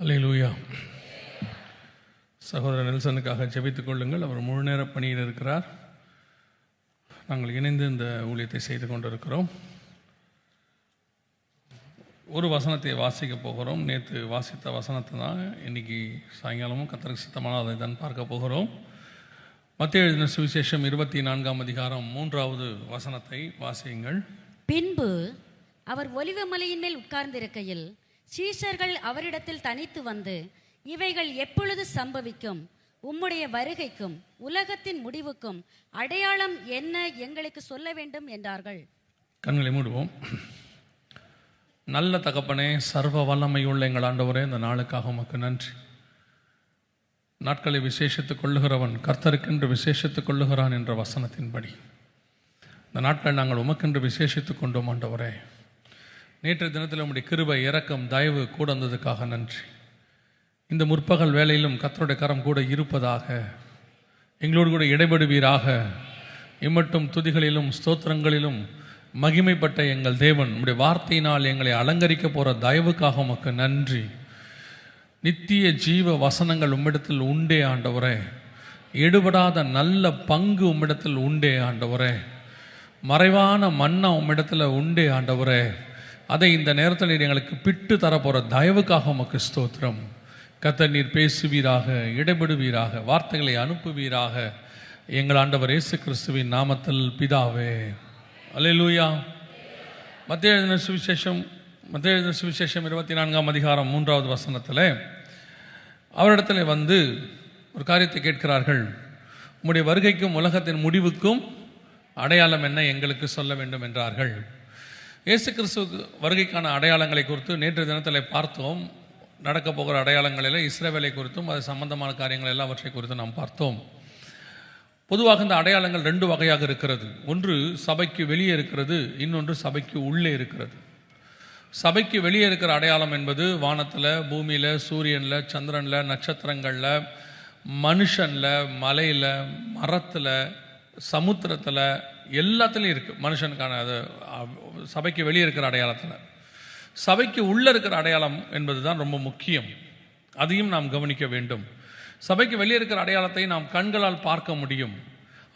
அல்லேலூயா. சகோதரர் நெல்சனுக்காக ஜெபித்துக் கொள்ளுங்கள். அவர் முழு நேர பணியில் இருக்கிறார். நாங்கள் இணைந்து இந்த ஊழியத்தை செய்து கொண்டிருக்கிறோம். ஒரு வசனத்தை வாசிக்க போகிறோம். நேற்று வாசித்த வசனத்தை தான் இன்றைக்கி சாயங்காலமும் கர்த்தருக்கு சித்தமான அதை தான் பார்க்க போகிறோம். மத்தேயு எழுதின சுவிசேஷம் 24ஆம் அதிகாரம் 3வது வசனத்தை வாசியுங்கள். பின்பு அவர் ஒலிவ மலையின் மேல் உட்கார்ந்திருக்கையில் சீஷர்கள் அவரிடத்தில் தனித்து வந்து, இவைகள் எப்பொழுது சம்பவிக்கும்? உம்முடைய வருகைக்கும் உலகத்தின் முடிவுக்கும் அடையாளம் என்ன எங்களுக்கு சொல்ல வேண்டும் என்றார்கள். கண்களை மூடுவோம். நல்ல தகப்பனே, சர்வ வல்லமையுள்ள எங்கள் ஆண்டவரே, இந்த நாளுக்காக உமக்கு நன்றி. நாட்களை விசேஷித்துக் கொள்ளுகிறவன் கர்த்தருக்கென்று விசேஷித்துக் கொள்ளுகிறான் என்ற வசனத்தின்படி இந்த நாட்கள் நாங்கள் உமக்கென்று விசேஷித்துக் கொண்டோம். ஆண்டவரே, நேற்றைய தினத்தில் உம்முடைய கிருபை, இரக்கம், தயவு கூட வந்ததுக்காக நன்றி. இந்த முற்பகல் வேளையிலும் கர்த்தருடைய கரம் கூட இருப்பதாக, எங்களோடு கூட இடைபடுவீராக. இம்மட்டும் துதிகளிலும் ஸ்தோத்திரங்களிலும் மகிமைப்பட்ட எங்கள் தேவன், உம்முடைய வார்த்தையினால் எங்களை அலங்கரிக்க போகிற தயவுக்காக உமக்கு நன்றி. நித்திய ஜீவ வசனங்கள் உம்மிடத்தில் உண்டே ஆண்டவரே. எடுபடாத நல்ல பங்கு உம்மிடத்தில் உண்டே ஆண்டவரே. மறைவான மன்னா உம்மிடத்தில் உண்டே ஆண்டவரே. அதை இந்த நேரத்தில் நீர் எங்களுக்கு பிட்டு தரப்போகிற தயவுக்காக உமக்கு ஸ்தோத்திரம். கர்த்தர் நீர் பேசுவீராக, இடைபடுவீராக, வார்த்தைகளை அனுப்புவீராக. எங்கள் ஆண்டவர் இயேசு கிறிஸ்துவின் நாமத்தில் பிதாவே, அல்லேலூயா. மத்தேயு எழுதின சுவிசேஷம் 24ஆம் அதிகாரம் 3வது வசனத்தில் அவரிடத்தில் வந்து ஒரு காரியத்தை கேட்கிறார்கள். உம்முடைய வருகைக்கும் உலகத்தின் முடிவுக்கும் அடையாளம் என்ன எங்களுக்கு சொல்ல வேண்டும் என்றார்கள். இயேசு கிறிஸ்து வருகைக்கான அடையாளங்களை குறித்து நேற்று தினத்தில் பார்த்தோம். நடக்க போகிற அடையாளங்களில் இஸ்ரவேலை குறித்தும் அது சம்பந்தமான காரியங்கள் எல்லாவற்றை குறித்தும் நாம் பார்த்தோம். பொதுவாக இந்த அடையாளங்கள் 2 வகையாக இருக்கிறது. ஒன்று சபைக்கு வெளியே இருக்கிறது, இன்னொன்று சபைக்கு உள்ளே இருக்கிறது. சபைக்கு வெளியே இருக்கிற அடையாளம் என்பது வானத்தில், பூமியில், சூரியனில், சந்திரனில், நட்சத்திரங்களில், மனுஷனில், மலையில், மரத்தில், சமுத்திரத்தில், எல்லாத்துலேயும் இருக்குது. மனுஷனுக்கான அது சபைக்கு வெளியே இருக்கிற அடையாளத்தில். சபைக்கு உள்ளே இருக்கிற அடையாளம் என்பது தான் ரொம்ப முக்கியம். அதையும் நாம் கவனிக்க வேண்டும். சபைக்கு வெளியே இருக்கிற அடையாளத்தை நாம் கண்களால் பார்க்க முடியும்.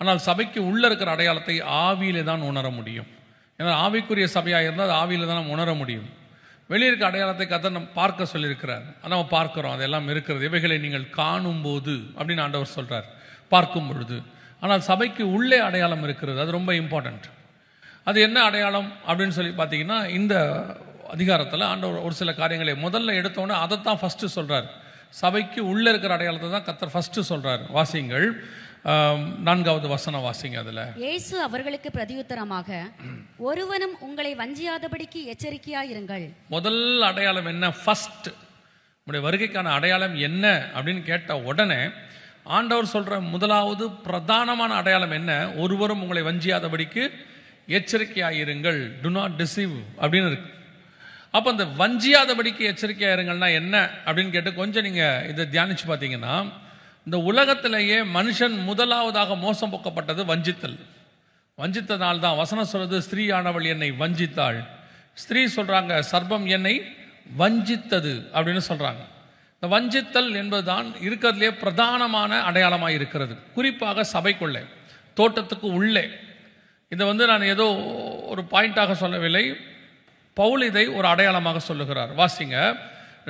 ஆனால் சபைக்கு உள்ளே இருக்கிற அடையாளத்தை ஆவியிலே தான் உணர முடியும். ஏன்னா ஆவிக்குரிய சபையாக இருந்தால் அது ஆவியில் தான் நம்ம உணர முடியும். வெளியே இருக்கிற அடையாளத்தை கர்த்தர் நம்ம பார்க்க சொல்லியிருக்கிறார். நம்ம பார்க்குறோம், அதெல்லாம் இருக்கிறது. இவைகளை நீங்கள் காணும்போது அப்படின்னு ஆண்டவர் சொல்கிறார், பார்க்கும் பொழுது. ஆனால் சபைக்கு உள்ளே அடையாளம் இருக்கிறது. அது ரொம்ப இம்பார்ட்டண்ட். அது என்ன அடையாளம் அப்படின்னு சொல்லி பார்த்தீங்கன்னா, இந்த அதிகாரத்தில் ஆண்டவர் ஒரு சில காரியங்களை முதல்ல எடுத்தோன்னே அதைத்தான் ஃபஸ்ட்டு சொல்கிறார். சபைக்கு உள்ளே இருக்கிற அடையாளத்தை தான் கர்த்தர் ஃபஸ்ட்டு சொல்கிறார். வாசிங்கள், 4வது வசனம் வாசிங்க. அதில் இயேசு அவர்களுக்கு பிரதியுத்தரமாக, ஒருவனும் உங்களை வஞ்சியாதபடிக்கு எச்சரிக்கையாயிருங்கள். முதல் அடையாளம் என்ன? ஃபஸ்ட் உங்களுடைய வருகைக்கான அடையாளம் என்ன அப்படின்னு கேட்ட உடனே ஆண்டவர் சொல்கிற முதலாவது பிரதானமான அடையாளம் என்ன? ஒருவரும் உங்களை வஞ்சியாதபடிக்கு எச்சரிக்கையாயிருங்கள். டு நாட் டிசீவ் அப்படின்னு இருக்கு. அப்போ அந்த வஞ்சியாதபடிக்கு எச்சரிக்கையாயிருங்கள்னா என்ன அப்படின்னு கேட்டு கொஞ்சம் நீங்கள் இதை தியானித்து பார்த்தீங்கன்னா, இந்த உலகத்திலேயே மனுஷன் முதலாவதாக மோசம் போக்கப்பட்டது வஞ்சித்தல். வஞ்சித்தனால் தான் வசனம் சொல்றது, ஸ்திரீயானவள் என்னை வஞ்சித்தாள். ஸ்திரீ சொல்கிறாங்க, சர்ப்பம் என்னை வஞ்சித்தது அப்படின்னு சொல்கிறாங்க. இந்த வஞ்சித்தல் என்பதுதான் இருக்கிறதுலே பிரதானமான அடையாளமாக இருக்கிறது. குறிப்பாக சபைக்குள்ளே, தோட்டத்துக்கு உள்ளே. இதை நான் ஏதோ ஒரு பாயிண்டாக சொல்லவில்லை. பவுல் இதை ஒரு அடையாளமாக சொல்லுகிறார். வாசிங்க,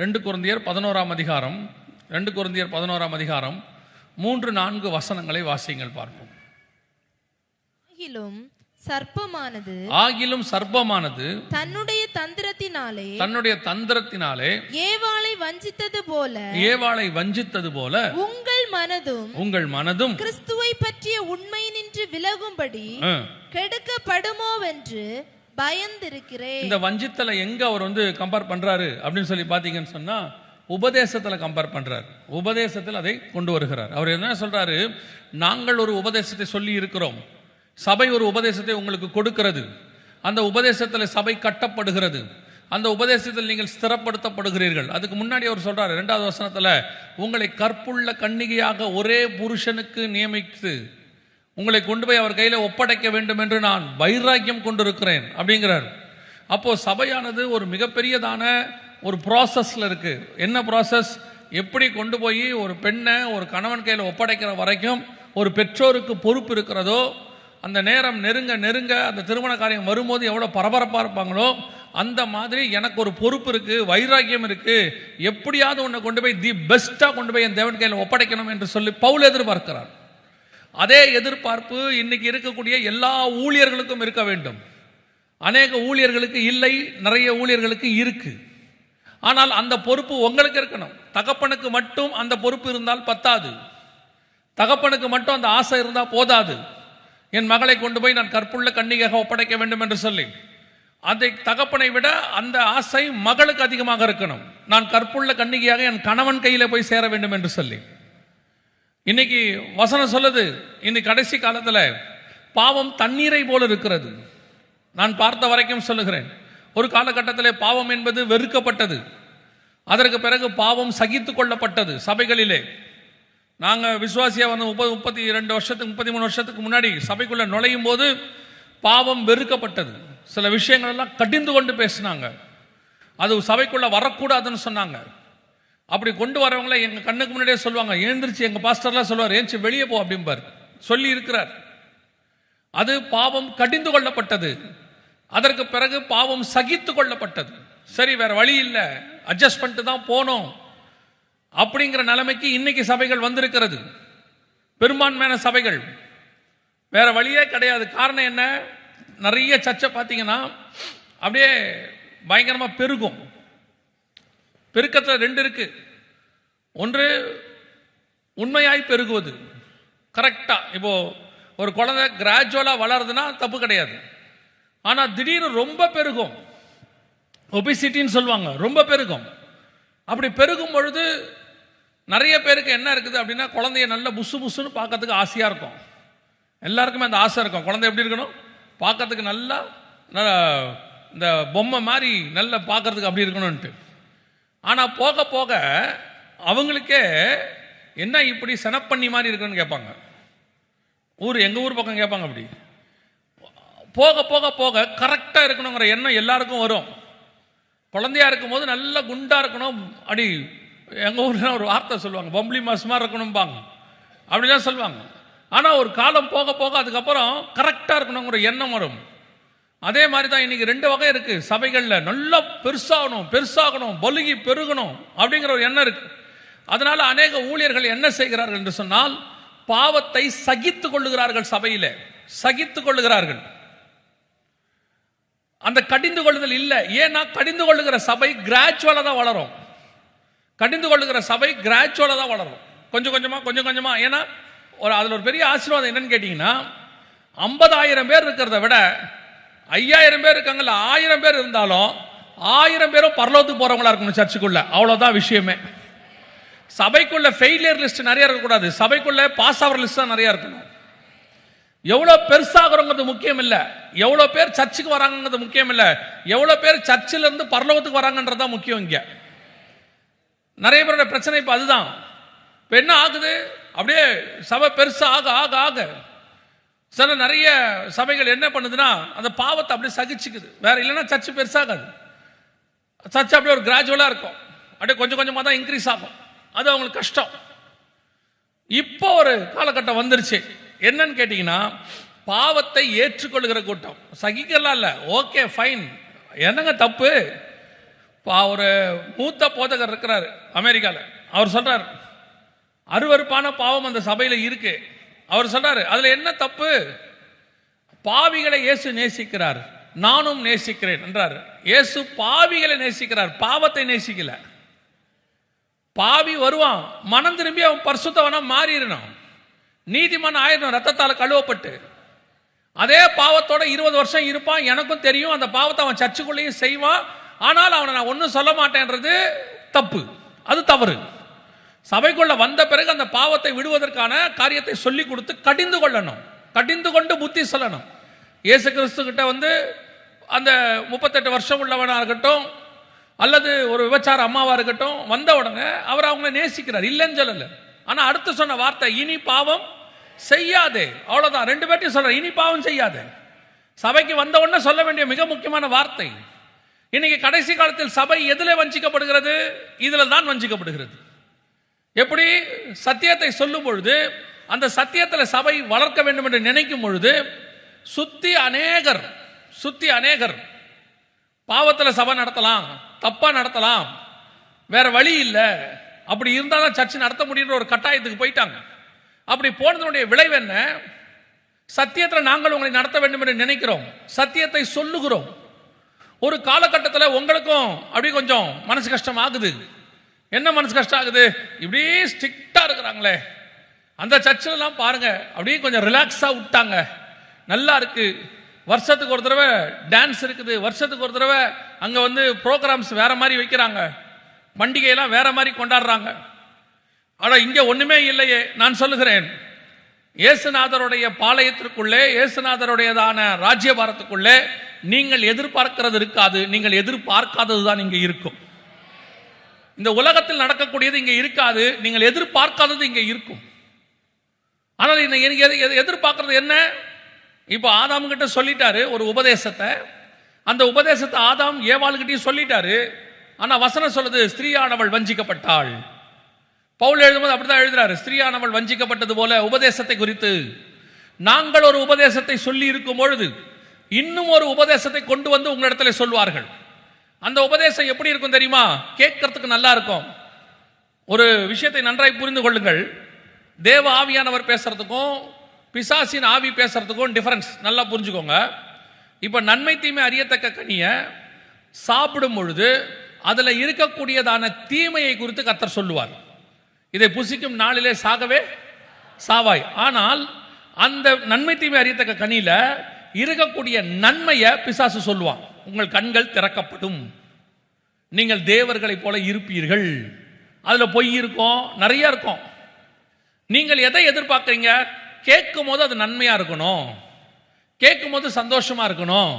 2 கொரிந்தியர் 11ஆம் அதிகாரம் 3-4 வசனங்களை வாசிங்கள் பார்ப்போம். ஆகிலும் சர்ப்பமானது தன்னுடைய தந்திரத்தினாலே ஏவாளை வஞ்சித்தது போல உங்கள் மனதும் கிறிஸ்துவை பற்றிய உண்மையினின்று விலகும்படி கெடுக்கப்படுமோவென்று பயந்திருக்கிறேன். இந்த வஞ்சித்தலை எங்க அவர் கம்பேர் பண்றாரு அப்படின்னு சொல்லி பாத்தீங்கன்னு சொன்னா, உபதேசத்துல கம்பேர் பண்றார். உபதேசத்தில் அதை கொண்டு வருகிறார். அவர் என்ன சொல்றாரு? நாங்கள் ஒரு உபதேசத்தை சொல்லி இருக்கிறோம், சபை ஒரு உபதேசத்தை உங்களுக்கு கொடுக்கிறது, அந்த உபதேசத்தில் சபை கட்டப்படுகிறது, அந்த உபதேசத்தில் நீங்கள் ஸ்திரப்படுத்தப்படுகிறீர்கள். அதுக்கு முன்னாடி அவர் சொல்றாரு 2வது வசனத்துல, உங்களை கற்புள்ள கன்னிகையாக ஒரே புருஷனுக்கு நியமித்து உங்களை கொண்டு போய் அவர் கையில் ஒப்படைக்க வேண்டும் என்று நான் வைராக்கியம் கொண்டிருக்கிறேன் அப்படிங்கிறார். அப்போ சபையானது ஒரு மிகப்பெரியதான ஒரு ப்ராசஸில் இருக்குது. என்ன ப்ராசஸ்? எப்படி கொண்டு போய் ஒரு பெண்ணை ஒரு கணவன் கையில் ஒப்படைக்கிற வரைக்கும் ஒரு பெற்றோருக்கு பொறுப்பு இருக்கிறதோ, அந்த நேரம் நெருங்க நெருங்க அந்த திருமண காரியம் வரும்போது எவ்வளோ பரபரப்பாக இருப்பாங்களோ, அந்த மாதிரி எனக்கு ஒரு பொறுப்பு இருக்குது, வைராக்கியம் இருக்குது, எப்படியாவது உன்னை கொண்டு போய் தி பெஸ்ட்டாக கொண்டு போய் என் தேவன் கையில் ஒப்படைக்கணும் என்று சொல்லி பவுல் எதிர்பார்க்கிறார். அதே எதிர்பார்ப்பு இன்னைக்கு இருக்கக்கூடிய எல்லா ஊழியர்களுக்கும் இருக்க வேண்டும். அநேக ஊழியர்களுக்கு இல்லை, நிறைய ஊழியர்களுக்கு இருக்கு. ஆனால் அந்த பொறுப்பு உங்களுக்கு இருக்கணும். தகப்பனுக்கு மட்டும் அந்த பொறுப்பு இருந்தால் பத்தாது. தகப்பனுக்கு மட்டும் அந்த ஆசை இருந்தால் போதாது. என் மகளை கொண்டு போய் நான் கற்புள்ள கன்னிகையாக ஒப்படைக்க வேண்டும் என்று சொல்லி, அதை தகப்பனை விட அந்த ஆசை மகளுக்கு அதிகமாக இருக்கணும். நான் கற்புள்ள கன்னிகையாக என் கணவன் கையில் போய் சேர வேண்டும் என்று சொல்லி. இன்னைக்கு வசனம் சொல்லுது, இன்னைக்கு கடைசி காலத்தில் பாவம் தண்ணீரை போல இருக்கிறது. நான் பார்த்த வரைக்கும் சொல்லுகிறேன். ஒரு காலகட்டத்தில் பாவம் என்பது வெறுக்கப்பட்டது. அதற்கு பிறகு பாவம் சகித்து கொள்ளப்பட்டது சபைகளிலே. நாங்கள் விசுவாசியாக வந்து 32 வருஷத்துக்கு 33 வருஷத்துக்கு முன்னாடி சபைக்குள்ளே நுழையும் போது பாவம் வெறுக்கப்பட்டது. சில விஷயங்கள் எல்லாம் கடிந்து கொண்டு பேசினாங்க. அது சபைக்குள்ளே வரக்கூடாதுன்னு சொன்னாங்க. அப்படி கொண்டு வரவங்கள எங்கள் கண்ணுக்கு முன்னாடியே சொல்லுவாங்க, எழுந்திரிச்சு எங்கள் பாஸ்டர்லாம் சொல்லுவார், ஏஞ்சி வெளியே போ அப்படிம்பார், சொல்லி இருக்கிறார். அது பாவம் கடிந்து கொள்ளப்பட்டது. அதற்கு பிறகு பாவம் சகித்து கொள்ளப்பட்டது. சரி, வேற வழி இல்லை, அட்ஜஸ்ட் பண்ணிட்டு தான் போனோம் அப்படிங்கிற நிலைமைக்கு இன்னைக்கு சபைகள் வந்திருக்கிறது. பெரும்பான்மையான சபைகள் வேற வழியே கிடையாது. காரணம் என்ன? நிறைய சர்ச்சை பார்த்தீங்கன்னா அப்படியே பயங்கரமாக பெருகும். பெருக்கத்தில் 2 இருக்கு. ஒன்று உண்மையாய் பெருகுவது, கரெக்டா. இப்போ ஒரு குழந்தை கிராஜுவலா வளருதுன்னா தப்பு கிடையாது. ஆனால் திடீர்னு ரொம்ப பெருகும், ஒபிசிட்டின்னு சொல்லுவாங்க, ரொம்ப பெருகும். அப்படி பெருகும் பொழுது நிறைய பேருக்கு என்ன இருக்குது அப்படின்னா, குழந்தைய நல்ல புசு புசுன்னு பார்க்கறதுக்கு ஆசையாக இருக்கும். எல்லாருக்குமே அந்த ஆசை இருக்கும். குழந்தை எப்படி இருக்கணும்? பார்க்கறதுக்கு நல்லா இந்த பொம்மை மாதிரி நல்லா பார்க்கறதுக்கு அப்படி இருக்கணும்ன்ட்டு. ஆனால் போக போக அவங்களுக்கே என்ன இப்படி செனப்பண்ணி மாதிரி இருக்குன்னு கேட்பாங்க. எங்கள் ஊர் பக்கம் கேட்பாங்க. அப்படி போக போக போக கரெக்டாக இருக்கணுங்கிற எண்ணம் எல்லாருக்கும் வரும். குழந்தையா இருக்கும்போது நல்லா குண்டா இருக்கணும். அப்படி எங்கள் ஊரில் ஒரு வார்த்தை சொல்லுவாங்க, பம்பளி மாஸ் மாதிரி இருக்கணும்பாங்க, அப்படிலாம் சொல்லுவாங்க. ஆனால் ஒரு காலம் போக போக அதுக்கப்புறம் கரெக்டாக இருக்கணுங்கிற எண்ணம் வரும். அதே மாதிரி தான் இன்னைக்கு 2 வகை இருக்கு சபைகளில். நல்லா பெருசாகணும், பலுகி பெருகணும் அப்படிங்கிற ஒரு எண்ணம் இருக்கு. அதனால அநேக ஊழியர்கள் என்ன செய்கிறார்கள் என்று சொன்னால், பாவத்தை சகித்துக் கொள்ளுகிறார்கள். சபையில சகித்துக் கொள்ளுகிறார்கள். அந்த கடிந்து கொள்ளுதல் இல்லை. ஏன்னா கடிந்து கொள்ளுகிற சபை கிராஜுவலாக தான் வளரும். கடிந்து கொள்ளுகிற சபை கிராஜுவலாக தான் வளரும், கொஞ்சம் கொஞ்சமா. ஏன்னா அதில் ஒரு பெரிய ஆசீர்வாதம் என்னன்னு கேட்டீங்கன்னா, 50,000 பேர் இருக்கிறத விட 5,000 பேர் இருக்காங்கல்ல, 1000 பேர் இருந்தாலும் 1000 பேரும் பரலோகத்துக்கு போறவங்களா இருக்கணும் சர்ச்சுக்குள்ள. அவ்வளவுதான் விஷயமே. சபைக்குள்ள ஃபெயிலியர் லிஸ்ட் நிறைய இருக்கக்கூடாது. சபைக்குள்ள பாஸ் ஆகிற லிஸ்ட் தான் நிறைய இருக்கணும். எவ்வளோ பெருசாகிறவங்கிறது முக்கியம் இல்லை, எவ்வளோ பேர் சர்ச்சுக்கு வராங்கிறது முக்கியம் இல்லை, எவ்வளோ பேர் சர்ச்சில் இருந்து பரலோகத்துக்கு வராங்கன்றதான் முக்கியம். இங்கே நிறைய பேரோட பிரச்சனை இப்போ அதுதான். இப்போ என்ன ஆகுது? அப்படியே சபை பெருசா ஆக ஆக ஆக சில நிறைய சபைகள் என்ன பண்ணுதுன்னா, அந்த பாவத்தை அப்படியே சகிச்சுக்குது. வேற இல்லைன்னா சர்ச்சு பெருசாகாது. சர்ச் அப்படியே ஒரு கிராஜுவலாக இருக்கும், அப்படியே கொஞ்சம் கொஞ்சமாக தான் இன்க்ரீஸ் ஆகும். அது அவங்களுக்கு கஷ்டம். இப்போ ஒரு காலகட்டம் வந்துருச்சு. என்னன்னு கேட்டீங்கன்னா, பாவத்தை ஏற்றுக்கொள்கிற கூட்டம். சகிக்கலாம் இல்லை, ஓகே ஃபைன், என்னங்க தப்பு. ஒரு மூத்த போதகர் இருக்கிறார் அமெரிக்காவில். அவர் சொல்றார், அருவருப்பான பாவம் அந்த சபையில் இருக்கு. அவர் சொல்றாரு, அதுல என்ன தப்பு? பாவிகளை இயேசு நேசிக்கிறார், நானும் நேசிக்கிறேன் என்றார். இயேசு பாவிகளை நேசிக்கிறார், பாவத்தை நேசிக்கல. பாவி வருவான், மனம் திரும்பி அவன் பரிசுத்தவனா மாறிடணும், நீதிமான் ஆயிடணும், ரத்தத்தால் கழுவப்பட்டு. அதே பாவத்தோட 20 வருஷம் இருப்பான். எனக்கும் தெரியும், அந்த பாவத்தை அவன் சர்ச்சுக்குள்ளேயும் செய்வான். ஆனால் அவனை நான் ஒன்றும் சொல்ல மாட்டேன்றது தப்பு, அது தவறு. சபைக்குள்ள வந்த பிறகு அந்த பாவத்தை விடுவதற்கான காரியத்தை சொல்லி கொடுத்து கடிந்து கொள்ளணும், கடிந்து கொண்டு புத்தி சொல்லணும். இயேசு கிறிஸ்து கிட்ட வந்து அந்த 38 வருஷம் உள்ளவனா இருக்கட்டும், அல்லது ஒரு விபச்சார அம்மாவா இருக்கட்டும், வந்த உடனே அவர் அவங்கள நேசிக்கிறார், இல்லைன்னு சொல்லல. ஆனா அடுத்து சொன்ன வார்த்தை, இனி பாவம் செய்யாதே. அவ்வளவுதான். 2 பேர்ட்டையும் சொல்ற, இனி பாவம் செய்யாதே. சபைக்கு வந்த உடனே சொல்ல வேண்டிய மிக முக்கியமான வார்த்தை. இன்னைக்கு கடைசி காலத்தில் சபை எதில் வஞ்சிக்கப்படுகிறது? இதில் தான் வஞ்சிக்கப்படுகிறது. எப்படி? சத்தியத்தை சொல்லும் பொழுது, அந்த சத்தியத்தில் சபை வளர்க்க வேண்டும் என்று நினைக்கும் பொழுது சுத்தி அநேகர் பாவத்தில் சபை நடத்தலாம், தப்பா நடத்தலாம், வேற வழி இல்லை, அப்படி இருந்தால் தான் சர்ச்சை நடத்த முடியுன்ற ஒரு கட்டாயத்துக்கு போயிட்டாங்க. அப்படி போனதனுடைய விளைவு என்ன? சத்தியத்தில் நாங்கள் உங்களை நடத்த வேண்டும் என்று நினைக்கிறோம், சத்தியத்தை சொல்லுகிறோம். ஒரு காலகட்டத்தில் உங்களுக்கும் அப்படி கொஞ்சம் மனசு கஷ்டம் ஆகுது. என்ன மனசு கஷ்டம் ஆகுது? இப்படி ஸ்ட்ரிக்டா இருக்கிறாங்களே, அந்த சர்ச்சிலலாம் பாருங்க அப்படியே கொஞ்சம் ரிலாக்ஸா விட்டாங்க, நல்லா இருக்கு. வருஷத்துக்கு ஒரு தடவை டான்ஸ் இருக்குது, வருஷத்துக்கு ஒரு தடவை அங்க ப்ரோக்ராம்ஸ் வேற மாதிரி வைக்கிறாங்க, பண்டிகையெல்லாம் வேற மாதிரி கொண்டாடுறாங்க. ஆனா இங்க ஒண்ணுமே இல்லையே. நான் சொல்லுகிறேன், இயேசுநாதருடைய பாளையத்திற்குள்ளே, இயேசுநாதருடையதான ராஜ்யபாரத்துக்குள்ளே நீங்கள் எதிர்பார்க்கிறது இருக்காது, நீங்கள் எதிர்பார்க்காதது தான் இங்க இருக்கும். இந்த உலகத்தில் நடக்கக்கூடியது இங்க இருக்காது, நீங்கள் எதிர்பார்க்காதது இங்க இருக்கும். ஆனால் எதிர்பார்க்கிறது என்ன? இப்போ ஆதாம் கிட்ட சொல்லிட்டாரு ஒரு உபதேசத்தை, அந்த உபதேசத்தை ஆதாம் ஏவாளுகிட்டையும் சொல்லிட்டாரு. ஆனா வசனம் சொல்லுது, ஸ்திரீயானவள் வஞ்சிக்கப்பட்டாள். பவுல் எழுதும்போது அப்படிதான் எழுதுறாரு, ஸ்திரீயானவள் வஞ்சிக்கப்பட்டது போல உபதேசத்தை குறித்து நாங்கள் ஒரு உபதேசத்தை சொல்லி இருக்கும் பொழுது இன்னும் ஒரு உபதேசத்தை கொண்டு வந்து உங்களிடத்துல சொல்வார்கள். அந்த உபதேசம் எப்படி இருக்கும் தெரியுமா? கேட்கறதுக்கு நல்லா இருக்கும். ஒரு விஷயத்தை நன்றாய் புரிந்து கொள்ளுங்கள். தேவ ஆவியானவர் பேசுறதுக்கும் பிசாசின் ஆவி பேசுறதுக்கும் டிஃபரன்ஸ் நல்லா புரிஞ்சுக்கோங்க. இப்ப நன்மை தீமை அறியத்தக்க கனியை சாப்பிடும் பொழுது அதுல இருக்கக்கூடியதான தீமையை குறித்து கர்த்தர் சொல்லுவார். இதை புசிக்கும் நாளிலே சாகவே சாவாய். ஆனால் அந்த நன்மை தீமை அறியத்தக்க கனியில இருக்கக்கூடிய நன்மையை பிசாசு சொல்லுவான். உங்கள் கண்கள் திறக்கப்படும், நீங்கள் தேவர்களை போல இருப்பீர்கள். அதுல பொய் இருக்கும், நிறைய இருக்கும். நீங்கள் எதை எதிர்பார்க்கறீங்க? கேட்கும் போது அது நன்மையா இருக்கணும், கேட்கும் போது சந்தோஷமா இருக்கணும்.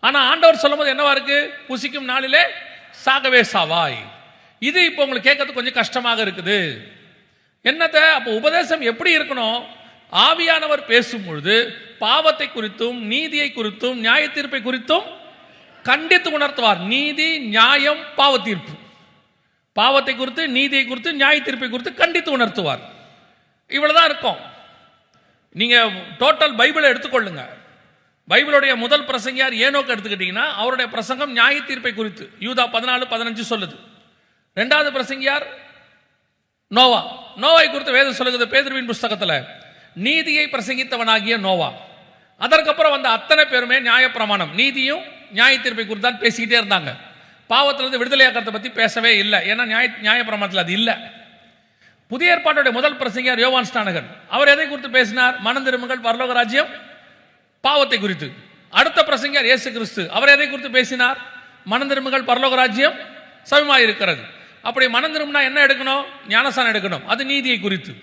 ஆனா ஆண்டவர் சொல்லும் போது என்னவா இருக்கு? புசிக்கும் நாளிலே சாகவே சாவாய். இது இப்போ உங்களுக்கு கேட்கறது கொஞ்சம் கஷ்டமாக இருக்குது. என்னத்த? அப்போ உபதேசம் எப்படி இருக்கணும்? ஆவியானவர் பேசும் பொழுது பாவத்தை குறித்தும் நீதியை குறித்தும் நியாய தீர்ப்பை குறித்தும் கண்டித்து உணர்த்துவார். நீதி, நியாயம், பாவ தீர்ப்பு. பாவத்தை குறித்து, நீதியை குறித்து, நியாய தீர்ப்பை குறித்து கண்டித்து உணர்த்துவார். இவ்வளவுதான் இருக்கும். நீங்க டோட்டல் பைபிளை எடுத்துக்கொள்ளுங்க. பைபிளுடைய முதல் பிரசங்கியார் ஏனோக்கு எடுத்துக்கிட்டீங்கன்னா அவருடைய பிரசங்கம் நியாய தீர்ப்பை குறித்து யூதா 14:15 சொல்லுது. இரண்டாவது பிரசங்கியார் நோவா, நோவாவை குறித்து வேதம் சொல்லுகிறது பேதுருவின் புஸ்தகத்தில், நீதியை பிரசங்கித்தவனாகிய நோவா. அதற்கப்புறம் வந்த அத்தனை பேருமே நியாயப்பிரமாணம், நீதியும் நியாய தீர்ப்பை குறித்து தான் பேசிக்கிட்டே இருந்தாங்க. பாவத்திலிருந்து விடுதலையாக்கிறத பற்றி பேசவே இல்லை, ஏன்னா நியாயப்பிரமாணத்தில் அது இல்லை. புதிய ஏற்பாட்டுடைய முதல் பிரசங்கியார் யோவான் ஸ்நானகன், அவர் எதை குறித்து பேசினார்? மனம் திரும்புங்கள், பரலோக ராஜ்யம், பாவத்தை குறித்து. அடுத்த பிரசங்கியார் இயேசு கிறிஸ்து, அவர் எதை குறித்து பேசினார்? மனம் திரும்புங்கள், பரலோக ராஜ்யம் சமமாய் இருக்கிறது. அப்படி மனம் திரும்பினா என்ன எடுக்கணும்? ஞானஸ்நானம் எடுக்கணும், அது நீதியை குறித்து.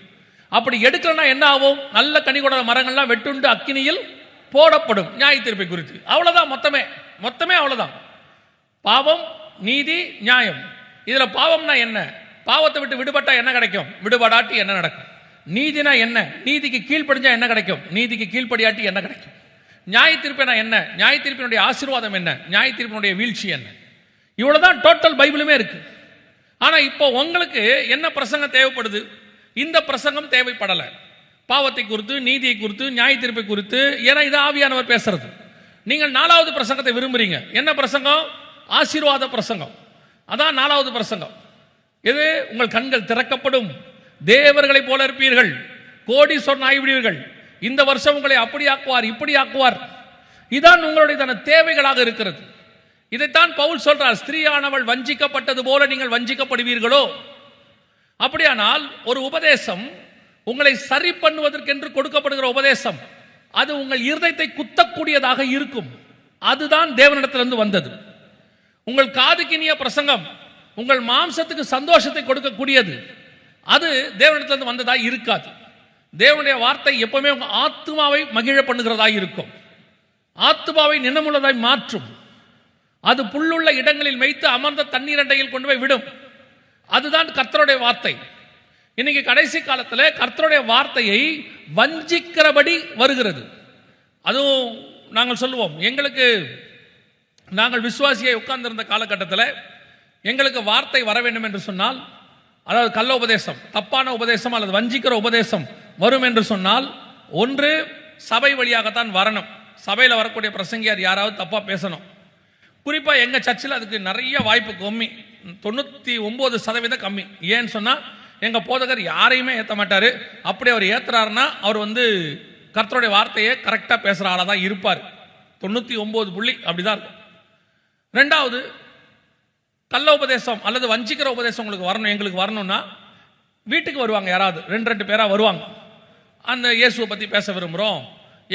அப்படி எடுக்கலன்னா என்ன ஆகும்? நல்ல கனி கொடாத மரங்கள்லாம் வெட்டுண்டு அக்கினியில் போடப்படும், நியாய தீர்ப்பை குறித்து. அவ்வளவுதான், மொத்தமே அவ்வளவுதான். பாவம், நீதி, நியாயம். இதுல பாவம்னா என்ன? பாவத்தை விட்டு விடுபட்டா என்ன கிடைக்கும்? விடுபடாட்டி என்ன நடக்கும்? நீதினா என்ன? நீதிக்கு கீழ்ப்படிஞ்சா என்ன கிடைக்கும்? நீதிக்கு கீழ்ப்படியாட்டி என்ன கிடைக்கும்? நியாய தீர்ப்புனா என்ன? நியாய தீர்ப்பினுடைய ஆசீர்வாதம் என்ன? நியாய தீர்ப்பினுடைய வீழ்ச்சி என்ன? இவ்வளவுதான் டோட்டல் பைபிளுமே இருக்கு. ஆனா இப்போ உங்களுக்கு என்ன பிரசங்கம் தேவைப்படுது? இந்த பிரசங்கம் தேவைப்படல. பாவத்தை குறித்து, நீதியை குறித்து, நியாய தீர்ப்பை குறித்து, ஏன்னா இது ஆவியானவர் பேசுறது. நீங்கள் 4வது பிரசங்கத்தை விரும்புறீங்க. என்ன பிரசங்கம்? ஆசீர்வாத பிரசங்கம். அதான் 4வது பிரசங்கம். இது உங்கள் கண்கள் திறக்கப்படும், தேவர்களை போல இருப்பீர்கள், கோடீஸ்வரன் ஆகிவிடுவீர்கள், இந்த வருஷம் உங்களை அப்படி ஆக்குவார், இப்படி ஆக்குவார். இதான் உங்களுடைய தேவைகளாக இருக்கிறது. இதைத்தான் பவுல் சொல்றார், ஸ்திரீயானவள் வஞ்சிக்கப்பட்டது போல நீங்கள் வஞ்சிக்கப்படுவீர்களோ. அப்படியானால் ஒரு உபதேசம் உங்களை சரி பண்ணுவதற்கென்று கொடுக்கப்படுகிற உபதேசம், அது உங்கள் இருதயத்தை குத்தக்கூடியதாக இருக்கும். அதுதான் தேவனிடத்திலிருந்து வந்தது. உங்கள் காதுக்கினிய பிரசங்கம் உங்கள் மாம்சத்துக்கு சந்தோஷத்தை கொடுக்கக்கூடியது, அது தேவனிடத்திலிருந்து வந்ததா இருக்காது. தேவனுடைய வார்த்தை எப்பவுமே உங்க ஆத்மாவை மகிழ பண்ணுகிறதா இருக்கும், ஆத்மாவை நினமுள்ளதாய் மாற்றும். அது புல்லுள்ள இடங்களில் வைத்து அமர்ந்த தண்ணீர் அண்டையில் கொண்டு போய் விடும். அதுதான் கர்த்தருடைய வார்த்தை. இன்னைக்கு கடைசி காலத்தில் கர்த்தருடைய வார்த்தையை வஞ்சிக்கிறபடி வருகிறது. அதுவும் நாங்கள் சொல்லுவோம், எங்களுக்கு நாங்கள் விசுவாசியை உட்கார்ந்திருந்த காலகட்டத்தில் எங்களுக்கு வார்த்தை வர வேண்டும் என்று சொன்னால், அதாவது கள்ள உபதேசம், தப்பான உபதேசம் அல்லது வஞ்சிக்கிற உபதேசம் வரும் என்று சொன்னால், ஒன்று சபை வழியாகத்தான் வரணும். சபையில் வரக்கூடிய பிரசங்கியார் யாராவது தப்பாக பேசணும். குறிப்பாக எங்கள் சர்ச்சில் அதுக்கு நிறைய வாய்ப்பு கம்மி, 99% கம்மி. ஏன்னு சொன்னால் எங்கள் போதகர் யாரையுமே ஏற்ற மாட்டார். அப்படி அவர் ஏற்றுறாருன்னா அவர் கர்த்தருடைய வார்த்தையை கரெக்டாக பேசுகிற ஆளாக தான் இருப்பார். 99 அப்படி தான் இருக்கும். ரெண்டாவது, கள்ள உபதேசம் அல்லது வஞ்சிக்கிற உபதேசம் உங்களுக்கு வரணும், எங்களுக்கு வரணும்னா வீட்டுக்கு வருவாங்க யாராவது, 2 பேராக வருவாங்க. அந்த இயேசுவை பற்றி பேச விரும்புகிறோம்,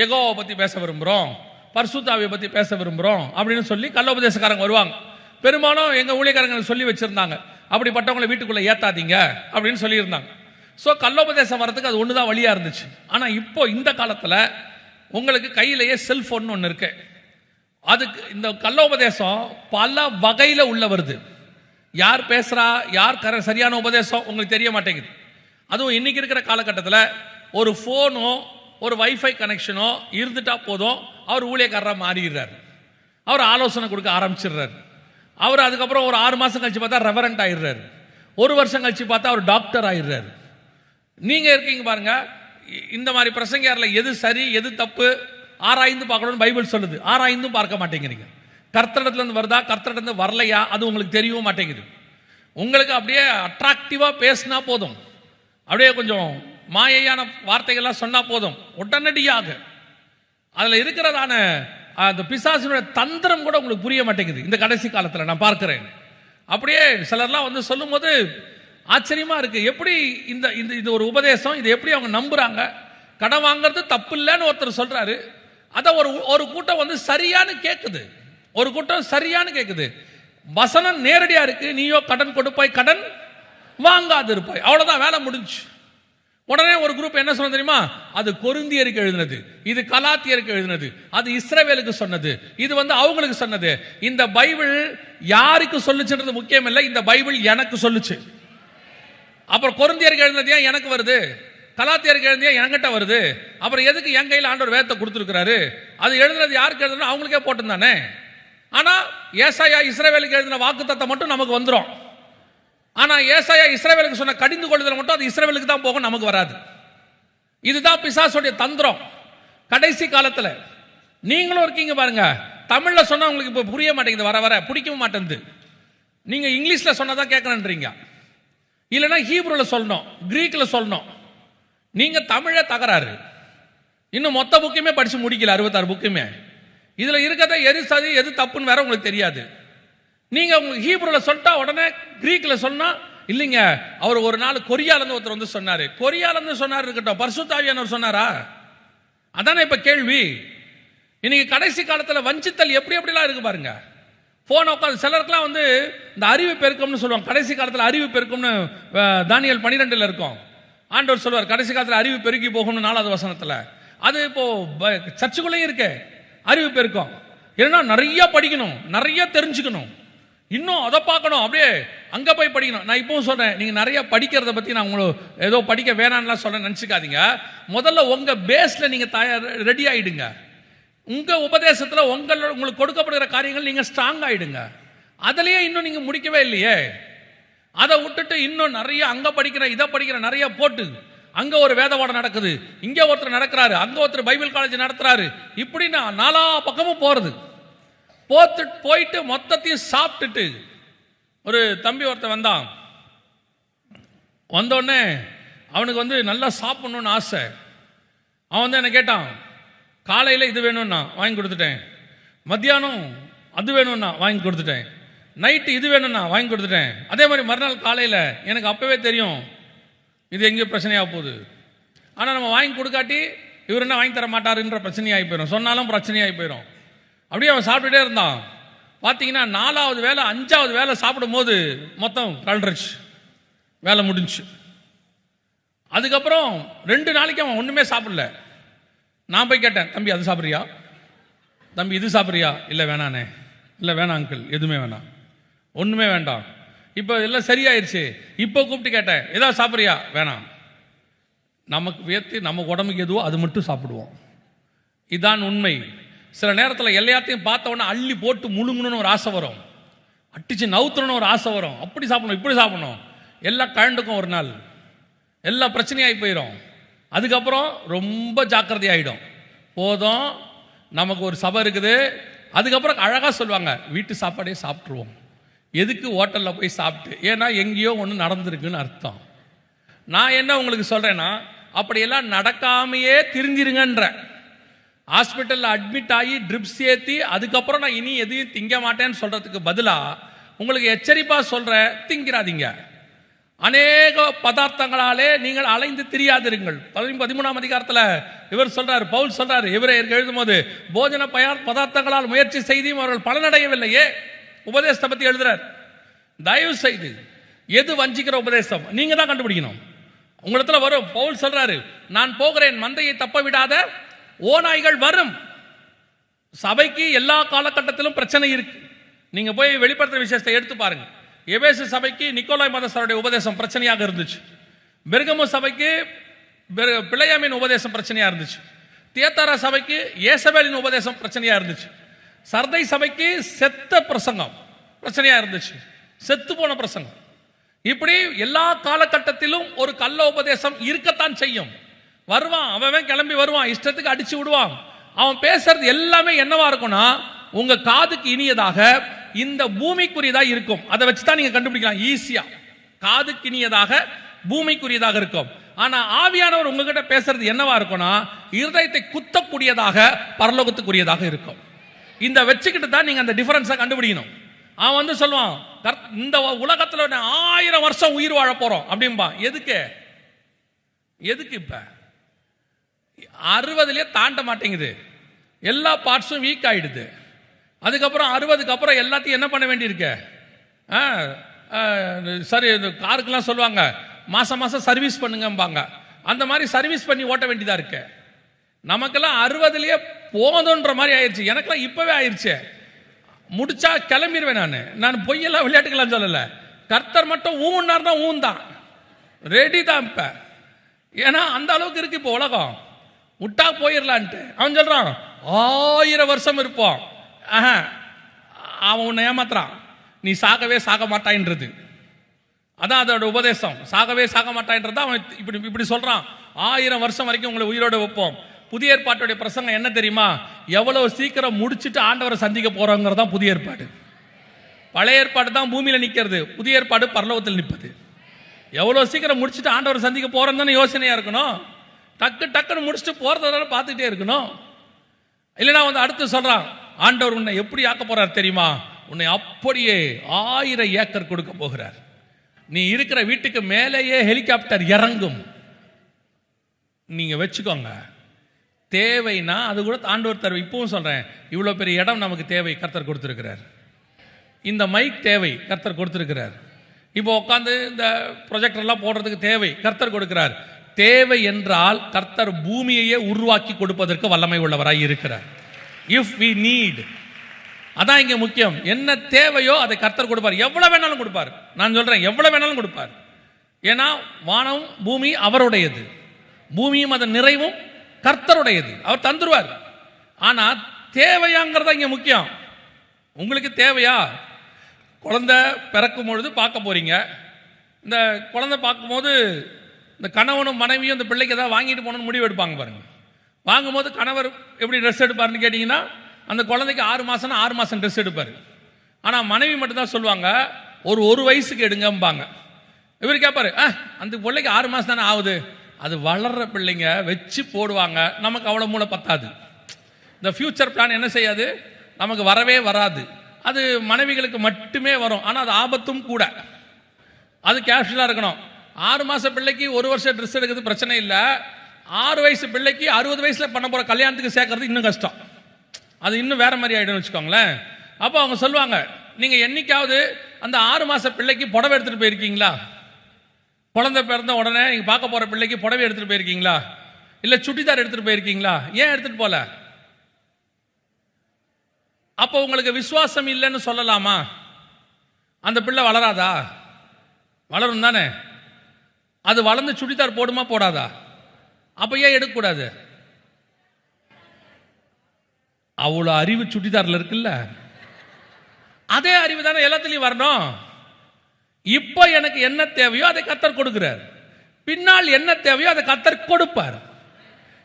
யெகோவாவை பற்றி பேச விரும்புகிறோம், பரிசுத்தாவியை பற்றி பேச விரும்புகிறோம் அப்படின்னு சொல்லி கள்ள உபதேசக்காரங்க வருவாங்க. பெரும்பாலும் எங்கள் ஊழியக்காரங்க சொல்லி வச்சுருந்தாங்க, அப்படிப்பட்டவங்களை வீட்டுக்குள்ளே ஏற்றாதீங்க அப்படின்னு சொல்லியிருந்தாங்க. ஸோ கள்ளோபதேசம் வரதுக்கு அது ஒன்று தான் வழியாக இருந்துச்சு. ஆனால் இப்போ இந்த காலத்தில் உங்களுக்கு கையிலேயே செல்ஃபோன் ஒன்று இருக்கு. அதுக்கு இந்த கள்ளோபதேசம் பல வகையில் உள்ள வருது. யார் பேசுகிறா, யார் சரியான உபதேசம் உங்களுக்கு தெரிய மாட்டேங்குது. அதுவும் இன்னைக்கு இருக்கிற காலகட்டத்தில் ஒரு ஃபோனோ ஒரு வைஃபை கனெக்ஷனோ இருந்துட்டா போதும், அவர் ஊழியக்காரராக மாறிடுறாரு, அவர் ஆலோசனை கொடுக்க ஆரம்பிச்சிடுறாரு. அவர் அதுக்கப்புறம் ஒரு 6 மாதம் கழிச்சு பார்த்தா ரெவரண்ட் ஆயிடுறாரு, 1 வருஷம் கழிச்சு பார்த்தா அவர் டாக்டர் ஆயிடுறாரு. நீங்கள் இருக்கீங்க பாருங்க, இந்த மாதிரி பிரசங்கியாரில் எது சரி எது தப்பு ஆராய்ந்து பார்க்கணும்னு பைபிள் சொல்லுது. ஆராய்ந்தும் பார்க்க மாட்டேங்கிறீங்க. கர்த்தரிடத்துலேருந்து வருதா, கர்த்தரிடத்துலேருந்து வரலையா, அது உங்களுக்கு தெரியவும் மாட்டேங்குது. உங்களுக்கு அப்படியே அட்ராக்டிவாக பேசினா போதும், அப்படியே கொஞ்சம் மாயையான வார்த்தைகள்லாம் சொன்னால் போதும், உடனடியாக அதில் இருக்கிறதான அந்த பிசாசினுடைய தந்திரம் கூட உங்களுக்கு புரிய மாட்டேங்குது. இந்த கடைசி காலத்தில் நான் பார்க்கிறேன். அப்படியே சிலர்லாம் சொல்லும் போது ஆச்சரியமா இருக்கு, எப்படி இந்த இது ஒரு உபதேசம், இது எப்படி அவங்க நம்புறாங்க. கடன் வாங்குறது தப்பு இல்லைன்னு ஒருத்தர் சொல்றாரு, அதை ஒரு கூட்டம் சரியானு கேட்குது, ஒரு கூட்டம் சரியானு கேட்குது. வசனம் நேரடியா இருக்கு, நீயோ கடன் கொடுப்பாய் கடன் வாங்காது இருப்பாய், அவ்வளவுதான், வேலை முடிஞ்சு. உடனே ஒரு குரூப் என்ன சொன்ன தெரியுமா, அது கொரிந்தியருக்கு எழுதினது, இது கலாத்தியருக்கு எழுதினது, அது இஸ்ரவேலுக்கு சொன்னது, இது அவங்களுக்கு சொன்னது. இந்த பைபிள் யாருக்கு சொல்லுச்சுன்றது முக்கியம் இல்லை, இந்த பைபிள் எனக்கு சொல்லுச்சு. அப்புறம் கொரிந்தியருக்கு எழுதினது ஏன் எனக்கு வருது, கலாத்தியருக்கு எழுதியா என்கிட்ட வருது, அப்புறம் எதுக்கு என் கையில் ஆண்டவர் வேதத்தை கொடுத்துருக்கிறாரு, அது எழுதுனது யாருக்கு எழுதுனா அவங்களுக்கே போட்டிருந்தானே. ஆனா ஏசாயா இஸ்ரவேலுக்கு எழுதின வாக்குத்தத்தம் மட்டும் நமக்கு வந்துடும். ஆனா ஏசாயா இஸ்ரவேலுக்கு சொன்ன கடிந்து கொள்ளுதல் மட்டும் அது இஸ்ரவேலுக்கு தான் போகும், நமக்கு வராது. இதுதான் பிசாசுடைய தந்திரம். கடைசி காலத்துல நீங்களும் இருக்கீங்க பாருங்க, தமிழ்ல சொன்னா உங்களுக்கு இப்ப புரிய மாட்டேங்குது, வர வர பிடிக்கவும் மாட்டேங்குது. நீங்க இங்கிலீஷ்ல சொன்னதான் கேட்கணுன்றீங்க, இல்லைன்னா ஹீப்ருல சொல்லணும், கிரீக்ல சொல்லணும். நீங்க தமிழ தகராறு, இன்னும் மொத்த புக்குமே படிச்சு முடிக்கல, 66 புக்குமே. இதுல இருக்கிறத எது சரி எது தப்புன்னு வேற உங்களுக்கு தெரியாது. நீங்க உங்களுக்கு ஹீப்ருல சொல்லிட்டா உடனே கிரீக்ல சொன்னா இல்லைங்க, அவர் ஒரு நாள் கொரியாலந்து ஒருத்தர் சொன்னாரு, கொரியாலந்து சொன்னாரு இருக்கட்டும், பரிசுத்தாவியானவர் சொன்னாரா? அதானே இப்ப கேள்வி. இன்னைக்கு கடைசி காலத்துல வஞ்சித்தல் எப்படி எப்படிலாம் இருக்கு பாருங்க. போன உட்காந்து சிலருக்குலாம் இந்த அறிவு பெருக்கம்னு சொல்லுவாங்க. கடைசி காலத்தில் அறிவு பெருக்கம்னு தானியேல் 12 இருக்கும். ஆண்டவர் சொல்லுவார் கடைசி காலத்தில் அறிவு பெருக்கி போகணும்னு 4வது வசனத்தில். அது இப்போ சர்ச்சுக்குள்ளேயும் இருக்கு அறிவு பெருக்கம். ஏன்னா நிறைய படிக்கணும், நிறைய தெரிஞ்சுக்கணும், இன்னும் அதை பார்க்கணும், அப்படியே அங்கே போய் படிக்கணும். நான் இப்பவும் சொல்றேன், நீங்க நிறைய படிக்கிறத பத்தி நான் உங்களுக்கு ஏதோ படிக்க வேணாம்லாம் சொல்ல நினைச்சுக்காதீங்க. முதல்ல உங்க பேஸ்ல நீங்க ரெடி ஆயிடுங்க. உங்க உபதேசத்தில் உங்களுக்கு கொடுக்கப்படுகிற காரியங்கள் நீங்க ஸ்ட்ராங் ஆயிடுங்க. அதுலயே இன்னும் நீங்க முடிக்கவே இல்லையே, அதை விட்டுட்டு இன்னும் நிறைய அங்க படிக்கிற இதை படிக்கிற நிறைய போட்டு அங்க ஒரு வேதவாடம் நடக்குது, இங்க ஒருத்தர் நடக்கிறாரு, அங்க ஒருத்தர் பைபிள் காலேஜ் நடத்துறாரு, இப்படி நான் 4 பக்கமும் போறது. போயிட்டு மொத்தத்தையும் சாப்பிட்டுட்டு ஒரு தம்பி ஒருத்தன் வந்தான். வந்தோடனே அவனுக்கு நல்லா சாப்பிடணும்னு ஆசை. அவன் என்ன கேட்டான், காலையில் இது வேணும்னா வாங்கி கொடுத்துட்டேன், மத்தியானம் அது வேணும்னா வாங்கி கொடுத்துட்டேன், நைட்டு இது வேணும்னா வாங்கி கொடுத்துட்டேன். அதே மாதிரி மறுநாள் காலையில் எனக்கு அப்பவே தெரியும் இது எங்கேயோ பிரச்சனையாக போகுது. ஆனால் நம்ம வாங்கி கொடுக்காட்டி இவர் என்ன வாங்கி தர மாட்டாருன்ற பிரச்சனையாகி போயிடும், சொன்னாலும் பிரச்சனையாகி போயிடும். அப்படியே அவன் சாப்பிட்டுட்டே இருந்தான். பார்த்தீங்கன்னா 4வது வேலை 5வது வேலை சாப்பிடும் போது மொத்தம் கலண்டுருச்சு, வேலை முடிஞ்சு. அதுக்கப்புறம் 2 நாளைக்கு அவன் ஒன்றுமே சாப்பிடல. நான் போய் கேட்டேன், தம்பி அது சாப்பிட்றியா, தம்பி இது சாப்பிட்றியா? இல்லை வேணானே. இல்லை வேணாம் அங்கிள், எதுவுமே வேணாம், ஒன்றுமே வேண்டாம், இப்போ எல்லாம் சரியாயிருச்சு. இப்போ கூப்பிட்டு கேட்டேன், ஏதாவது சாப்பிட்றியா? வேணாம். நமக்கு வேர்த்து நம்ம உடம்புக்கு எதுவோ அது மட்டும் சாப்பிடுவோம். இதான் உண்மை. சில நேரத்தில் எல்லாத்தையும் பார்த்த உடனே அள்ளி போட்டு முழுங்கணும்னு ஒரு ஆசை வரும், அட்டிச்சு நவுத்தணும்னு ஒரு ஆசை வரும், அப்படி சாப்பிடணும் இப்படி சாப்பிடணும், எல்லாம் கழண்டுக்கும் ஒரு நாள், எல்லா பிரச்சனையாகி போயிடும். அதுக்கப்புறம் ரொம்ப ஜாக்கிரதை ஆகிடும். போதும், நமக்கு ஒரு சபை இருக்குது. அதுக்கப்புறம் அழகாக சொல்லுவாங்க, வீட்டு சாப்பாடே சாப்பிட்ருவோம், எதுக்கு ஹோட்டலில் போய் சாப்பிட்டு, ஏன்னா எங்கேயோ ஒன்று நடந்திருக்குன்னு அர்த்தம். நான் என்ன உங்களுக்கு சொல்கிறேன்னா, அப்படியெல்லாம் நடக்காமையே திரிஞ்சிருங்கன்ற. ஹாஸ்பிட்டலில் அட்மிட் ஆகி ட்ரிப்ஸ் ஏற்றி அதுக்கப்புறம் நான் இனி எதையும் திங்க மாட்டேன்னு சொல்கிறதுக்கு பதிலாக உங்களுக்கு எச்சரிப்பாக சொல்கிறேன், திங்கிறாதீங்க. அநேக பதார்த்தங்களாலே நீங்கள் அலைந்து திரியாதிருங்கள். 13ஆம் அதிகாரத்தில் இவர் சொல்றாரு, பவுல் சொல்றாரு, இவரை எழுதும் போது போஜன பதார்த்தங்களால் முயற்சி செய்தியும் அவர்கள் பலனடையவில்லையே. உபதேசத்தை பற்றி எழுதுறார். தயவு செய்து எது வஞ்சிக்கிற உபதேசம் நீங்க தான் கண்டுபிடிக்கணும். உங்களிடத்துல வரும். பவுல் சொல்றாரு, நான் போகிறேன், மந்தையை தப்ப விடாத ஓநாய்கள் வரும். சபைக்கு எல்லா காலகட்டத்திலும் பிரச்சனை இருக்கு. நீங்க போய் வெளிப்படுத்துற விசேஷத்தை எடுத்து பாருங்க. எபேசு சபைக்கு நிக்கோலாய் மதஸ்தருடைய உபதேசம் பிரச்சனையாக இருந்துச்சு. பெர்கமு சபைக்கு பிழையாமின் உபதேசம் பிரச்சனையா இருந்துச்சு. தியத்தரா சபைக்கு ஏசபேலின் உபதேசம் பிரச்சனையா இருந்துச்சு. சர்தை சபைக்கு செத்த பிரசங்கம் பிரச்சனையா இருந்துச்சு, செத்து போன பிரசங்கம். இப்படி எல்லா காலகட்டத்திலும் ஒரு கள்ள உபதேசம் இருக்கத்தான் செய்யும். வருவான், அவன் கிளம்பி வருவான், இஷ்டத்துக்கு அடிச்சு விடுவான். அவன் பேசுறது எல்லாமே என்னவா இருக்கும்னா, உங்க காதுக்கு இனியதாக இந்த பூமிக்குரியதாக இருக்கும். அதை வச்சுதான் நீங்க கண்டுபிடிக்கலாம் ஈஸியா. காதுக்கு இனியதாக பூமிக்குரியதாக இருக்கும். ஆனா ஆவியானவர் உங்ககிட்ட பேசுறது என்னவா இருக்கும்னா, இருதயத்தை குத்தக்கூடியதாக பரலோகத்துக்குரியதாக இருக்கும். இந்த வச்சுக்கிட்டு தான் நீங்க அந்த டிஃபரன்ஸை கண்டுபிடிக்கணும். அவன் வந்து சொல்லுவான், இந்த உலகத்தில் 1000 வருஷம் உயிர் வாழ போறோம் அப்படின்பா. எதுக்கு எதுக்கு? இப்ப 60லயே தாண்ட மாட்டேங்குது, எல்லா பார்ட்ஸும் வீக் ஆயிடுது. அதுக்கப்புறம் 60க்கு அப்புறம் எல்லாத்தையும் என்ன பண்ண வேண்டியிருக்கு? சரி, இந்த காருக்கெல்லாம் சொல்லுவாங்க மாசம் மாசம் சர்வீஸ் பண்ணுங்கம்பாங்க. அந்த மாதிரி சர்வீஸ் பண்ணி ஓட்ட வேண்டியதா இருக்கு. நமக்கெல்லாம் 60லயே போதுன்ற மாதிரி ஆயிடுச்சு. எனக்கெல்லாம் இப்பவே ஆயிடுச்சு. முடிச்சா கிளம்பிடுவேன். நான் பொய்யெல்லாம் விளையாட்டுக்கெல்லாம் சொல்லல. கர்த்தர் மட்டும் ஊன்னார்னா ஊந்தான், ரெடி தான் இப்ப. ஏன்னா அந்த அளவுக்கு இருக்கு இப்போ உலகம். விட்டா போயிடலான்ட்டு அவன் சொல்றான் 1000 வருஷம் இருப்போம். அவன் உன்னை ஏமாத்துறான், நீ சாகவே சாக மாட்டாயின்றது. அதான் அதோட உபதேசம், சாகவே சாக மாட்டாயின்றது. அவன் இப்படி இப்படி சொல்றான், 1000 வருஷம் வரைக்கும் உங்களை உயிரோட வைப்போம். புதிய ஏற்பாட்டுடைய பிரசங்கம் என்ன தெரியுமா? எவ்வளவு சீக்கிரம் முடிச்சுட்டு ஆண்டவரை சந்திக்க போறோங்கிறதா புதிய ஏற்பாடு. பழைய ஏற்பாடு தான் பூமியில நிக்கிறது, புதிய ஏற்பாடு பரலோகத்தில் நிற்பது. எவ்வளவு சீக்கிரம் முடிச்சுட்டு ஆண்டவரை சந்திக்க போறோம் தானே யோசனையா இருக்கணும். டக்கு டக்குன்னு முடிச்சுட்டு போறதால பார்த்துட்டே இருக்கணும். இல்லைன்னா வந்து அடுத்து சொல்றான், ஆண்டவர் உன்னை எப்படி ஆக்க போறார் தெரியுமா? உன்னை அப்படியே 1000 ஏக்கர் கொடுக்க போகிறார். நீ இருக்கிற வீட்டுக்கு மேலேயே ஹெலிகாப்டர் இறங்கும். நீங்க வச்சுக்கோங்க. தேவைன்னா அது கூட ஆண்டவர் தருவார். இப்பவும் சொல்றேன், இவ்வளவு பெரிய இடம் நமக்கு தேவை, கர்த்தர் கொடுத்திருக்கிறார். இந்த மைக் தேவை, கர்த்தர் கொடுத்திருக்கிறார். இப்போ உட்காந்து இந்த ப்ரொஜெக்டர்லாம் போடுறதுக்கு தேவை, கர்த்தர் கொடுக்கிறார். தேவை என்றால் கர்த்தர் பூமியையே உருவாக்கி கொடுப்பதற்கு வல்லமை உள்ளவராய் இருக்கிறார். இஃப் வி நீட், அதான் இங்க முக்கியம். என்ன தேவையோ அதை கர்த்தர் கொடுப்பார். எவ்வளவு வேணாலும் கொடுப்பார். நான் சொல்றேன், எவ்வளவு வேணாலும் கொடுப்பார். ஏன்னா வானம் பூமி அவருடையது, பூமியும் அதன் நிறைவும் கர்த்தருடையது. அவர் தந்துருவார். ஆனா தேவையாங்கிறதா இங்க முக்கியம். உங்களுக்கு தேவையா? குழந்தை பிறக்கும் பொழுது பார்க்க போறீங்க. இந்த குழந்தை பார்க்கும்போது இந்த கணவனும் மனைவியும் இந்த பிள்ளைக்கு ஏதாவது வாங்கிட்டு போகணும்னு முடிவு எடுப்பாங்க பாருங்க. வாங்கும்போது கணவர் எப்படி ட்ரெஸ் எடுப்பாருன்னு கேட்டிங்கன்னா, அந்த குழந்தைக்கு 6 மாதம்னா 6 மாதம் ட்ரெஸ் எடுப்பார். ஆனால் மனைவி மட்டும்தான் சொல்லுவாங்க, ஒரு வயசுக்கு எடுங்கம்பாங்க. இவர் கேட்பாரு, அந்த பிள்ளைக்கு 6 மாதம் தானே ஆகுது, அது வளர்ற பிள்ளைங்க வச்சு போடுவாங்க, நமக்கு அவ்வளோ மூளை பத்தாது. இந்த ஃபியூச்சர் பிளான் என்ன செய்யாது, நமக்கு வரவே வராது. அது மனைவிகளுக்கு மட்டுமே வரும். ஆனால் அது ஆபத்தும் கூட. அது கேஷுவலாக இருக்கணும். 6 மாத பிள்ளைக்கு 1 வருஷம் ட்ரெஸ் எடுக்கிறது பிரச்சனை இல்லை. 6 வயசு பிள்ளைக்கு 60 வயசில் பண்ண போகிற கல்யாணத்துக்கு சேர்க்கறது இன்னும் கஷ்டம். அது இன்னும் வேற மாதிரி ஆகிடும்னு வச்சுக்கோங்களேன். அப்போ அவங்க சொல்லுவாங்க, நீங்கள் என்னைக்காவது அந்த 6 மாத பிள்ளைக்கு புடவை எடுத்துகிட்டு போயிருக்கீங்களா? குழந்தை பிறந்த உடனே நீங்கள் பார்க்க போகிற பிள்ளைக்கு புடவை எடுத்துகிட்டு போயிருக்கீங்களா? இல்லை சுடிதார் எடுத்துகிட்டு போயிருக்கீங்களா? ஏன் எடுத்துகிட்டு போகல? அப்போ உங்களுக்கு விசுவாசம் இல்லைன்னு சொல்லலாமா? அந்த பிள்ளை வளராதா? வளரும் தானே. அது வளர்ந்து சுடிதார் போடுமா போடாதா? அப்போ ஏன் எடுக்கக்கூடாது? அவ்வளோ அறிவு சுட்டிதாரில் இருக்குல்ல, அதே அறிவு தானே எல்லாத்துலேயும் வரணும். இப்போ எனக்கு என்ன தேவையோ அதை கர்த்தர் கொடுக்கிறார், பின்னால் என்ன தேவையோ அதை கர்த்தர் கொடுப்பார்.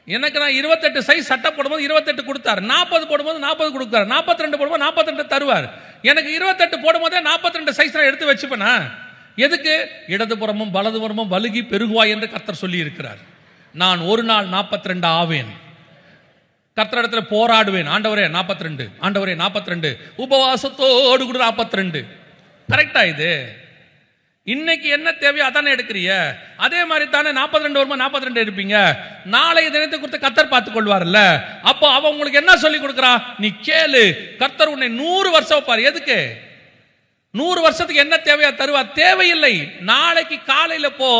எனக்கு நான் 28 சைஸ் சட்டை போடும்போது 28 கொடுத்தார், 40 போடும்போது 40 கொடுத்தார், 42 போடும்போது 42 தருவார். எனக்கு 28 போடும்போதே 42 சைஸ் நான் எடுத்து வச்சுப்பேனா? எதுக்கு? இடதுபுறமும் வலதுபுறமும் வலுகி பெருகுவாய் என்று கர்த்தர் சொல்லி இருக்கிறார். நான் ஒரு நாள் 42 ஆவேன், கர்த்தரிடத்துல போராடுவேன். ஆண்டவரே 42, ஆண்டவரே 42, உபவாசத்தோடு கூட 42. கரெக்டா? இது இன்னைக்கு என்ன தேவையோ அதானே எடுக்கிறிய. அதே மாதிரி தானே 42 வருமா 42 எடுப்பீங்க. நாளைய தினத்தை குறித்து கர்த்தர் பார்த்துக் கொள்வார்ல. அப்போ அவன் உங்களுக்கு என்ன சொல்லி கொடுக்குறா? நீ கேளு, கர்த்தர் உன்னை 100 வருஷம் வைப்பார். எதுக்கு? 100 வருஷத்துக்கு என்ன தேவையா தருவார்? தேவையில்லை. நாளைக்கு காலையில போ,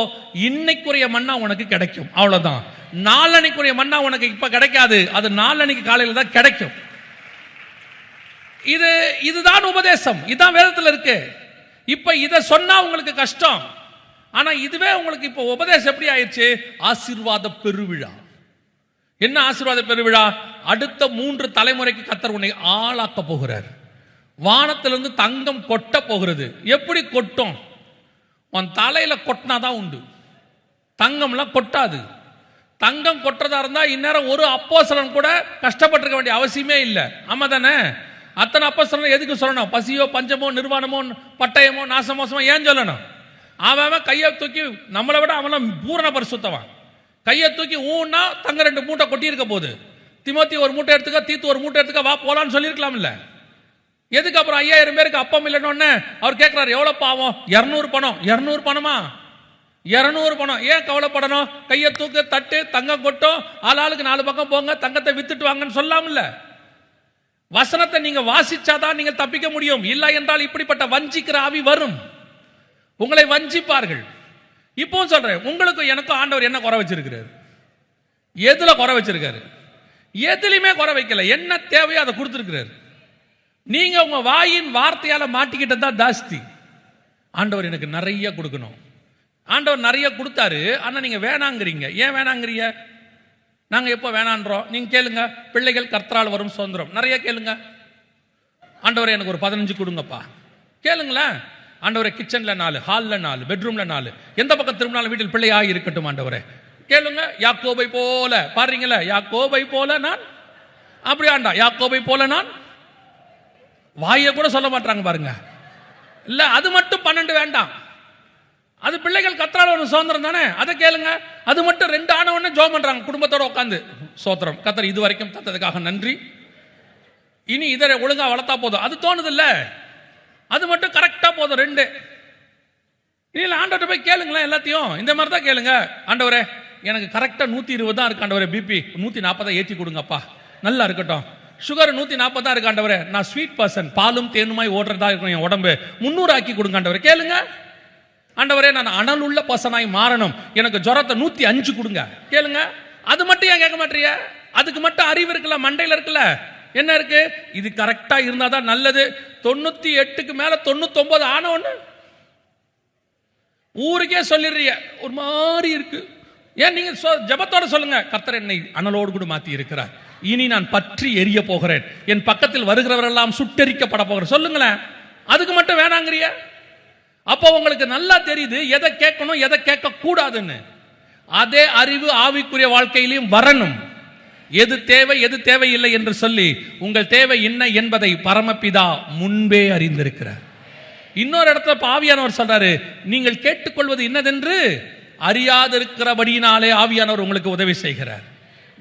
இன்னைக்குரிய மன்னா உனக்கு கிடைக்கும், அவ்வளவுதான். நாளன்னைக்குரிய மன்னா உனக்கு இப்ப கிடைக்காது, அது நாளன்னைக்கு காலையில தான் கிடைக்கும். இதுதான் உபதேசம், இதுதான் வேதத்தில் இருக்கு. இப்ப இதை சொன்னா உங்களுக்கு கஷ்டம், ஆனா இதுவே உங்களுக்கு இப்ப உபதேசம் எப்படி ஆயிடுச்சு? ஆசீர்வாத பெருவிழா. என்ன ஆசீர்வாத பெருவிழா? அடுத்த 3 தலைமுறைக்கு கர்த்தர் உன்னை ஆளாக்க போகிறார். வானத்திலிருந்து தங்கம் கொட்ட போகிறது. எப்படி கொட்டும்? உன் தலையில கொட்டினாதான் உண்டு, தங்கம்லாம் கொட்டாது. தங்கம் கொட்டுறதா இருந்தா இந்நேரம் ஒரு அப்போஸ்தலன் கூட கஷ்டப்பட்டிருக்க வேண்டிய அவசியமே இல்லை. ஆமா தானே? அத்தனை அப்போஸ்தலன் எதுக்கு சொல்லணும்? பசியோ பஞ்சமோ நிர்வாணமோ பட்டயமோ நாசமோசமோ ஏன் சொல்லணும்? அவன் கையை தூக்கி, நம்மளை விட அவன் பூரண பரிசுத்தவான். கையை தூக்கி ஊன்னா தங்க 2 மூட்டை கொட்டி இருக்க போகுது. திமோத்தி ஒரு மூட்டை எடுத்துக்க, தீத்து ஒரு மூட்டை எடுத்துக்க, வா போலான்னு சொல்லியிருக்கலாம் இல்ல? எதுக்கு அப்புறம் 5000 பேருக்கு அப்பம் இல்லைன்னு அவர் கேட்கிறார். எவ்வளவு பாவம்? 200 பணம். 200 பணமா? 200 பணம். ஏன் கவலைப்படணும்? கையை தூக்கு, தட்டு, தங்கம் கொட்டும், ஆளாளுக்கு 4 பக்கம் போங்க, தங்கத்தை வித்துட்டு வாங்கன்னு சொல்லாமல்ல. வசனத்தை நீங்க வாசிச்சாதான் நீங்க தப்பிக்க முடியும். இல்லை என்றால் இப்படிப்பட்ட வஞ்சிக்கிற ஆவி வரும், உங்களை வஞ்சிப்பார்கள். இப்போ சொல்றேன், உங்களுக்கும் எனக்கும் ஆண்டவர் என்ன குறை வச்சிருக்கிறார்? எதுல குறை வச்சிருக்காரு? எதுலையுமே குறை வைக்கல. என்ன தேவையோ அதை கொடுத்திருக்கிறார். நீங்க உங்க வாயின் வார்த்தையால மாட்டிக்கிட்டதான் ஜாஸ்தி. ஆண்டவர் எனக்கு நிறைய கொடுக்கணும், ஆண்டவர் நிறைய கொடுத்தாரு, ஆனா நீங்க வேணாங்கிறீங்க. ஏன் வேணாங்கிறீங்க? நாங்க எப்போ வேணான்றோம்? நீங்க கேளுங்க. பிள்ளைகள் கர்த்தரால் வரும் சுதந்திரம், நிறைய கேளுங்க. ஆண்டவரே எனக்கு ஒரு 15 கொடுங்கப்பா, கேளுங்களேன். ஆண்டவரே கிச்சன்ல 4, ஹால்ல 4, பெட்ரூம்ல 4, எந்த பக்கம் திரும்பினாலும் வீட்டில் பிள்ளையாக இருக்கட்டும் ஆண்டவரே. கேளுங்க. யாக்கோபை போல பாருங்களேன், யாக்கோபை போல நான், அப்படி ஆண்டா யாக்கோபை போல நான், வாயை கூட சொல்ல மாட்டாங்க பாருங்க. இல்ல அது மட்டும் 12 வேண்டாம், அது பிள்ளைகள் கர்த்தரால் ஒரு சுதந்திரம் தானே, அதை கேளுங்க. அது மட்டும் 2 ஆனவொன்னு ஜெபம் பண்றாங்க குடும்பத்தோட உட்காந்து. ஸ்தோத்திரம் கர்த்தர் இது வரைக்கும் தந்ததுக்காக நன்றி, இனி இதை ஒழுங்கா வளர்த்தா போதும். அது தோணுது இல்ல, அது மட்டும் கரெக்டா போதும் 2. இல்ல ஆண்டவர்கிட்ட போய் கேளுங்களேன், எல்லாத்தையும் இந்த மாதிரி தான் கேளுங்க. ஆண்டவரே எனக்கு கரெக்டா 120 தான் இருக்கு ஆண்டவரே, பிபி 140 ஏற்றி கொடுங்கப்பா, நல்லா இருக்கட்டும். சுகர் 140 தான் இருக்கு ஆண்டவரே, நான் ஸ்வீட் பர்சன், பாலும் தேனுமாய் ஓடுறதா இருக்கும் என் உடம்பு, 300 ஆக்கி கொடுங்க ஆண்டவரே. கேளுங்க. ஆண்டவரே நான் அனல் உள்ள பர்சனாய் மாறணும், எனக்கு ஜுரத்தை 105 கொடுங்க, கேளுங்க. அது மட்டும் ஏன் கேட்க மாட்டீங்க? அதுக்கு மட்டும் அறிவு இருக்குல்ல, மண்டையில் இருக்குல்ல, என்ன இருக்கு? இது கரெக்டா இருந்தாதான் நல்லது. 98க்கு மேல 99 ஆன ஒண்ணு ஊருக்கே சொல்லிடுறீங்க, ஒரு மாதிரி இருக்கு. ஏன் நீங்க ஜபத்தோட சொல்லுங்க, கர்த்தர் என்னை அனலோடு கூட மாத்தி இருக்கிறார், இனி நான் பற்றி எரிய போகிறேன், என் பக்கத்தில் வருகிறவரெல்லாம் சுட்டெரிக்கப்பட போகிறேன், சொல்லுங்களேன். அதுக்கு மட்டும் வேணாங்கிறிய? அப்போ உங்களுக்கு நல்லா தெரியுது எதை கேட்கணும் எதை கேட்க கூடாதுன்னு. அதே அறிவு ஆவிக்குரிய வாழ்க்கையிலும் வரணும். எது தேவை எது தேவையில்லை என்று சொல்லி உங்கள் தேவை என்ன என்பதை பரமபிதா முன்பே அறிந்திருக்கிறார். இன்னொரு இடத்துல ஆவியானவர் சொல்றாரு, நீங்கள் கேட்டுக்கொள்வது என்னதென்று அறியாதிருக்கிறபடியினாலே ஆவியானவர் உங்களுக்கு உதவி செய்கிறார்.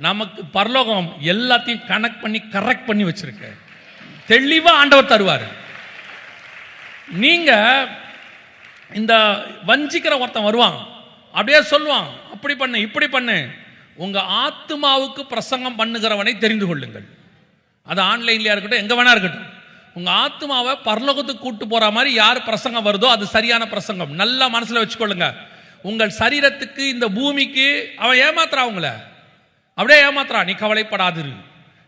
நமக்கு பரலோகம் எல்லாத்தையும் கனெக்ட் பண்ணி கரெக்ட் பண்ணி வச்சிருக்க, தெளிவா ஆண்டவர் தருவார். நீங்க இந்த வஞ்சிக்கிற ஒருத்தன் வருவான், அப்படியே சொல்லுவான், அப்படி பண்ணு இப்படி பண்ணு. உங்க ஆத்மாவுக்கு பிரசங்கம் பண்ணுகிறவனை தெரிந்து கொள்ளுங்கள். அது ஆன்லைன்லயா இருக்கட்டும், எங்க வேணா இருக்கட்டும். உங்க ஆத்மாவை பரலோகத்துக்கு கூட்டு போற மாதிரி யார் பிரசங்கம் வருதோ அது சரியான பிரசங்கம். நல்லா மனசுல வச்சுக்கொள்ளுங்க. உங்கள் சரீரத்துக்கு இந்த பூமிக்கு அவன் ஏமாத்துறா, உங்களை அப்படியே ஏமாத்துறா. நீ கவலைப்படாதிரு,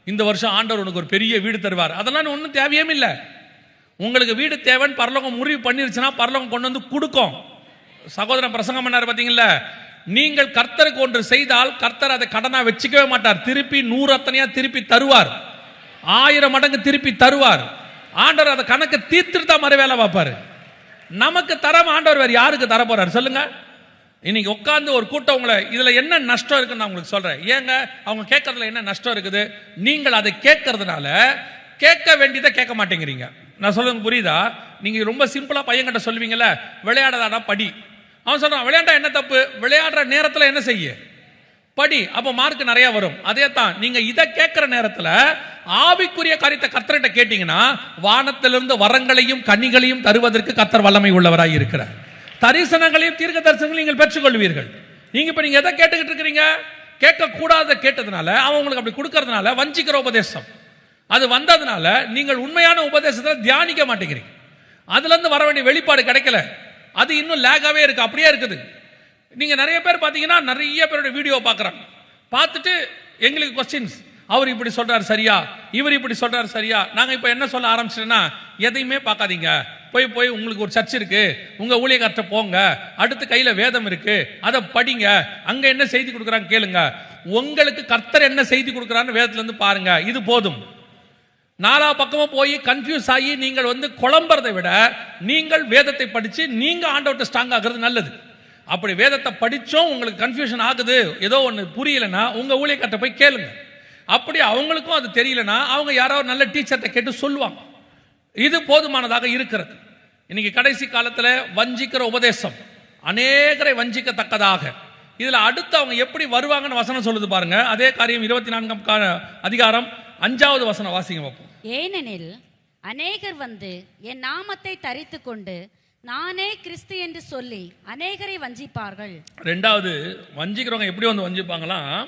இந்த வருஷம் ஆண்டவர் உனக்கு ஒரு பெரிய வீடு தருவார், அதெல்லாம் ஒன்றும் தேவையே இல்லை. உங்களுக்கு வீடு தேவைன்னு பரலோகம் முடிவு பண்ணிருச்சுன்னா பரலோகம் கொண்டு வந்து கொடுக்கும். சகோதரன் பிரசங்கம் பண்ணார் பார்த்தீங்களா, நீங்கள் கர்த்தருக்கு ஒன்று செய்தால் கர்த்தர் அதை கடனா வச்சுக்கவே மாட்டார், திருப்பி 100 அத்தனையா திருப்பி தருவார். 1000 மடங்கு திருப்பி தருவார். ஆண்டவர் அதை கணக்கு தீர்த்துட்டு தான் மறு வேலை பார்ப்பாரு. நமக்கு தரம் ஆண்டவர் வேறு யாருக்கு தர போறாரு சொல்லுங்க? இன்னைக்கு உட்காந்து ஒரு கூட்டம் உங்களை இதுல என்ன நஷ்டம் இருக்குன்னு நான் உங்களுக்கு சொல்றேன். ஏங்க அவங்க கேட்கறதுல என்ன நஷ்டம் இருக்குது? நீங்கள் அதை கேட்கறதுனால கேட்க வேண்டியதை கேட்க மாட்டேங்கிறீங்க. நான் சொல்றது புரியுதா? நீங்க ரொம்ப சிம்பிளா பையன்கிட்ட சொல்லுவீங்கல்ல, விளையாடாதா படி. அவன் சொல்றான் விளையாண்டா என்ன தப்பு? விளையாடுற நேரத்தில் என்ன செய்ய? படி. அப்போ மார்க் நிறைய வரும். அதே தான் நீங்க இதை கேட்கிற நேரத்தில் ஆவிக்குரிய காரியத்தை கர்த்தர்கிட்ட கேட்டீங்கன்னா வானத்திலிருந்து வரங்களையும் கனிகளையும் தருவதற்கு கர்த்தர் வல்லமை உள்ளவராய் இருக்கிறார். தரிசனங்களையும் தீர்க்க தரிசனங்களையும் நீங்கள் பெற்றுக்கொள்வீர்கள். நீங்க இப்ப நீங்க எதை கேட்டுக்கிட்டு இருக்கிறீங்க? கேட்க கூடாத கேட்டதுனால அவன் உங்களுக்கு அப்படி கொடுக்கறதுனால வஞ்சிக்கிற உபதேசம் அது வந்ததுனால நீங்கள் உண்மையான உபதேசத்தை தியானிக்க மாட்டேங்கிறீங்க. அதுல இருந்து வர வேண்டிய வெளிப்பாடு கிடைக்கல. அது இன்னும் லேகாவே இருக்கு, அப்படியே இருக்குது. நீங்க நிறைய பேர் பாத்தீங்கன்னா நிறைய பேரோட வீடியோ பார்க்கறாங்க. பார்த்துட்டு எங்களுக்கு கொஸ்டின்ஸ், அவர் இப்படி சொல்றாரு சரியா, இவர் இப்படி சொல்றாரு சரியா. நாங்க இப்ப என்ன சொல்ல ஆரம்பிச்சிட்டோம்னா, எதையுமே பார்க்காதீங்க, போய் உங்களுக்கு ஒரு சர்ச் இருக்கு, உங்க ஊழியக்காரட்ட போங்க, அடுத்து கையில வேதம் இருக்கு, அதை படிங்க, அங்க என்ன செய்தி கொடுக்குறாங்க கேளுங்க, உங்களுக்கு கர்த்தர் என்ன செய்தி கொடுக்குறான்னு வேதத்துல இருந்து பாருங்க, இது போதும். நாலா பக்கமும் போய் கன்ஃபியூஸ் ஆகி நீங்கள் குழம்புறதை விட நீங்கள் வேதத்தை படிச்சு நீங்க ஆண்டவர்ட்ட ஸ்ட்ராங் ஆகிறது நல்லது. அப்படி வேதத்தை படிச்சோம் உங்களுக்கு கன்ஃபியூஷன் ஆகுது, ஏதோ ஒன்று புரியலன்னா உங்க ஊழியக்காரட்ட போய் கேளுங்க. அப்படி அவங்களுக்கும் அது தெரியலனா அவங்க யாராவது நல்ல டீச்சர்கிட்ட கேட்டு சொல்லுவாங்க. இது போதுமானதாக இருக்கிறது. இன்னைக்கு கடைசி காலத்தில் வஞ்சிக்கிற உபதேசம் அநேகரை வஞ்சிக்கத்தக்கதாக. இதுல அடுத்து அவங்க எப்படி வருவாங்கன்னு வசனம் சொல்லுது பாருங்க. அதே காரியம் 24 அதிகாரம் 5வது வசனம் வாசிங்க பார்ப்போம். ஏனெனில் அநேகர் வந்து என் நாமத்தை தரித்து கொண்டு நானே கிறிஸ்து என்று சொல்லி அநேகரை வஞ்சிப்பார்கள். ரெண்டாவது வஞ்சிக்கிறவங்க எப்படி வஞ்சிப்பாங்களாம்,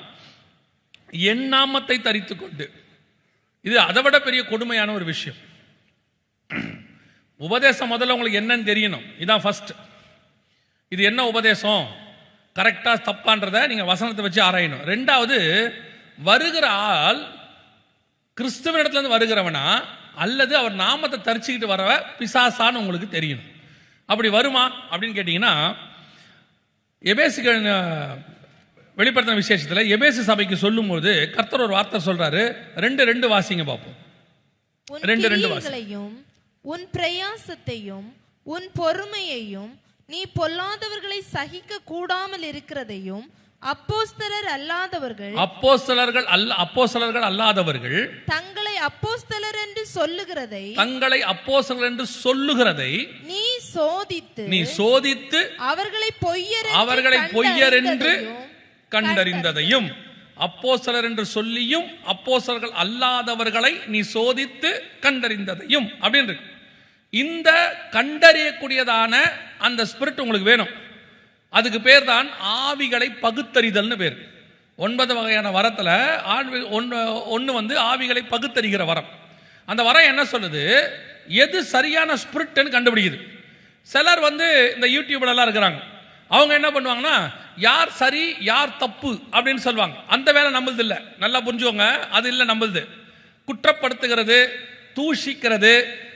என் நாமத்தை தரித்து கொண்டு. இது அதை விட பெரிய கொடுமையான ஒரு விஷயம். உபதேசம் முதல்ல உங்களுக்கு என்னன்னு தெரியணும். இதான் ஃபர்ஸ்ட். இது என்ன உபதேசம், கரெக்டா தப்பான்றத நீங்க வசனத்தை வச்சு ஆராயணும். ரெண்டாவது, வருகிற ஆள் கிறிஸ்துவ இருந்து வருகிறவனா அல்லது அவர் நாமத்தை தரிச்சுக்கிட்டு வரவ பிசாசான்னு உங்களுக்கு தெரியணும். அப்படி வருமா அப்படின்னு கேட்டீங்கன்னா, எபேசுகள் வெளிப்படுத்தின விசேஷத்தில் எபேசு சபைக்கு சொல்லும் போது கர்த்தர் ஒரு வார்த்தை சொல்றாரு. 2:2 வாசிங்க பார்ப்போம். 2:2 வாசிங்க. உன் பிரயாசத்தையும் உன் பொறுமையையும் நீ பொல்லாதவர்களை சகிக்க கூடாமல் இருக்கிறதையும் அப்போஸ்தலர்கள் அல்லாதவர்கள் தங்களை அப்போஸ்தலர் என்று சொல்லுகிறதை நீ சோதித்து அவர்களை பொய்யர் என்று கண்டறிந்ததையும், அப்போஸ்தலர் என்று சொல்லியும் அப்போஸ்தலர்கள் அல்லாதவர்களை நீ சோதித்து கண்டறிந்ததையும் அப்படின்னு. இந்த கண்டறியக்கூடியதான அந்த ஸ்பிரிட் உங்களுக்கு வேணும். அதுக்கு பேர் தான் ஆவிகளை பகுத்தறிதல்னு பேர். 9 வகையான வரத்துல ஒன்று ஆவிகளை பகுத்தறிகிற வரம். அந்த வரம் என்ன சொல்லுது, எது சரியான ஸ்பிரிட்னு கண்டுபிடிக்குது. சிலர் இந்த யூடியூப்ல எல்லாம் இருக்கிறாங்க. அவங்க என்ன பண்ணுவாங்கன்னா, யார் சரி யார் தப்பு அப்படின்னு சொல்லுவாங்க. அந்த வேலை நம்மளது இல்லை, நல்லா புரிஞ்சுவோங்க. அது இல்லை நம்மளது. குற்றப்படுத்துகிறது, தூஷிக்கிறது,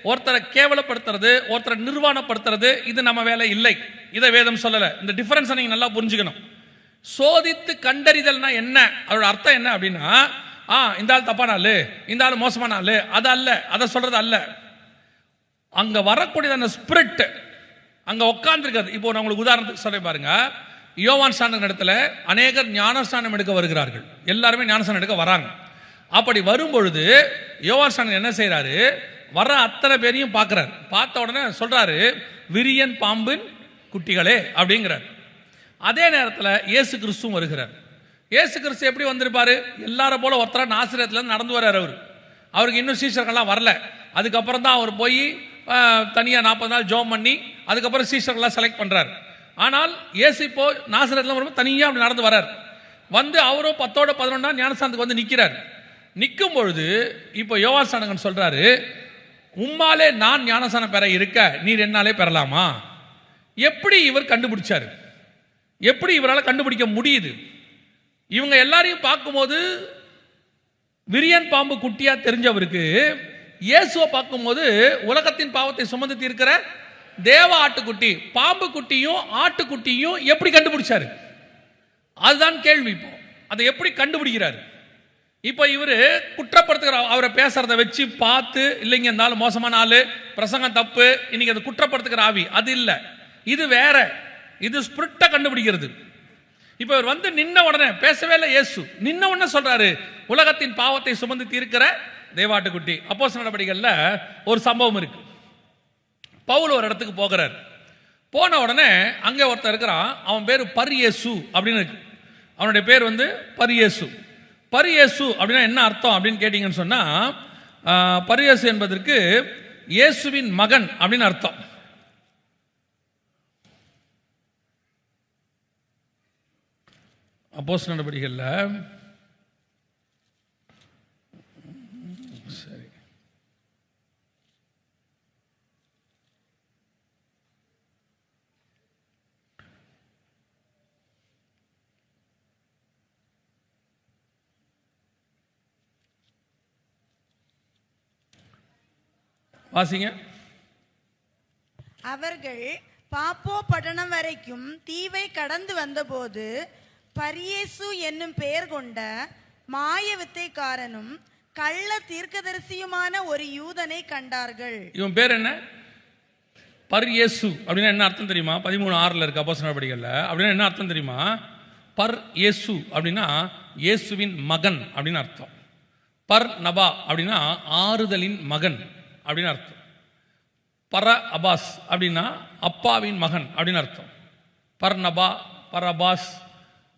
ஒருத்தரை கேவலப்படுத்துறது, ஒருத்தரை நிர்வாணப்படுத்துறது, இது நம்ம வேலை இல்லை. இதை வேதம் சொல்லல. இந்த டிஃபரன்ஸை நீங்க நல்லா புரிஞ்சுக்கணும். சோதித்து கண்டறிதல்னா என்ன, அதோட அர்த்தம் என்ன அப்படின்னா, இந்த ஆள் தப்பான ஆளு, இந்த ஆள் மோசமான ஆளு, அது அல்ல, அதை சொல்றது அல்ல. அங்க வரக்கூடிய அந்த ஸ்பிரிட் அங்க உட்கார்ந்துருக்காது. இப்போ நான் உங்களுக்கு உதாரணத்துக்கு சொல்ல பாருங்க. யோவான் ஸ்நானன் இடத்துல அநேகர் ஞானஸ்நானம் எடுக்க வருகிறார்கள். எல்லாருமே ஞானஸ்நானம் எடுக்க வராங்க. அப்படி வரும்பொழுது யோவான் ஸ்நானன் என்ன செய்யறாரு, வர அத்தனை பேரையும் பார்க்கிறார். பார்த்த உடனே சொல்றாரு, விரியன் பாம்பின் குட்டிகளே அப்படிங்கிறார். அதே நேரத்தில் இயேசு கிறிஸ்துவும் வருகிறார். இயேசு கிறிஸ்து எப்படி வந்திருப்பாரு, எல்லாரும் போல ஒருத்தர நாசரேத்துல நடந்து வர்றார். அவருக்கு இன்னும் சீஷர்கள்லாம் வரல. அதுக்கப்புறம் தான் அவர் போய் தனியாக 40 நாள் ஜோம் பண்ணி அதுக்கப்புறம் சீஷர்கள்லாம் செலக்ட் பண்றார். ஆனால் இயேசு இப்போ நாசரேத்துல வரும்போது தனியாக அப்படி நடந்து வர்றார். அவரும் 10ஓட 11 ஞானஸ்தானத்துக்கு நிற்கிறார். நிற்கும் பொழுது இப்போ யோவான் ஸ்நானகன் சொல்றாரு, உம்மாலே நான் ஞானஸ்தானம் பெற இருக்க நீர் என்னாலே பெறலாமா? எப்படி இவர் கண்டுபிடிச்சாரு? எப்படி இவரால் கண்டுபிடிக்க முடியுது? இவங்க எல்லாரையும் பார்க்கும்போது விரியன் பாம்பு குட்டியா தெரிஞ்சவருக்கு இயேசுவை பார்க்கும்போது உலகத்தின் பாவத்தை சுமந்து தீர்க்கிற தேவ ஆட்டுக்குட்டி, பாம்பு குட்டியும் ஆட்டுக்குட்டியும் எப்படி கண்டுபிடிச்சாரு? அதுதான் கேள்வி. இப்போ அதை எப்படி கண்டுபிடிக்கிறாரு? இப்போ இவரு குற்றப்படுத்துகிற அவரை பேசுறத வச்சு பார்த்து, இல்லைங்க இந்த ஆள் மோசமான ஆளு, பிரசங்கம் தப்பு, இன்னைக்கு அது குற்றப்படுத்துகிற ஆவி அது இல்லை, இது வேற, இது ஸ்பிரிட்டை கண்டுபிடிக்கிறது. இப்போ இவர் வந்து நின்ன உடனே பேசவே இல்லை. இயேசு நின்ன உடனே சொல்றாரு, உலகத்தின் பாவத்தை சுமந்து தீர்க்கிற தேவாட்டுக்குட்டி. அப்போஸ்தலர் நடவடிக்கைகள்ல ஒரு சம்பவம் இருக்கு. பவுல் ஒரு இடத்துக்கு போகிறார். போன உடனே அங்கே ஒருத்தர் இருக்கிறான், அவன் பேர் பரியேசு அப்படின்னு இருக்கு. அவனுடைய பேர் வந்து பரியேசு. பரியேசு அப்படின்னா என்ன அர்த்தம் அப்படின்னு கேட்டீங்கன்னு சொன்னா, பரியேசு என்பதற்கு இயேசுவின் மகன் அப்படின்னு அர்த்தம். அப்போஸ்தலர் நடவடிக்கைகள்ல சரி வாசிங்க. அவர்கள் பாப்போ பட்டணம் வரைக்கும் தீவை கடந்து வந்தபோது பரியேசு என்னும் பெயர் கொண்ட மாய வித்தைக்காரனும் கள்ள தீர்க்கதரிசியுமான ஒரு யூதனை கண்டார்கள். இவன் பேர் என்ன? பரியேசு அப்படின்னா என்ன அர்த்தம் தெரியுமா? 13:6 இருக்கு அப்போஸ்தலர் நடவடிக்கைகள்ல. அப்படின்னா என்ன அர்த்தம் தெரியுமா? பர் இயேசு அப்படின்னா இயேசுவின் மகன் அப்படின்னு அர்த்தம். பர் நபா அப்படின்னா ஆறுதலின் மகன் அப்படின்னு அர்த்தம். பர அபாஸ் அப்படின்னா அப்பாவின் மகன் அப்படின்னு அர்த்தம். பர் நபா, பர் அபாஸ்,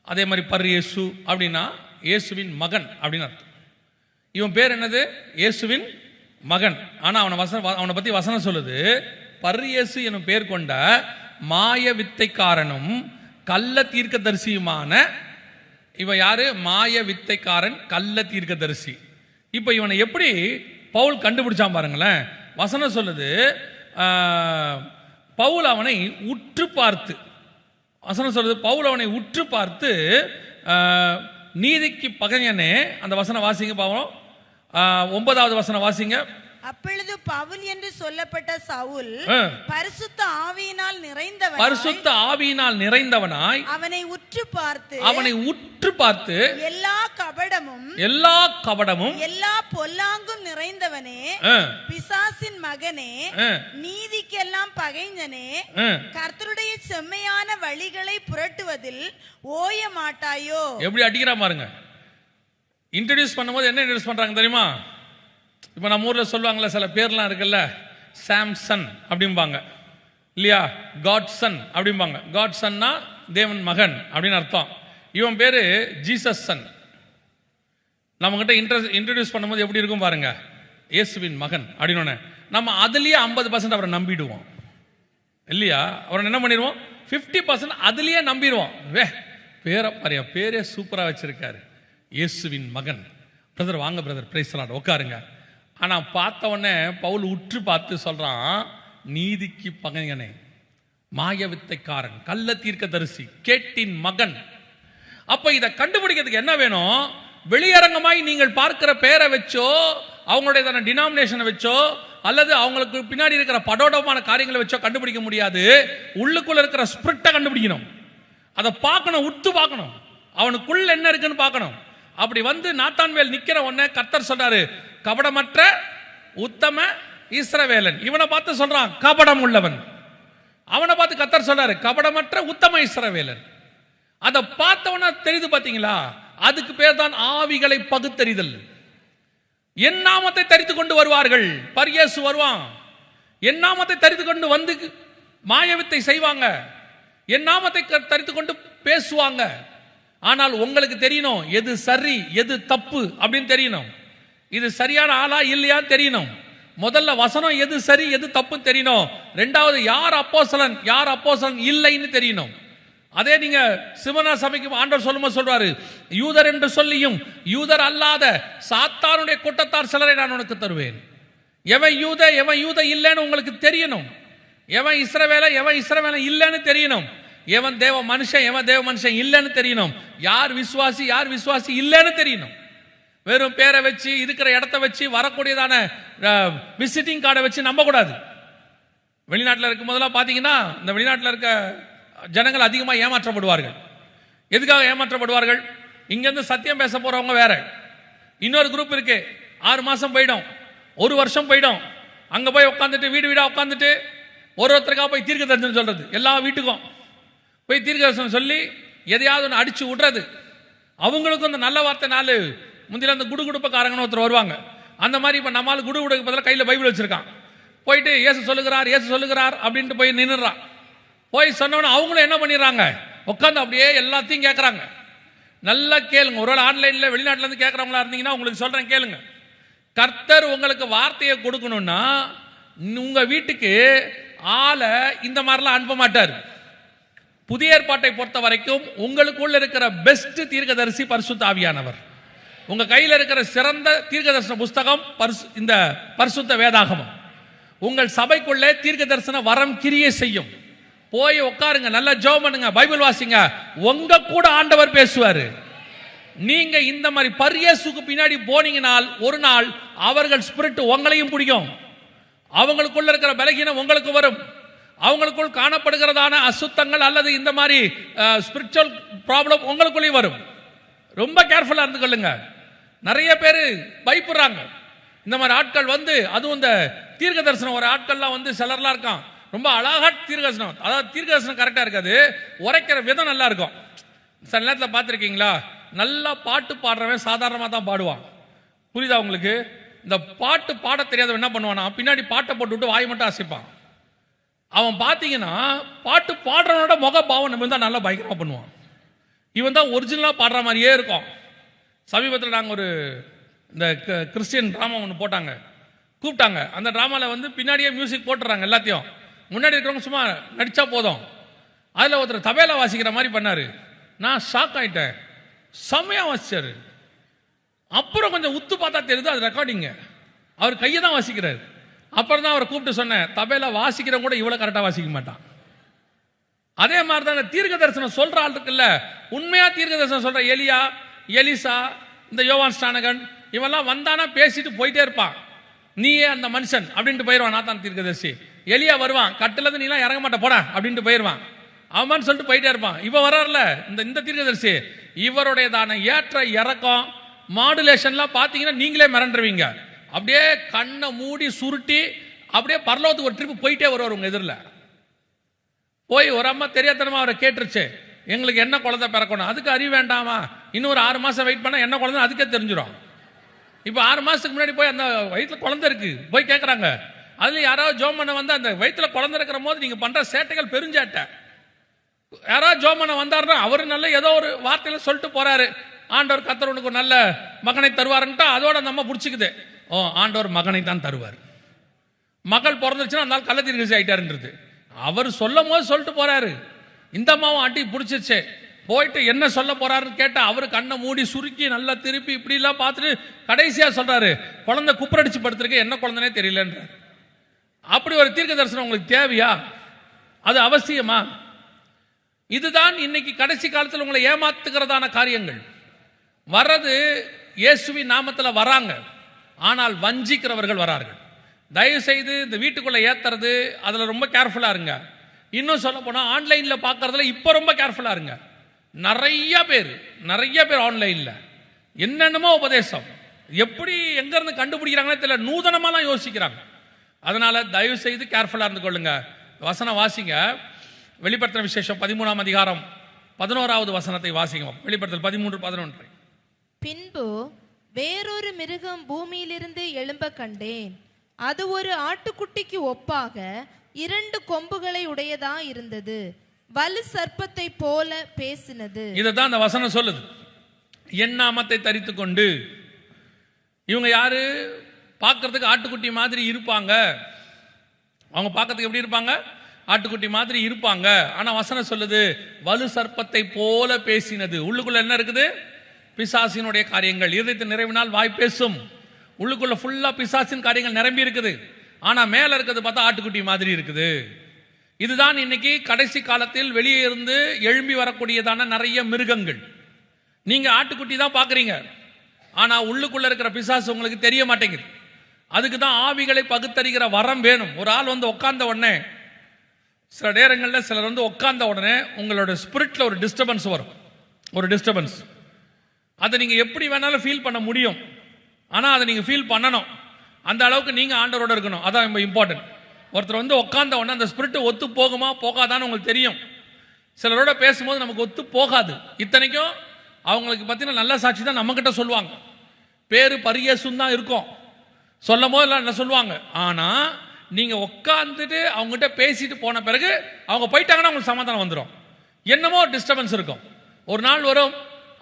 அதே மாதிரி பர் இயேசு அப்படின்னா இயேசுவின் மகன் அப்படின்னு அர்த்தம். இவன் பேர் என்னது? இயேசுவின் மகன். ஆனால் அவனை பற்றி வசனம் சொல்லுது, பர் இயேசு எனும் பேர் கொண்ட மாய வித்தைக்காரனும் கள்ள தீர்க்கதரிசியுமான. இவன் யாரு? மாய வித்தைக்காரன், கள்ள தீர்க்கதரிசி. இப்போ இவனை எப்படி பவுல் கண்டுபிடிச்சான் பாருங்களேன். வசனம் சொல்லுது, பவுல் அவனை உற்று பார்த்து, வசனம் சொல்லுது, பவுல் அவனை உற்று பார்த்து நீதிக்கு பகைஞனே. அந்த வசனம் வாசிங்க பாவம். 9வது வசனம் வாசிங்க. அப்பொழுது பவுல் என்று சொல்லப்பட்ட சவுல் பரிசுத்த ஆவியினால் நிறைந்தவனாய் அவனை உற்று பார்த்து எல்லா கபடமும் எல்லா பொல்லாங்கும் நிறைந்தவனே, பிசாசின் மகனே, நீதிக்கெல்லாம் பகைஞனே, கர்த்தருடைய செம்மையான வழிகளை புரட்டுவதில் ஓய மாட்டாயோ. எப்படி அடிக்கிறா பாருங்க. இன்ட்ரோடியூஸ் பண்ணும்போது என்ன இன்ட்ரோடியூஸ் பண்றாங்க தெரியுமா? இப்போ நம்ம ஊரில் சொல்லுவாங்கள்ல, சில பேர்லாம் இருக்குல்ல, சாம்சன் அப்படிம்பாங்க இல்லையா, காட்சன் அப்படிம்பாங்க. காட்சன்னா தேவன் மகன் அப்படின்னு அர்த்தம். இவன் பேர் ஜீசஸ் சன். நம்மகிட்ட இன்ட்ரடியூஸ் பண்ணும்போது எப்படி இருக்கும் பாருங்க, இயேசுவின் மகன் அப்படின்னு. நம்ம அதுலேயே 50% அவரை நம்பிடுவோம் இல்லையா? அவரை என்ன பண்ணிடுவோம்? 50% அதுலேயே நம்பிடுவோம். பேரை பாரியா, பேரே சூப்பராக வச்சிருக்காரு, இயேசுவின் மகன். பிரதர் வாங்க பிரதர், பிரைஸ் தி லார்ட், உட்காருங்க. ஆனால் பார்த்த உடனே பவுல் உற்று பார்த்து சொல்கிறான், நீதிக்கு பகைஞனே, மாய வித்தைக்காரன், கள்ள தீர்க்கதரிசி, கேட்டின் மகன். அப்போ இதை கண்டுபிடிக்கிறதுக்கு என்ன வேணும்? வெளியரங்கமாய் நீங்கள் பார்க்கிற பேரை வச்சோ, அவங்களுடைய டினாமினேஷனை வச்சோ, அல்லது அவங்களுக்கு பின்னாடி இருக்கிற படோடமான காரியங்களை வச்சோ கண்டுபிடிக்க முடியாது. உள்ளுக்குள்ள இருக்கிற ஸ்பிரிட்டை கண்டுபிடிக்கணும். அதை பார்க்கணும், உத்து பார்க்கணும், அவனுக்குள்ள என்ன இருக்குன்னு பார்க்கணும். அப்படி வந்து நாத்தான்வேல் நிக்கிற உடனே கர்த்தர் சொல்றாரு, கபடமற்ற உத்தம இஸ்ரவேலன். இவனை பார்த்து சொல்றான் கபடம் உள்ளவன். அவனை பார்த்து கர்த்தர் சொல்றாரு கபடமற்ற உத்தம இஸ்ரவேலன். அதை பார்த்தவன தெரியுது பாத்தீங்களா? அதுக்கு பேர் தான் ஆவிகளை பகுத்தறிதல். என் நாமத்தை தரித்து கொண்டு வருவார்கள். பரியேசு வருவான், என் நாமத்தை தரித்து கொண்டு வந்து மாயவித்தை செய்வாங்க, என் நாமத்தை தரித்து கொண்டு பேசுவாங்க. ஆனால் உங்களுக்கு தெரியணும் எது சரி எது தப்பு அப்படின்னு தெரியணும். இது சரியான ஆளா இல்லையா தெரியணும். முதல்ல வசனம் எது சரி எது தப்பு தெரியணும். ரெண்டாவது யார் அப்போஸ்தலன் யார் அப்போஸ்தலன் இல்லைன்னு தெரியணும். அதே நீங்க சிவனா சபைக்கு ஆண்டவர் சொல்லும்போது சொல்றாரு, யூதர் என்று சொல்லியும் யூதர் அல்லாத சாத்தானுடைய கூட்டத்தார் சிலரை நான் உனக்கு தருவேன். எவன் யூத இல்லைன்னு உங்களுக்கு தெரியணும். எவன் இஸ்ரவேல இல்லைன்னு தெரியணும். எவன் தேவ மனுஷன் இல்லைன்னு தெரியணும். யார் விசுவாசி இல்லைன்னு தெரியணும். வெறும் பேரை வச்சு இருக்கிற இடத்த வச்சு வரக்கூடியதான விசிட்டிங் கார்டை வச்சு நம்ப கூடாது. வெளிநாட்டில் இருக்கும் போதெல்லாம் பார்த்தீங்கன்னா, இந்த வெளிநாட்டில் இருக்க ஜனங்கள் அதிகமாக ஏமாற்றப்படுவார்கள். எதுக்காக ஏமாற்றப்படுவார்கள்? இங்கேருந்து சத்தியம் பேச போறவங்க வேற, இன்னொரு குரூப் இருக்கு, 6 மாசம் போயிடும், 1 வருஷம் போயிடும். அங்க போய் உட்காந்துட்டு வீடு வீடா உட்காந்துட்டு ஒருத்தருக்காக போய் தீர்க்க தரிசனம் சொல்றது, எல்லா வீட்டுக்கும் போய் தீர்க்க தரிசனம் சொல்லி எதையாவது ஒன்று அடிச்சு விடுறது. அவங்களுக்கும் அந்த நல்ல வார்த்தை 4 முந்தில அந்த குடுகுடுப்பக்காரங்கன்னு ஒருத்தர் வருவாங்க. அந்த மாதிரி இப்போ நம்மளால குடுகுடுக்கு பதிலாக கையில் பைபிள் வச்சிருக்கான். போயிட்டு இயேசு சொல்லுகிறார் இயேசு சொல்லுகிறார் அப்படின்ட்டு போய் நின்றுறான். போய் சொன்னவன அவங்களும் என்ன பண்ணிடுறாங்க, உட்காந்து அப்படியே எல்லாத்தையும் கேட்குறாங்க. நல்லா கேளுங்க. ஒருவேளை ஆன்லைனில் வெளிநாட்டிலேருந்து கேட்குறவங்களா இருந்தீங்கன்னா உங்களுக்கு சொல்கிறேன் கேளுங்க. கர்த்தர் உங்களுக்கு வார்த்தையை கொடுக்கணும்னா உங்கள் வீட்டுக்கு ஆளை இந்த மாதிரிலாம் அனுப்ப மாட்டார். புதிய ஏற்பாட்டை பொறுத்த வரைக்கும் உங்களுக்குள்ள இருக்கிற பெஸ்ட் தீர்க்கதரிசி பரிசுத்த ஆவியானவர். உங்க கையில் இருக்கிற சிறந்த தீர்க்க தரிசன புஸ்தகம் இந்த பரிசுத்த வேதாகமம். உங்கள் சபைக்குள்ளே தீர்க்க தரிசன வரம் கிரியை செய்யும். போய் உட்காருங்க, நல்லா ஜெபம் பண்ணுங்க, பைபிள் வாசிங்க, உங்க கூட ஆண்டவர் பேசுவாரு. நீங்க இந்த மாதிரி பரியேசுக்கு பின்னாடி போனீங்கனால் ஒரு நாள் அவர்கள் ஸ்பிரிட் உங்களையும் பிடிக்கும். அவங்களுக்குள்ள இருக்கிற பலகீனம் உங்களுக்கு வரும். அவங்களுக்குள் காணப்படுகிறதான அசுத்தங்கள் அல்லது இந்த மாதிரி ஸ்பிரிச்சுவல் ப்ராப்ளம் உங்களுக்குள்ளேயும் வரும். ரொம்ப கேர்ஃபுல்லா இருந்து கொள்ளுங்க. நிறைய பேர் பயப்படுறாங்க இந்த மாதிரி ஆட்கள் வந்து. அதுவும் இந்த தீர்க்க தரிசனம் ஒரு ஆட்கள்லாம் வந்து சிலர்லாம் இருக்கான், ரொம்ப அழகா தீர்க்க தரிசனம், அதாவது தீர்க்க தரிசனம் கரெக்டா இருக்காது, உரைக்கிற விதம் நல்லா இருக்கும். சில நேரத்தில் பார்த்துருக்கீங்களா, நல்லா பாட்டு பாடுறவன் சாதாரணமாக தான் பாடுவான். புரியுதா உங்களுக்கு? இந்த பாட்டு பாட தெரியாதவன் என்ன பண்ணுவானா, பின்னாடி பாட்டை போட்டு விட்டு வாய் மட்டும் அசைப்பான். அவன் பார்த்தீங்கன்னா பாட்டு பாடுறவனோட முக பாவம் நம்ம தான் நல்லா பயங்கரமாக பண்ணுவான். இவன் தான் ஒரிஜினலாக பாடுற மாதிரியே இருக்கும். சமீபத்தில் நாங்கள் ஒரு இந்த கிறிஸ்டியன் ட்ராமா ஒன்று போட்டாங்க, கூப்பிட்டாங்க. அந்த ட்ராமாவில் வந்து பின்னாடியே மியூசிக் போட்டுறாங்க எல்லாத்தையும். முன்னாடி இருக்கிறவங்க சும்மா நடித்தா போதும். அதில் ஒருத்தர் தபேலா வாசிக்கிற மாதிரி பண்ணார். நான் ஷாக் ஆகிட்டேன். செம்மையாக வாசிச்சார். அப்புறம் கொஞ்சம் உத்து பார்த்தா தெரியுது அது ரெக்கார்டிங்க. அவர் கையை தான் வாசிக்கிறார். அப்புறம் தான் அவரை கூப்பிட்டு சொன்னேன், தபேலா வாசிக்கிறவங்க கூட இவ்வளோ கரெக்டாக வாசிக்க மாட்டான். அதே மாதிரி தான் தீர்க்க தரிசனம் சொல்கிற ஆள் இருக்குல்ல, உண்மையாக தீர்க்க தரிசனம் சொல்கிற எலியா, எலிசா, இந்த யோவான் ஸ்நானகன் இவெல்லாம் வந்தானா பேசிட்டு போயிட்டே இருப்பான். நீயே அந்த மனுஷன் அப்படின்ட்டு போயிடுவான். நான் தான் தீர்க்கதரிசி. எலியா வருவான், கட்டிலேருந்து நீலாம் இறங்க மாட்ட போட அப்படின்ட்டு போயிடுவான். அவன் சொல்லிட்டு போயிட்டே இருப்பான். இவன் வர்றாருல இந்த தீர்க்கதரிசி, இவருடையதான ஏற்ற இறக்கம் மாடுலேஷன்லாம் பார்த்தீங்கன்னா நீங்களே மிரண்டுருவீங்க. அப்படியே கண்ணை மூடி சுருட்டி அப்படியே பரலோகத்துக்கு ஒரு ட்ரிப் போயிட்டே வருவார் உங்க எதிரில். போய் ஒரு அம்மா தெரியாதனமா அவரை கேட்டுருச்சு, எங்களுக்கு என்ன குழந்தை பிறக்கணும், அதுக்கு அறிவு வேண்டாமா, இன்னும் ஒரு 6 மாதம் வெயிட் பண்ணால் என்ன குழந்தை அதுக்கே தெரிஞ்சிடும். இப்போ 6 மாதத்துக்கு முன்னாடி போய் அந்த வயிற்றில் குழந்தை இருக்கு போய் கேட்குறாங்க. அதில் யாராவது ஜோம் பண்ண வந்து அந்த வயிற்றில் குழந்தை இருக்கிற போது நீங்கள் பண்ணுற சேட்டைகள் பெருஞ்சாட்டை. யாராவது ஜோம் பண்ண வந்தாருன்னா அவர் நல்ல ஏதோ ஒரு வார்த்தையில் சொல்லிட்டு போறாரு, ஆண்டவர் கர்த்தர் உனக்கு ஒரு நல்ல மகனை தருவாருன்ட்டா அதோட நம்ம பிடிச்சிக்குது. ஓ, ஆண்டவர் மகனை தான் தருவார். மகள் பிறந்துச்சுன்னா அந்த கள்ள தீர்க்கதரிசி ஆயிட்டாருன்றது அவர் சொல்லும் போது சொல்லிட்டு போறாரு. இந்த அம்மாவும் அடி பிடிச்சிருச்சு. போயிட்டு என்ன சொல்ல போறாருன்னு கேட்டா அவரு கண்ணை மூடி சுருக்கி நல்லா திருப்பி இப்படி எல்லாம் பார்த்துட்டு கடைசியா சொல்றாரு, குழந்தை குப்புரடிச்சு படுத்திருக்கு, என்ன குழந்தைனே தெரியலன்றார். அப்படி ஒரு தீர்க்க தரிசனம் உங்களுக்கு தேவையா? அது அவசியமா? இதுதான் இன்னைக்கு கடைசி காலத்தில் உங்களை ஏமாத்துகிறதான காரியங்கள். வர்றது இயேசுவின் நாமத்தில் வராங்க, ஆனால் வஞ்சிக்கிறவர்கள் வரார்கள். தயவு செய்து இந்த வீட்டுக்குள்ள ஏத்துறது அதில் ரொம்ப கேர்ஃபுல்லாக இருங்க. இன்னும் சொல்ல போனால் ஆன்லைனில் பார்க்கறதுல இப்போ ரொம்ப கேர்ஃபுல்லாக இருங்க. நிறைய பேர் ஆன்லைனில் என்னென்னமோ உபதேசம் எப்படி எங்கேருந்து கண்டுபிடிக்கிறாங்களே தெரியல, நூதனமாலாம் யோசிக்கிறாங்க. அதனால தயவு செய்து கேர்ஃபுல்லாக இருந்து கொள்ளுங்க. வசனம் வாசிங்க. வெளிப்படுத்தின விசேஷம் 13ஆம் அதிகாரம் 11வது வசனத்தை வாசிங்க. வெளிப்படுத்தல் 13:11. பின்பு வேறொரு மிருகம் பூமியிலிருந்து எழும்ப கண்டேன். அது ஒரு ஆட்டுக்குட்டிக்கு ஒப்பாக 2 கொம்புகளை உடையதா இருந்தது. வலு சர்ப்பத்தை போல பேசினது. இதைதான் அந்த வசனம் சொல்லுது. என் நாமத்தை தரித்து கொண்டு. இவங்க யாரு? பார்க்கறதுக்கு ஆட்டுக்குட்டி மாதிரி இருப்பாங்க. அவங்க பார்க்கறதுக்கு எப்படி இருப்பாங்க? ஆட்டுக்குட்டி மாதிரி இருப்பாங்க. ஆனா வசனம் சொல்லுது வலு சர்ப்பத்தை போல பேசினது. உள்ளுக்குள்ள என்ன இருக்குது? பிசாசினுடைய காரியங்கள். இதயத்தின் நிறைவினால் வாய் பேசும். உள்ளுக்குள்ள ஃபுல்லா பிசாசின் காரியங்கள் நிரம்பி இருக்குது. ஆனா மேல இருக்கிறது பார்த்தா ஆட்டுக்குட்டி மாதிரி இருக்குது. இதுதான் இன்னைக்கு கடைசி காலத்தில் வெளியே இருந்து எழும்பி வரக்கூடியதான நிறைய மிருகங்கள். நீங்க ஆட்டுக்குட்டி தான் பாக்குறீங்க, ஆனா உள்ளுக்குள்ள இருக்கிற பிசாசு உங்களுக்கு தெரிய மாட்டேங்குது. அதுக்கு தான் ஆவிகளை பகுத்தறிகிற வரம் வேணும். ஒரு ஆள் வந்து உட்கார்ந்த உடனே, சில நேரங்களில் சிலர் வந்து உட்கார்ந்த உடனே உங்களோட ஸ்பிரிட்ல ஒரு டிஸ்டர்பன்ஸ் வரும். ஒரு டிஸ்டர்பன்ஸ் அதை நீங்க எப்படி வேணாலும் ஃபீல் பண்ண முடியும். ஆனால் அதை நீங்கள் ஃபீல் பண்ணணும். அந்த அளவுக்கு நீங்கள் ஆண்டவரோட இருக்கணும். அதான் ரொம்ப இம்பார்ட்டன்ட். ஒருத்தர் வந்து உட்காந்த உடனே அந்த ஸ்பிரிட்டு ஒத்து போகுமா போகாதான்னு உங்களுக்கு தெரியும். சிலரோட பேசும்போது நமக்கு ஒத்து போகாது. இத்தனைக்கும் அவங்களுக்கு பார்த்தீங்கன்னா நல்ல சாட்சி தான் நம்மக்கிட்ட சொல்லுவாங்க. பேரு பரியேசுன்னு தான் இருக்கும், சொல்லும் போது எல்லாம் என்ன சொல்லுவாங்க. ஆனால் நீங்கள் உட்காந்துட்டு அவங்ககிட்ட பேசிட்டு போன பிறகு அவங்க போயிட்டாங்கன்னா உங்களுக்கு சமாதானம் வந்துடும். என்னமோ டிஸ்டர்பன்ஸ் இருக்கும். ஒரு நாள் வரும்,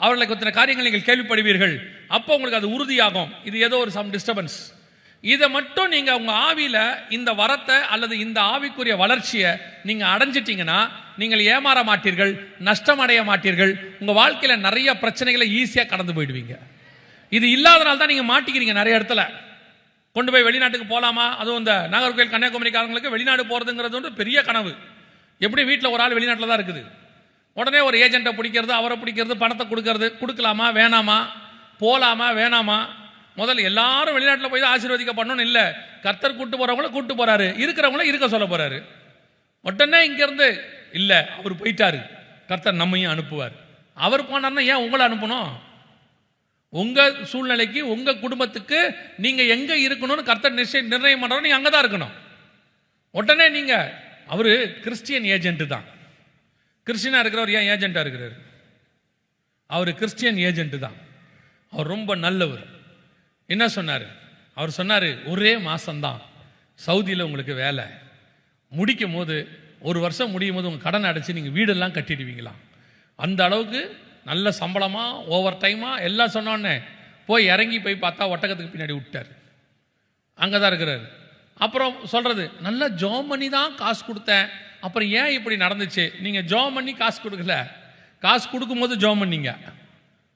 அவர்களுக்கு ஒருத்தன காரியங்கள் நீங்கள் கேள்விப்படுவீர்கள். அப்போ உங்களுக்கு அது உறுதியாகும், இது ஏதோ ஒரு சம் டிஸ்டர்பன்ஸ். இதை மட்டும் நீங்கள் உங்கள் ஆவியில் இந்த வரத்தை அல்லது இந்த ஆவிக்குரிய வளர்ச்சியை நீங்கள் அடைஞ்சிட்டிங்கன்னா நீங்கள் ஏமாற மாட்டீர்கள், நஷ்டம் அடைய மாட்டீர்கள். உங்கள் வாழ்க்கையில் நிறைய பிரச்சனைகளை ஈஸியாக கடந்து போயிடுவீங்க. இது இல்லாதனால தான் நீங்கள் மாட்டிக்கிறீங்க. நிறைய இடத்துல கொண்டு போய் வெளிநாட்டுக்கு போகலாமா, அதுவும் இந்த நாகர்கோவில் கன்னியாகுமரிக்காரங்களுக்கு வெளிநாடு போகிறதுங்கிறது வந்து பெரிய கனவு. எப்படி வீட்டில் ஒரு ஆள் வெளிநாட்டில் தான் இருக்குது, உடனே ஒரு ஏஜென்ட்டை பிடிக்கிறது, அவரை பிடிக்கிறது, பணத்தை கொடுக்கறது, கொடுக்கலாமா வேணாமா, போகலாமா வேணாமா. முதல்ல எல்லாரும் வெளிநாட்டில் போய் தான் ஆசீர்வதிக்கப்படணும்னு இல்லை. கர்த்தர் கூட்டு போகிறவங்கள கூட்டு போகிறாரு, இருக்கிறவங்கள இருக்க சொல்ல போகிறாரு. உடனே இங்கேருந்து இல்லை, அவர் போயிட்டாரு, கர்த்தர் நம்மையும் அனுப்புவார். அவர் போனார்னா ஏன் உங்களை அனுப்பணும்? உங்கள் சூழ்நிலைக்கு உங்கள் குடும்பத்துக்கு நீங்கள் எங்கே இருக்கணும்னு கர்த்தர் நிர்ணயம் பண்ணுறோம், நீங்கள் அங்கே தான் இருக்கணும். உடனே நீங்கள் அவர் கிறிஸ்டியன் ஏஜென்ட்டு தான். கிறிஸ்டியனாக இருக்கிறவர் ஏன் ஏஜென்ட்டாக இருக்கிறார்? அவர் கிறிஸ்டியன் ஏஜென்ட்டு தான். அவர் ரொம்ப நல்லவர். என்ன சொன்னார்? அவர் சொன்னார், ஒரே மாதம்தான் சவுதியில் உங்களுக்கு வேலை, முடிக்கும் போது 1 வருஷம் முடியும் போது உங்கள் கடனை அடைச்சி நீங்கள் வீடெல்லாம் கட்டிடுவீங்களாம். அந்த அளவுக்கு நல்ல சம்பளமாக, ஓவர் டைமாக எல்லாம் சொன்னோன்னே போய் இறங்கி போய் பார்த்தா ஒட்டகத்துக்கு பின்னாடி விட்டார். அங்கே தான் இருக்கிறார். அப்புறம் சொல்கிறது, நல்லா ஜோம் பண்ணி தான் காசு கொடுத்தேன், அப்புறம் ஏன் இப்படி நடந்துச்சு? நீங்கள் ஜோம் பண்ணி காசு கொடுக்கல, காசு கொடுக்கும்போது ஜோம் பண்ணீங்க,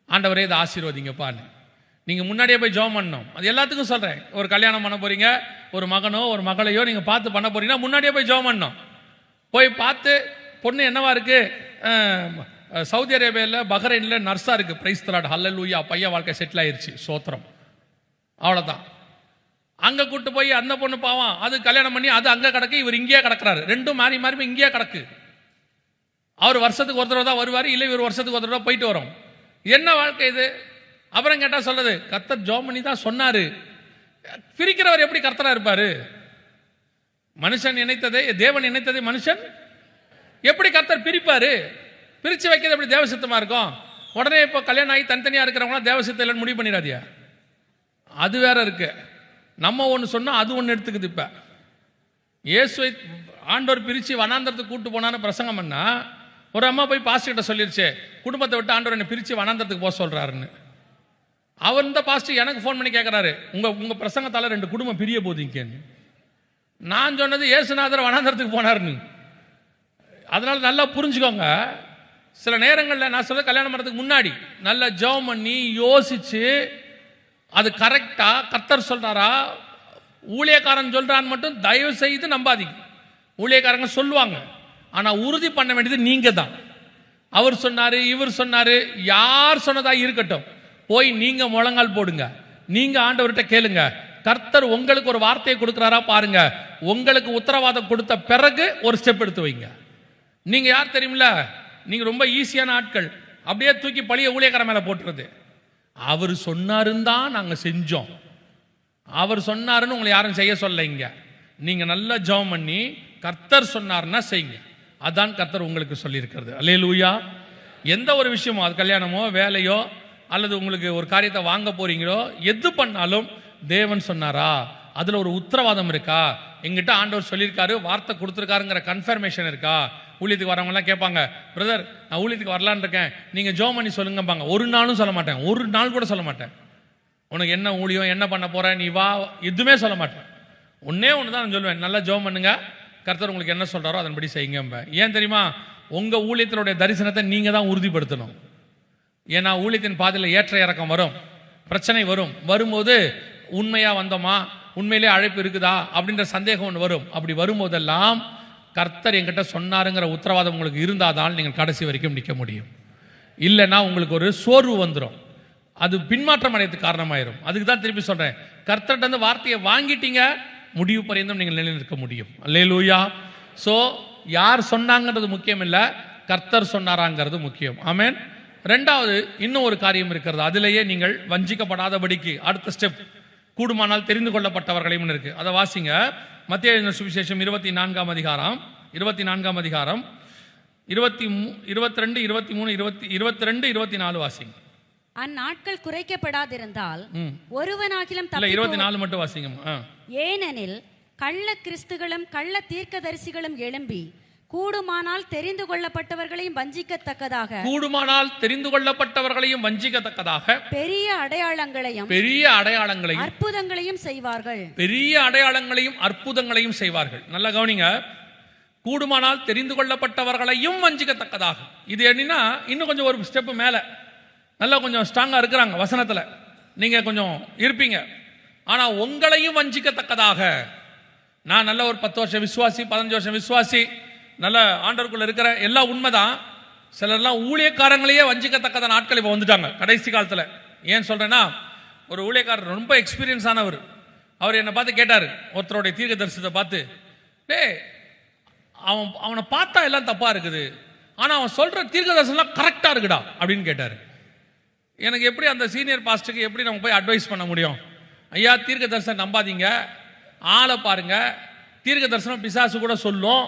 ஆண்டவரே இதை ஆசீர்வதிங்கப்பான்னு. நீங்கள் முன்னாடியே போய் ஜோம் பண்ணணும். அது எல்லாத்துக்கும் சொல்கிறேன். ஒரு கல்யாணம் பண்ண போகிறீங்க, ஒரு மகனோ ஒரு மகளையோ நீங்கள் பார்த்து பண்ண போகிறீங்கன்னா முன்னாடியே போய் ஜோம் பண்ணணும். போய் பார்த்து பொண்ணு என்னவா இருக்குது, சவுதி அரேபியாவில் பஹ்ரைனில் நர்ஸாக இருக்குது, பிரைஸ் தி லார்ட், ஹல்லேலூயா, பையன் வாழ்க்கை செட்டில் ஆயிடுச்சு, சோத்திரம், அவ்வளோதான். அங்கே கூட்டு போய் அந்த பொண்ணு பாவம் அது கல்யாணம் பண்ணி அது அங்கே கிடக்கு, இவர் இங்கேயே கிடக்கிறாரு. ரெண்டும் மாறி மாறி இங்கேயே கிடக்கு. அவர் வருஷத்துக்கு ஒரு தடவை தான் வருவார், இல்லை இவர் வருஷத்துக்கு ஒரு தடவை போயிட்டு வரோம். என்ன வாழ்க்கை இது? அப்புறம் கேட்டால் சொல்றது, கர்த்தர் ஜோம் பண்ணி தான் சொன்னார். பிரிக்கிறவர் எப்படி கர்த்தராக இருப்பார்? மனுஷன் நினைத்ததே தேவன் நினைத்ததே மனுஷன் எப்படி கர்த்தர் பிரிப்பார்? பிரித்து வைக்கிறது எப்படி தேவசித்தமாக இருக்கும்? உடனே இப்போ கல்யாணம் ஆகி தனித்தனியாக இருக்கிறவங்களாம் தேவசித்தம் இல்லைன்னு முடிவு பண்ணிடாதியா? அது வேற இருக்கு. நம்ம ஒன்று சொன்னால் அது ஒன்று எடுத்துக்குது. இப்போ இயேசுவை ஆண்டவர் பிரித்து வனாந்தரத்துக்கு கூட்டு போனான்னு பிரசங்கம் பண்ணா, ஒரு அம்மா போய் பாஸ்டர்கிட்ட சொல்லிருச்சு, குடும்பத்தை விட்டு ஆண்டவர் என்னை பிரித்து வனாந்தரத்துக்கு போக சொல்கிறாருன்னு. அவர் இந்த பாஸ்டர் எனக்கு ஃபோன் பண்ணி கேட்குறாரு, உங்கள் பிரசங்கத்தால் 2 குடும்பம் பிரிய போதிங்கன்னு. நான் சொன்னது இயேசுநாதர் வனாந்தரத்துக்கு போனார்னு. அதனால் நல்லா புரிஞ்சுக்கோங்க. சில நேரங்களில் நான் சொல்ல கல்யாணம் பண்ணுறதுக்கு முன்னாடி நல்லா ஜெபம் பண்ணி யோசிச்சு அது கரெக்டாக கர்த்தர் சொல்கிறாரா, ஊழியக்காரன் சொல்கிறான்னு மட்டும் தயவு செய்து நம்பாதீங்க. ஊழியக்காரங்க சொல்லுவாங்க, ஆனால் உறுதி பண்ண வேண்டியது நீங்கள் தான். அவர் சொன்னார், இவர் சொன்னார், யார் சொன்னதா இருக்கட்டும், போய் நீங்கள் முழங்கால் போடுங்க, நீங்கள் ஆண்டவர்கிட்ட கேளுங்க. கர்த்தர் உங்களுக்கு ஒரு வார்த்தையை கொடுக்குறாரா பாருங்க. உங்களுக்கு உத்தரவாதம் கொடுத்த பிறகு ஒரு ஸ்டெப் எடுத்து வைங்க. நீங்கள் யார் தெரியுமில்ல, நீங்கள் ரொம்ப ஈஸியான ஆட்கள். அப்படியே தூக்கி பழிய ஊழியக்கார மேலே போட்டுறது. அவர் சொன்னாருன்னு தான் நாங்கள் செஞ்சோம், அவர் சொன்னாருன்னு உங்களை யாரும் செய்ய சொல்லைங்க. நீங்கள் நல்லா ஜெபம் பண்ணி கர்த்தர் சொன்னார்னா செய்யுங்க. அதான் கர்த்தர் உங்களுக்கு சொல்லியிருக்கிறது. அல்லேலூயா. எந்த ஒரு விஷயமோ, அது கல்யாணமோ வேலையோ அல்லது உங்களுக்கு ஒரு காரியத்தை வாங்க போறீங்களோ, எது பண்ணாலும் தேவன் சொன்னாரா, அதில் ஒரு உத்தரவாதம் இருக்கா, எங்கிட்ட ஆண்டவர் சொல்லியிருக்காரு, வார்த்தை கொடுத்துருக்காருங்கிற கன்ஃபர்மேஷன் இருக்கா. ஊழியத்துக்கு வரவங்கலாம் கேட்பாங்க, பிரதர் நான் ஊழியத்துக்கு வரலான்னு இருக்கேன், நீங்கள் ஜெபம் பண்ணி சொல்லுங்கப்பாங்க. ஒரு நாளும் சொல்ல மாட்டேன், ஒரு நாள் கூட சொல்ல மாட்டேன். உனக்கு என்ன ஊழியம், என்ன பண்ண போற, நீ வா, எதுவுமே சொல்ல மாட்டேன். ஒன்னே ஒன்று தான் நான் சொல்லுவேன், நல்லா ஜெபம் பண்ணுங்க, கர்த்தர் உங்களுக்கு என்ன சொல்கிறாரோ அதன்படி செய்யுங்க. ஏன் தெரியுமா? உங்கள் ஊழியத்தினுடைய தரிசனத்தை நீங்கள் தான் உறுதிப்படுத்தணும். ஏன்னா ஊழியத்தின் பாதையில் ஏற்ற இறக்கம் வரும், பிரச்சனை வரும். வரும்போது உண்மையாக வந்தோமா, உண்மையிலே அழைப்பு இருக்குதா அப்படின்ற சந்தேகம் ஒன்று வரும். அப்படி வரும்போதெல்லாம் கர்த்தர் என்கிட்ட சொன்னாருங்கிற உத்தரவாதம் உங்களுக்கு இருந்தால் தான் நீங்கள் கடைசி வரைக்கும் நிற்க முடியும். இல்லைன்னா உங்களுக்கு ஒரு சோர்வு வந்துடும், அது பின்மாற்றம் அடையதுக்கு காரணமாயிரும். அதுக்கு தான் திருப்பி சொல்கிறேன், கர்த்தர்கிட்ட வந்து வார்த்தையை வாங்கிட்டீங்க, முடிவு பரியந்தம் நீங்கள் நிலைநிற்க முடியும். அல்லேலூயா. ஸோ யார் சொன்னாங்கன்றது முக்கியம் இல்லை, கர்த்தர் சொன்னாராங்கிறது முக்கியம். ஆமென். ரெண்டாவது இன்னும் ஒரு காரியம் இருக்கிறது, அதிலேயே நீங்கள் வஞ்சிக்கப்படாதபடிக்கு அடுத்த ஸ்டெப், கூடுமானால் தெரிந்து கொள்ளப்பட்டவர்களையும் இருக்கு. அதை வாசிங்க. மத்தேயு எழுதின சுவிசேஷம் 24ஆம் அதிகாரம் 22, 23, 22, 24 வாசிங்க. அந்நாட்கள் குறைக்கப்படாதிருந்தால் ஒருவனாகிலும் 24 மட்டும் வாசிங்க. ஏனெனில் கள்ள கிறிஸ்துகளும் கள்ள தீர்க்கதரிசிகளும் எழும்பி கூடுமானால் தெரிந்து கொள்ளப்பட்டவர்களையும் வஞ்சிக்கத்தக்கதாக பெரிய அடையாளங்களையும் அற்புதங்களையும் செய்வார்கள். நல்லா கவனிங்க. கூடுமானால் தெரிந்து கொள்ளப்பட்டவர்களையும் வஞ்சிக்கத்தக்கதாக. இது என்னன்னா இன்னும் கொஞ்சம் ஒரு ஸ்டெப் மேல, நல்லா கொஞ்சம் ஸ்ட்ராங்கா இருக்கிறாங்க வசனத்துல, நீங்க கொஞ்சம் இருப்பீங்க. ஆனா உங்களையும் வஞ்சிக்கத்தக்கதாக. நான் நல்ல ஒரு 10 வருஷம் விசுவாசி, 15 வருஷம் விசுவாசி, நல்ல ஆண்டவருக்குள்ள இருக்கிற எல்லாம் உண்மைதான். சிலர்லாம் ஊழியக்காரங்களையே வஞ்சிக்கத்தக்கத நாட்கள் இப்போ வந்துட்டாங்க கடைசி காலத்தில். ஏன் சொல்றேன்னா, ஒரு ஊழியக்காரர் ரொம்ப எக்ஸ்பீரியன்ஸ் ஆனவர், அவர் என்னை பார்த்து கேட்டார், ஒருத்தருடைய தீர்க்க தரிசனத்தை பார்த்து, அவனை பார்த்தா எல்லாம் தப்பா இருக்குது, ஆனா அவன் சொல்ற தீர்க்க தரிசனம் கரெக்டா இருக்குடா அப்படின்னு கேட்டார். எனக்கு எப்படி அந்த சீனியர் பாஸ்டருக்கு எப்படி நம்ம போய் அட்வைஸ் பண்ண முடியும்? ஐயா, தீர்க்க தரிசனம் நம்பாதீங்க, ஆளை பாருங்க, தீர்க்க தரிசனம் பிசாசு கூட சொல்லும்,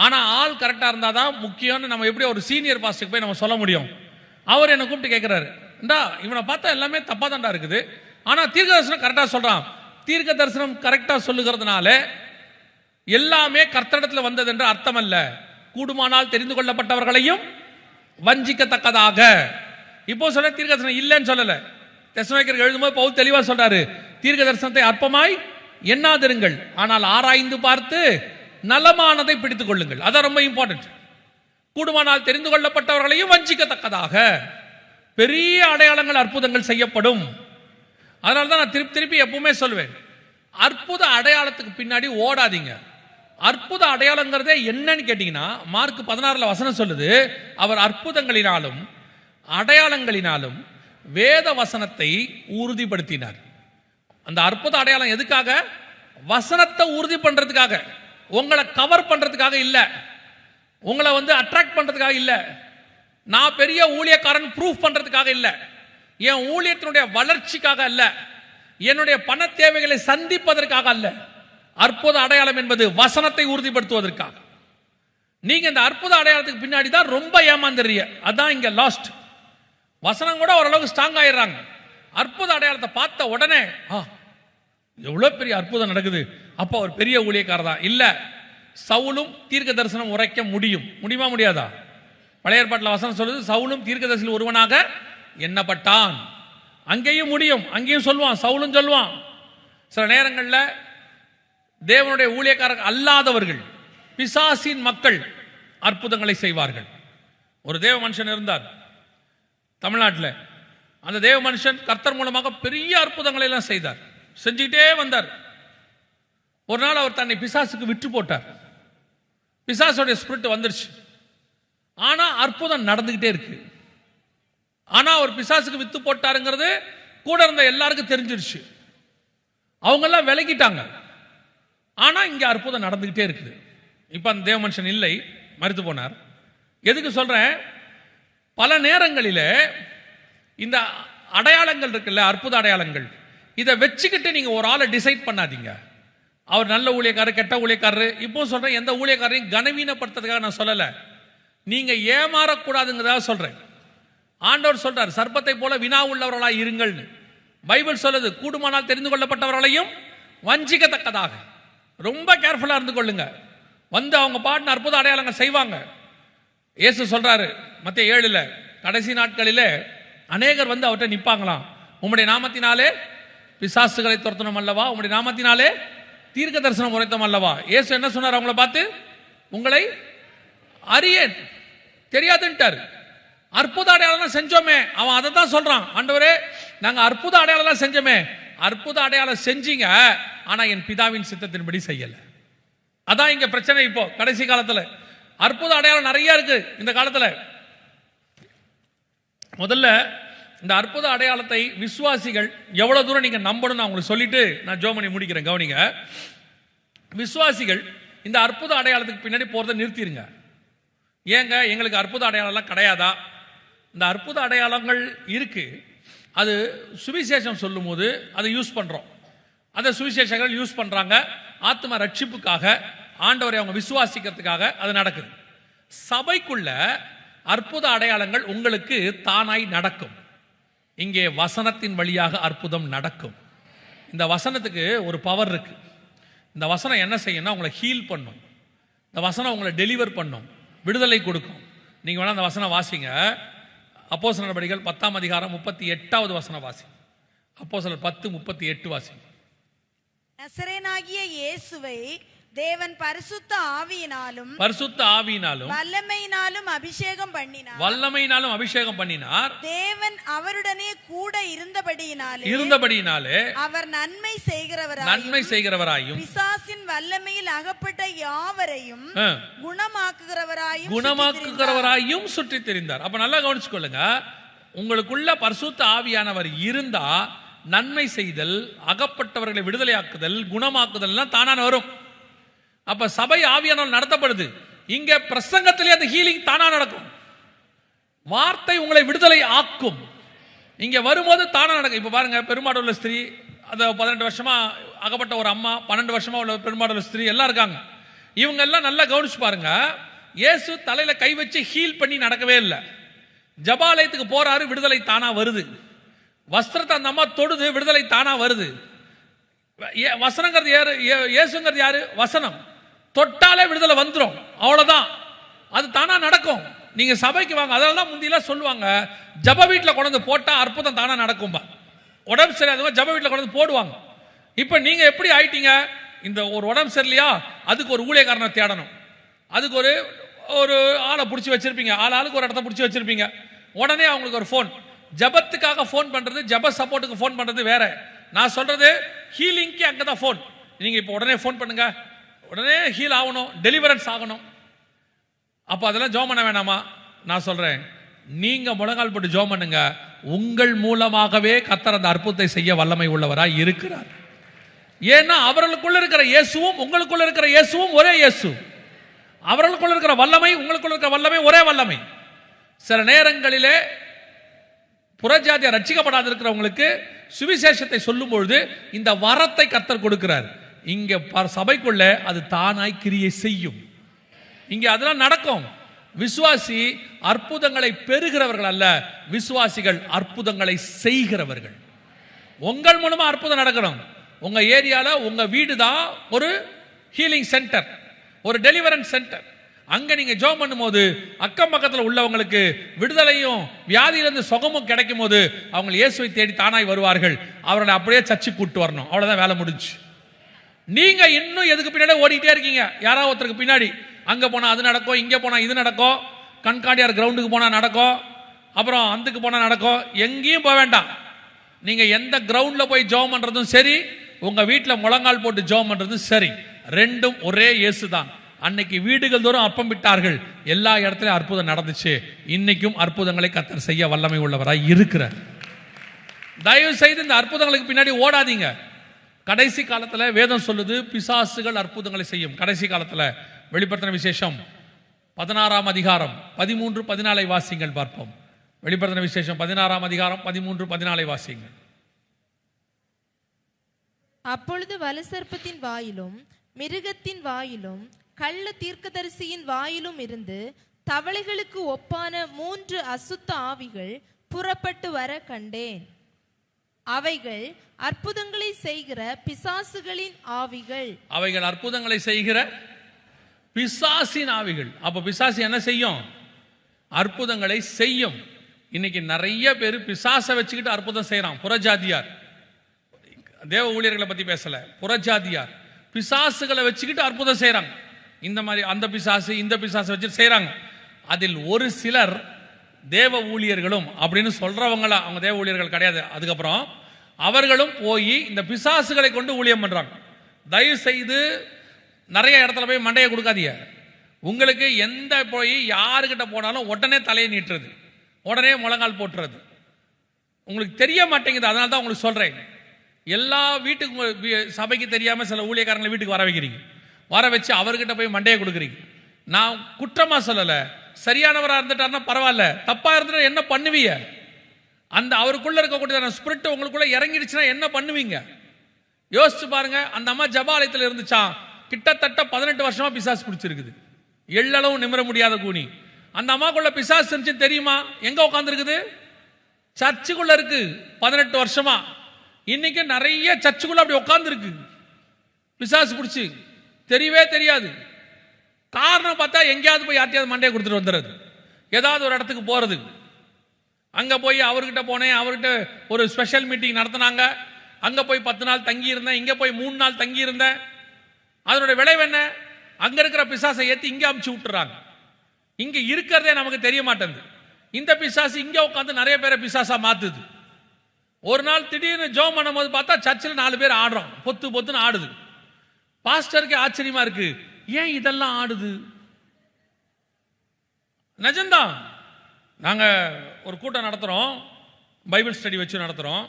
ஆனா ஆள் கரெக்டா இருந்தாதான் முக்கியம்னு நம்ம எப்படி ஒரு சீனியர் பாஸ்டருக்கு போய் நம்ம சொல்ல முடியும்? அவர் என்னை கூப்பிட்டு கேட்கிறாரு, இவனை பார்த்தா எல்லாமே தப்பா தாண்டா இருக்குது, ஆனா தீர்க்க தரிசனம் கரெக்டா சொல்றான். தீர்க்க தரிசனம் கரெக்டா சொல்லுகிறதுனால எல்லாமே கர்த்தரிடத்துல வந்தது என்று அர்த்தம் அல்ல. கூடுமானால் தெரிந்து கொள்ளப்பட்டவர்களையும் வஞ்சிக்கத்தக்கதாக. இப்போ சொல்ற தீர்க்க தரிசனம் இல்லைன்னு சொல்லல. தெசலோனிக்கேயருக்கு எழுதும்போது பவுல் தெளிவா சொல்றாரு, தீர்க்க தரிசனத்தை அற்பமாய் எண்ணாதிருங்கள், ஆனால் ஆராய்ந்து பார்த்து நலமானதை பிடித்துக் கொள்ளுங்கள். அதான் ரொம்ப இம்பார்ட்டன்ட். கூடுமானால் தெரிந்து கொள்ளப்பட்டவர்களையும் வஞ்சிக்கத்தக்கதாக பெரிய அடையாளங்கள் அற்புதங்கள் செய்யப்படும். அதனால்தான் நான் திருப்பி எப்பவுமே சொல்வேன், அற்புத அடையாளத்துக்கு பின்னாடி ஓடாதீங்க. அற்புத அடையாளங்கிறதே என்னன்னு கேட்டீங்கன்னா, மார்க் 16 வசனம் சொல்லுது, அவர் அற்புதங்களினாலும் அடையாளங்களினாலும் வேத வசனத்தை உறுதிப்படுத்தினார். அந்த அற்புத அடையாளம் எதுக்காக? வசனத்தை உறுதி பண்றதுக்காக, உங்களை கவர் பண்றதுக்காக இல்ல, உங்களை அட்ராக்ட் பண்றதுக்காக இல்ல, நான் பெரிய ஊழியக்காரன் ப்ரூஃப் பண்றதுக்காக இல்ல, என் ஊழியத்தினுடைய வளர்ச்சிக்காக அல்ல, என்னுடைய பண தேவைகளை சந்திப்பதற்காக அல்ல. அற்புத அடையாளம் என்பது வசனத்தை உறுதிப்படுத்துவதற்காக. நீங்க இந்த அற்புத அடையாளத்துக்கு பின்னாடி தான் ரொம்ப ஏமாந்துறீங்க. அதான் இங்க லாஸ்ட். வசனம் கூட ஓரளவுக்கு ஸ்ட்ராங் ஆயிடுறாங்க, அற்புத அடையாளத்தை பார்த்த உடனே எவ்வளவு பெரிய அற்புதம் நடக்குது, அப்ப ஒரு பெரிய ஊழியக்காரர் தான். இல்ல, சவுலும் தீர்க்க தரிசனம் உரைக்க முடியுமா முடியாதா? பழைய ஏற்பாட்டில் வசனம் சொல்லுது, சவுலும் தீர்க்க தரிசனம் ஒருவனாக எண்ணப்பட்டான். அங்கேயும் முடியும், அங்கேயும் சொல்லுவான், சவுலும் சொல்லுவான். சில நேரங்களில் தேவனுடைய ஊழியக்காரர்கள் அல்லாதவர்கள், பிசாசின் மக்கள் அற்புதங்களை செய்வார்கள். ஒரு தேவ மனுஷன் இருந்தார் தமிழ்நாட்டில். அந்த தேவ மனுஷன் கர்த்தர் மூலமாக பெரிய அற்புதங்களை எல்லாம் செய்தார், செஞ்சுக்கிட்டே வந்தார். ஒரு நாள் அவர் தன்னை பிசாசுக்கு விற்று போட்டார். பிசாசுடைய ஸ்பிரிட் வந்துருச்சு, ஆனா அற்புதம் நடந்துகிட்டே இருக்கு. ஆனா அவர் பிசாசுக்கு வித்து போட்டாருங்கிறது கூட இருந்த எல்லாருக்கும் தெரிஞ்சிருச்சு. அவங்க எல்லாம் விலகிட்டாங்க, ஆனா இங்க அற்புதம் நடந்துகிட்டே இருக்குது. இப்ப அந்த தேவ மனுஷன் இல்லை, மரித்து போனார். எதுக்கு சொல்றேன்? பல நேரங்களில் இந்த அடையாளங்கள் இருக்குல்ல, அற்புத அடையாளங்கள், இதை வச்சுக்கிட்டு நீங்க ஒரு ஆளை டிசைட் பண்ணாதீங்க. அவர் நல்ல ஊழியக்காரர், கெட்ட ஊழியக்காரர். இப்போ சொல்றேன், எந்த ஊழியக்காரையும் கனவீனப்படுத்துறதுக்காக நான் சொல்லல, நீங்க ஏமாறக்கூடாதுங்கிறதாக சொல்றேன். ஆண்டவர் சொல்றார், சர்ப்பத்தை போல வினா உள்ளவர்களாய் இருங்கள்னு. பைபிள் சொல்லுது, கூடுமானால் தெரிந்து கொள்ளப்பட்டவர்களையும் வஞ்சிக்கத்தக்கதாக. ரொம்ப கேர்ஃபுல்லா இருந்து கொள்ளுங்க. அவங்க பாட்டு அற்புத அடையாளங்கள் செய்வாங்க. இயேசு சொல்றாரு மத்தேயு 7 கடைசி நாட்களிலே அநேகர் அவர்கிட்ட நிப்பாங்களாம், உம்முடைய நாமத்தினாலே பிசாசுகளை துரத்தணும் அல்லவா, உம்முடைய நாமத்தினாலே தீர்க்க தரிசனம் உரைத்தோம் அல்லவா. இயேசு என்ன சொன்னார் அவங்கள பார்த்து? உங்களை அறியேன், தெரியாதுன்ட்டார். அற்புத அடையாளம் செஞ்சோமே, அவன் அதை தான் சொல்றான், ஆண்டவரே நாங்க அற்புத அடையாளம் செஞ்சோமே. அற்புத அடையாளம் செஞ்சீங்க, ஆனா என் பிதாவின் சித்தத்தின்படி செய்யல. அதான் இங்க பிரச்சனை. இப்போ கடைசி காலத்துல அற்புத அடையாளம் நிறைய இருக்கு. இந்த காலத்துல முதல்ல இந்த அற்புத அடையாளத்தை விசுவாசிகள் எவ்வளவு தூரம் நீங்க நம்பணும் நான் உங்களுக்கு சொல்லிட்டு நான் ஜோமனி முடிக்கிறேன். கவனிங்க, விசுவாசிகள் இந்த அற்புத அடையாளத்துக்கு பின்னாடி போறதை நிறுத்திடுங்க. ஏங்க எங்களுக்கு அற்புத அடையாளம் கிடையாதா, இந்த அற்புத அடையாளங்கள் இருக்கு. அது சுவிசேஷம் சொல்லும் போது அதை யூஸ் பண்றோம். அதை சுவிசேஷங்கள் யூஸ் பண்றாங்க. ஆத்ம ரட்சிப்புக்காக, ஆண்டவரை அவங்க விசுவாசிக்கிறதுக்காக அது நடக்குது. சபைக்குள்ள அற்புத அடையாளங்கள் உங்களுக்கு தானாய் நடக்கும். இங்கே வசனத்தின் வழியாக அற்புதம் நடக்கும். இந்த வசனத்துக்கு ஒரு பவர் இருக்கு. இந்த வசனம் என்ன செய்யணும்னா உங்களை ஹீல் பண்ணும். இந்த வசனம் உங்களை டெலிவர் பண்ணும், விடுதலை கொடுக்கும். நீங்க வேணா அந்த வசனம் வாசிங்க. அப்போஸ்தலர் நடபடிகள் 10ஆம் அதிகாரம் 38வது வசனம் வாசிங்க. அப்போஸ்தலர் 10:38 வாசிங்க. நசரேயனாகிய இயேசுவை தேவன் பரிசுத்த ஆவியினாலும் வல்லமையினாலும் அபிஷேகம் பண்ணினார். தேவன் அவருடனே கூட இருந்தபடியினாலே அவர் நன்மை செய்கிறவராயும் பிசாசின் வல்லமையில் அகப்பட்ட யாவரையும் குணமாக்குகிறவராயும் சுற்றி திரிந்தார். அப்ப நல்லா கவனிச்சுக்கொள்ளுங்க. உங்களுக்குள்ள பரிசுத்த ஆவியானவர் இருந்தா நன்மை செய்தல், அகப்பட்டவர்களை விடுதலையாக்குதல், குணமாக்குதல் தானான வரும். அப்ப சபை ஆவியானவர் நடத்தப்படுது. இங்க பிரசங்கத்திலே அந்த ஹீலிங் தானா நடக்கும். வார்த்தை உங்களை விடுதலை ஆக்கும். இங்க வரும்போது தானா நடக்கும். இப்ப பாருங்க, பெருமாடுள்ள ஸ்திரீ, அந்த 18 வருஷமா அகப்பட்ட ஒரு அம்மா, 12 வருஷமா உள்ள பெருமாடுள்ள ஸ்திரீ எல்லாம் இருக்காங்க. இவங்க எல்லாம் நல்லா கவனிச்சு பாருங்க. இயேசு தலையில கை வச்சு ஹீல் பண்ணி நடக்கவே இல்லை. ஜபாலயத்துக்கு போறாரு, விடுதலை தானா வருது. வஸ்திரத்தை அந்த அம்மா தொடுது, விடுதலை தானா வருது. வசனங்கிறது யாரு? இயேசுங்கிறது யாரு? வசனம். தொட்டாலே விடுதலை வந்துடும், அவ்வளவுதான். அது தானா நடக்கும். நீங்க சபைக்கு வாங்க. அதெல்லாம் முந்தியெல்லாம் சொல்லுவாங்க, ஜப வீட்டில் கொண்டு போட்டா அற்புதம் தானா நடக்கும்பா. உடம்பு சரியாதவங்க ஜப வீட்டில் கொண்டு போடுவாங்க. இப்ப நீங்க எப்படி ஆயிட்டீங்க? இந்த ஒரு உடம்பு சரியில்லையா, அதுக்கு ஒரு ஊழியக்காரனை தேடணும். அதுக்கு ஒரு ஆளை பிடிச்சி வச்சிருப்பீங்க. ஆளுக்கு ஒரு இடத்த பிடிச்சி வச்சிருப்பீங்க. உடனே அவங்களுக்கு ஒரு ஃபோன். ஜபத்துக்காக ஃபோன் பண்றது, ஜப சப்போர்ட்டுக்கு ஃபோன் பண்றது வேற. நான் சொல்றது ஹீலிங்க்கு அங்கதான் ஃபோன். நீங்க இப்போ உடனே ஃபோன் பண்ணுங்க, உடனே ஹீல் ஆகணும், டெலிவரன்ஸ் ஆகணும். அப்ப அதெல்லாம் ஜெபம் பண்ண வேணாமா? நான் சொல்றேன், நீங்க முழங்கால் போட்டு ஜெபம் பண்ணுங்க. உங்கள் மூலமாகவே கர்த்தர் அந்த அற்புதத்தை செய்ய வல்லமை உள்ளவராய் இருக்கிறார். ஏன்னா அவர்களுக்குள்ள இருக்கிற இயேசுவும் உங்களுக்குள்ள இருக்கிற இயேசுவும் ஒரே இயேசு. அவர்களுக்குள்ள இருக்கிற வல்லமை உங்களுக்குள்ள இருக்கிற வல்லமை ஒரே வல்லமை. சில நேரங்களிலே புறஜாதியா ரட்சிக்கப்படாத இருக்கிறவங்களுக்கு சுவிசேஷத்தை சொல்லும் பொழுது இந்த வரத்தை கர்த்தர் கொடுக்கிறார். இங்க சபைக்குள்ள அது தானாய் கிரியை செய்யும். இங்க அதெல்லாம் நடக்கும். விசுவாசி அற்புதங்களை பெறுகிறவர்கள் அல்ல, விசுவாசிகள் அற்புதங்களை செய்கிறவர்கள். உங்கள் மூலமா அற்புதம் நடக்கணும். உங்க ஏரியால உங்க வீடு தான் ஒரு ஹீலிங் சென்டர், ஒரு டெலிவரன்ஸ் சென்டர். அங்க நீங்க ஜெபம் பண்ணும்போது அக்கம் பக்கத்தில் உள்ளவங்களுக்கு விடுதலையும் வியாதியிலிருந்து சுகமும் கிடைக்கும் போது அவங்க இயேசுவை தேடி தானாய் வருவார்கள். அவர்களை அப்படியே சர்ச்சை கூட்டு வரணும், அவ்வளவுதான் வேலை முடிஞ்சு. நீங்க இன்னும் எதுக்கு பின்னாடி ஓடிட்டே இருக்கீங்க? யாராவது ஒருத்தருக்கு பின்னாடி. அங்க போனா அது நடக்கும், இங்க போனா இது நடக்கும், கண்காடியார் கிரவுண்டுக்கு போனா நடக்கும், அப்புறம் அந்துக்கு போனா நடக்கும். எங்கேயும் போக வேண்டாம். நீங்க எந்த கிரவுண்ட்ல போய் ஜெபம் பண்றதும் சரி, உங்க வீட்டில் முழங்கால் போட்டு ஜெபம் பண்றதும் சரி, ரெண்டும் ஒரே இயேசு தான். அன்னைக்கு வீடுகள் தோறும் அப்பம் விட்டார்கள், எல்லா இடத்துலயும் அற்புதம் நடந்துச்சு. இன்னைக்கும் அற்புதங்களை கர்த்தர் செய்ய வல்லமை உள்ளவராய் இருக்கிறார். தயவு செய்து இந்த அற்புதங்களுக்கு பின்னாடி ஓடாதீங்க. கடைசி காலத்துல வேதம் சொல்லுது, பிசாசுகள் அற்புதங்களை செய்யும். கடைசி காலத்துல வெளிப்படுத்தின விசேஷம் 16ஆம் அதிகாரம் 13-14 வாசிங்கள் பார்ப்போம். வெளிப்படுத்தின விசேஷம் 16ஆம் அதிகாரம் 13-14 வாசிங்கள். அப்பொழுது வலுசர்ப்பத்தின் வாயிலும் மிருகத்தின் வாயிலும் கள்ள தீர்க்கதரிசியின் வாயிலும் இருந்து தவளைகளுக்கு ஒப்பான 3 அசுத்த ஆவிகள் புறப்பட்டு வர கண்டேன். அவைகள் அற்புதங்களை செய்கிற பிசாசுகளின் ஆவிகள். அவைகள் அற்புதங்களை செய்கிற பிசாசின் ஆவிகள். அப்ப பிசாசு என்ன செய்யும்? அற்புதங்களை செய்யும். இன்னைக்கு நிறைய பேர் பிசாசை வச்சுக்கிட்டு அற்புதம் செய்யறான். புறஜாதியார், தேவ ஊழியர்களை பத்தி பேசல, புறஜாதியார் பிசாசுகளை வச்சுக்கிட்டு அற்புதம் செய்யறாங்க. இந்த மாதிரி அந்த பிசாசு இந்த பிசாசு வச்சு செய்யறாங்க. அதில் ஒரு சிலர் தேவ ஊழியர்களும் அப்படின்னு சொல்றவங்களா, அவங்க தேவ ஊழியர்கள் கிடையாது. அதுக்கப்புறம் அவர்களும் போய் இந்த பிசாசுகளை கொண்டு ஊழியம் பண்றாங்க. தயவு செய்து நிறைய இடத்துல போய் மண்டையை கொடுக்காதீங்க. உங்களுக்கு எந்த போய் யாருக்கிட்ட போனாலும் உடனே தலையை நீட்டுறது, உடனே முழங்கால் போட்டுறது உங்களுக்கு தெரிய மாட்டேங்குது. அதனால தான் உங்களுக்கு சொல்றேன். எல்லா வீட்டுக்கு சபைக்கு தெரியாம சில ஊழியக்காரங்களை வீட்டுக்கு வர வைக்கிறீங்க. வர வச்சு அவர்கிட்ட போய் மண்டையை கொடுக்குறீங்க. நான் குற்றமா சொல்லல, சரியானவராக இருந்துட்டாருன்னா பரவாயில்ல, தப்பா இருந்துட்டா என்ன பண்ணுவீங்க? அந்த அவருக்குள்ள இருக்கக்கூடிய ஸ்பிரிட் உங்களுக்குள்ள இறங்கிடுச்சுன்னா என்ன பண்ணுவீங்க? யோசிச்சு பாருங்க. அந்த அம்மா ஜபாலயத்தில் இருந்துச்சான், கிட்டத்தட்ட 18 வருஷமா பிசாசு பிடிச்சிருக்குது, எள்ளளவும் நிமிர முடியாத கூனி. அந்த அம்மாக்குள்ள பிசாசு இருந்துச்சு தெரியுமா? எங்க உட்காந்துருக்குது? சர்ச்சுக்குள்ள இருக்கு 18 வருஷமா. இன்னைக்கு நிறைய சர்ச்சுக்குள்ள அப்படி உட்காந்துருக்கு பிசாசு பிடிச்சி, தெரியவே தெரியாது. காரணம் பார்த்தா எங்கேயாவது போய் யார்ட்டையாவது மண்டையை கொடுத்துட்டு வந்துடுறது, ஏதாவது ஒரு இடத்துக்கு போறது. அங்க போய் அவர்கிட்ட போனேன், அவர்கிட்ட ஒரு ஸ்பெஷல் மீட்டிங் நடத்தினாங்க, அங்க போய் 10 நாள் தங்கி இருந்தேன், இங்க போய் 3 நாள் தங்கி இருந்தேன். அதனுடைய விளைவு என்ன? அங்க இருக்கிற பிசாசை ஏற்றி இங்க அமுச்சு விட்டுறாங்க. இங்க இருக்கிறதே நமக்கு தெரிய மாட்டேங்குது. இந்த பிசாசு இங்க உட்காந்து நிறைய பேரை பிசாசா மாத்துது. ஒரு நாள் திடீர்னு ஜோம் பண்ணும்போது பார்த்தா சர்ச்சில் 4 பேர் ஆடுறோம், பொத்து பொத்துன்னு ஆடுது. பாஸ்டருக்கு ஆச்சரியமா இருக்கு, ஏன் இதெல்லாம் ஆடுது? நிஜம்தான். நாங்க ஒரு கூட்டம் நடத்துறோம், பைபிள் ஸ்டடி வச்சு நடத்துறோம்.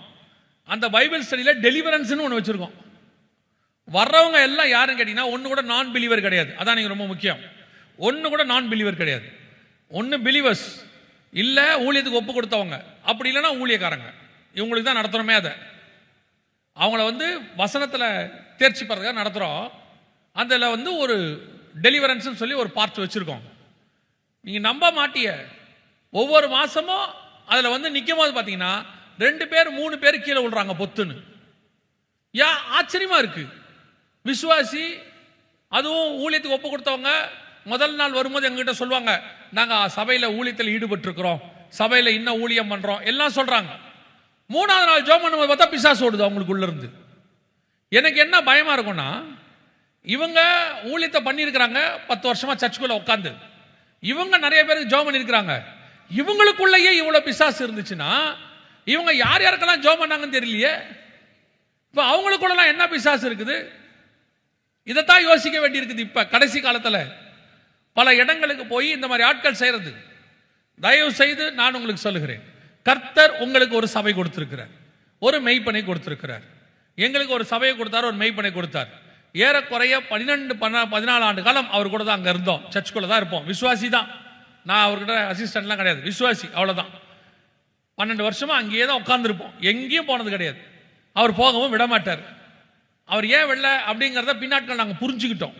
அந்த பைபிள் ஸ்டடியில டெலிவரன்ஸ்னு ஒன்று வச்சிருக்கோம். வர்றவங்க எல்லாம் யாருன்னு கேட்டீங்கன்னா, ஒன்று கூட நான் பிலீவர் கிடையாது. அதான் நீங்க ரொம்ப முக்கியம். ஒன்று கூட நான் பிலீவர் கிடையாது. ஒன்று பிலீவர்ஸ், இல்லை ஊழியத்துக்கு ஒப்பு கொடுத்தவங்க, அப்படி இல்லைன்னா ஊழியக்காரங்க. இவங்களுக்கு தான் நடத்துகிறோமே. அதை அவங்கள வசனத்தில் தேர்ச்சி பெறதுக்காக நடத்துகிறோம். அதில் ஒரு டெலிவரன்ஸ்னு சொல்லி ஒரு பார்ட் வச்சுருக்கோம். நீங்கள் நம்ப மாட்டிய, ஒவ்வொரு மாதமும் அதில் நிற்கும் போது பார்த்தீங்கன்னா 2 பேர் 3 பேர் கீழே விழுறாங்க பொத்துன்னு. ஏன் ஆச்சரியமாக இருக்குது. விசுவாசி, அதுவும் ஊழியத்துக்கு ஒப்பு கொடுத்தவங்க, முதல் நாள் வரும்போது எங்ககிட்ட சொல்லுவாங்க, நாங்கள் சபையில் ஊழியத்தில் ஈடுபட்டிருக்கிறோம், சபையில் இன்னும் ஊழியம் பண்ணுறோம் எல்லாம் சொல்கிறாங்க. 3ஆவது நாள் ஜெபம் பண்ணும்போது பார்த்தா பிசாசு ஓடுது அவங்களுக்குள்ள இருந்து. எனக்கு என்ன பயமாக இருக்கும்னா, இவங்க ஊழியத்தை பண்ணியிருக்கிறாங்க 10 வருஷமா சர்ச்சுக்குள்ள உட்காந்து, இவங்க நிறைய பேருக்கு ஜெபம் பண்ணியிருக்கிறாங்க. இவங்களுக்குள்ளேயே இவ்வளோ பிசாசு இருந்துச்சுன்னா இவங்க யார் யாருக்கெல்லாம் ஜெபம் பண்ணாங்கன்னு தெரியலையே. இப்போ அவங்களுக்குள்ளலாம் என்ன பிசாசு இருக்குது? இதைத்தான் யோசிக்க வேண்டியிருக்குது. இப்போ கடைசி காலத்தில் பல இடங்களுக்கு போய் இந்த மாதிரி ஆட்கள் செய்யறது. தயவு செய்து நான் உங்களுக்கு சொல்லுகிறேன், கர்த்தர் உங்களுக்கு ஒரு சபை கொடுத்திருக்கிறார், ஒரு மெய்ப்பனை கொடுத்திருக்கிறார். எங்களுக்கு ஒரு சபையை கொடுத்தார், ஒரு மெய்ப்பனை கொடுத்தார். ஏறக்குறைய 14 ஆண்டு காலம் அவர் கூட தான் அங்கே இருந்தோம், சர்ச்சுக்குள்ள தான் இருப்போம். விசுவாசி தான், நான் அவர்கிட்ட அசிஸ்டன்ட்லாம் கிடையாது, விசுவாசி அவ்வளோதான். 12 வருஷமா அங்கேயே தான் உட்காந்துருப்போம், எங்கேயும் போனது கிடையாது. அவர் போகவும் விட மாட்டார். அவர் ஏன் வெளில அப்படிங்கிறத பின்னாட்கள் நாங்கள் புரிஞ்சுக்கிட்டோம்.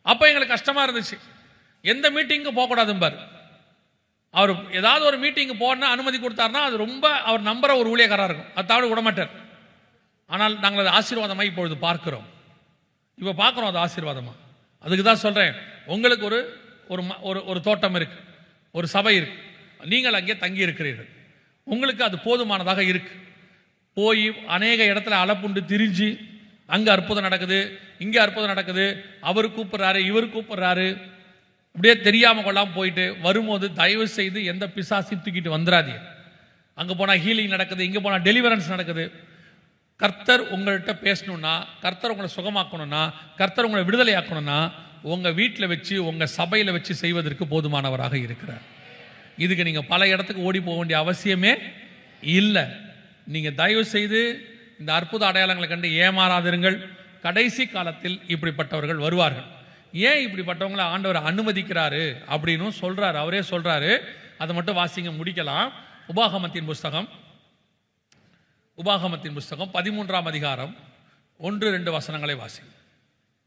அப்போ எங்களுக்கு கஷ்டமா இருந்துச்சு. எந்த மீட்டிங்கும் போகக்கூடாதும்பார். அவர் ஏதாவது ஒரு மீட்டிங்கு போனால் அனுமதி கொடுத்தாருன்னா அது ரொம்ப அவர் நம்புற ஒரு ஊழியக்காரராக இருக்கும், அதை தவிர விட மாட்டார். ஆனால் நாங்கள் அது ஆசீர்வாதமாக இப்பொழுது பார்க்கிறோம். இப்போ பார்க்குறோம் அது ஆசீர்வாதமாக. அதுக்கு தான் சொல்கிறேன், உங்களுக்கு ஒரு தோட்டம் இருக்கு, ஒரு சபை இருக்கு, நீங்கள் அங்கே தங்கி இருக்கிறீர்கள், உங்களுக்கு அது போதுமானதாக இருக்கு. போய் அநேக இடத்துல அலப்புண்டு திரிஞ்சு, அங்கே அற்புதம் நடக்குது, இங்கே அற்புதம் நடக்குது, அவர் கூப்பிட்றாரு, இவர் கூப்பிட்றாரு, அப்படியே தெரியாமல் கொள்ளாமல் போயிட்டு வரும்போது தயவு செய்து எந்த பிசாசையும் தூக்கிட்டு வந்துடாதீங்க. அங்கே போனால் ஹீலிங் நடக்குது, இங்கே போனால் டெலிவரன்ஸ் நடக்குது. கர்த்தர் உங்கள்கிட்ட பேசணும்னா, கர்த்தர் உங்களை சுகமாக்கணும்னா, கர்த்தர் உங்களை விடுதலை ஆக்கணும்னா உங்கள் வீட்டில் வச்சு, உங்கள் சபையில் வச்சு செய்வதற்கு போதுமானவராக இருக்கிறார். இதுக்கு நீங்கள் பல இடத்துக்கு ஓடி போக வேண்டிய அவசியமே இல்லை. நீங்கள் தயவு செய்து இந்த அற்புத அடையாளங்களை கண்டு ஏமாறாதிருங்கள். கடைசி காலத்தில் இப்படிப்பட்டவர்கள் வருவார்கள். ஏன் இப்படிப்பட்டவங்களை ஆண்டவர் அனுமதிக்கிறாரு அப்படின்னு சொல்றாரு, அவரே சொல்றாரு. அதை மட்டும் வாசிங்க, முடிக்கலாம். உபாகமத்தின் புஸ்தகம் 13ஆம் அதிகாரம் 1-2 வசனங்களை வாசிங்க.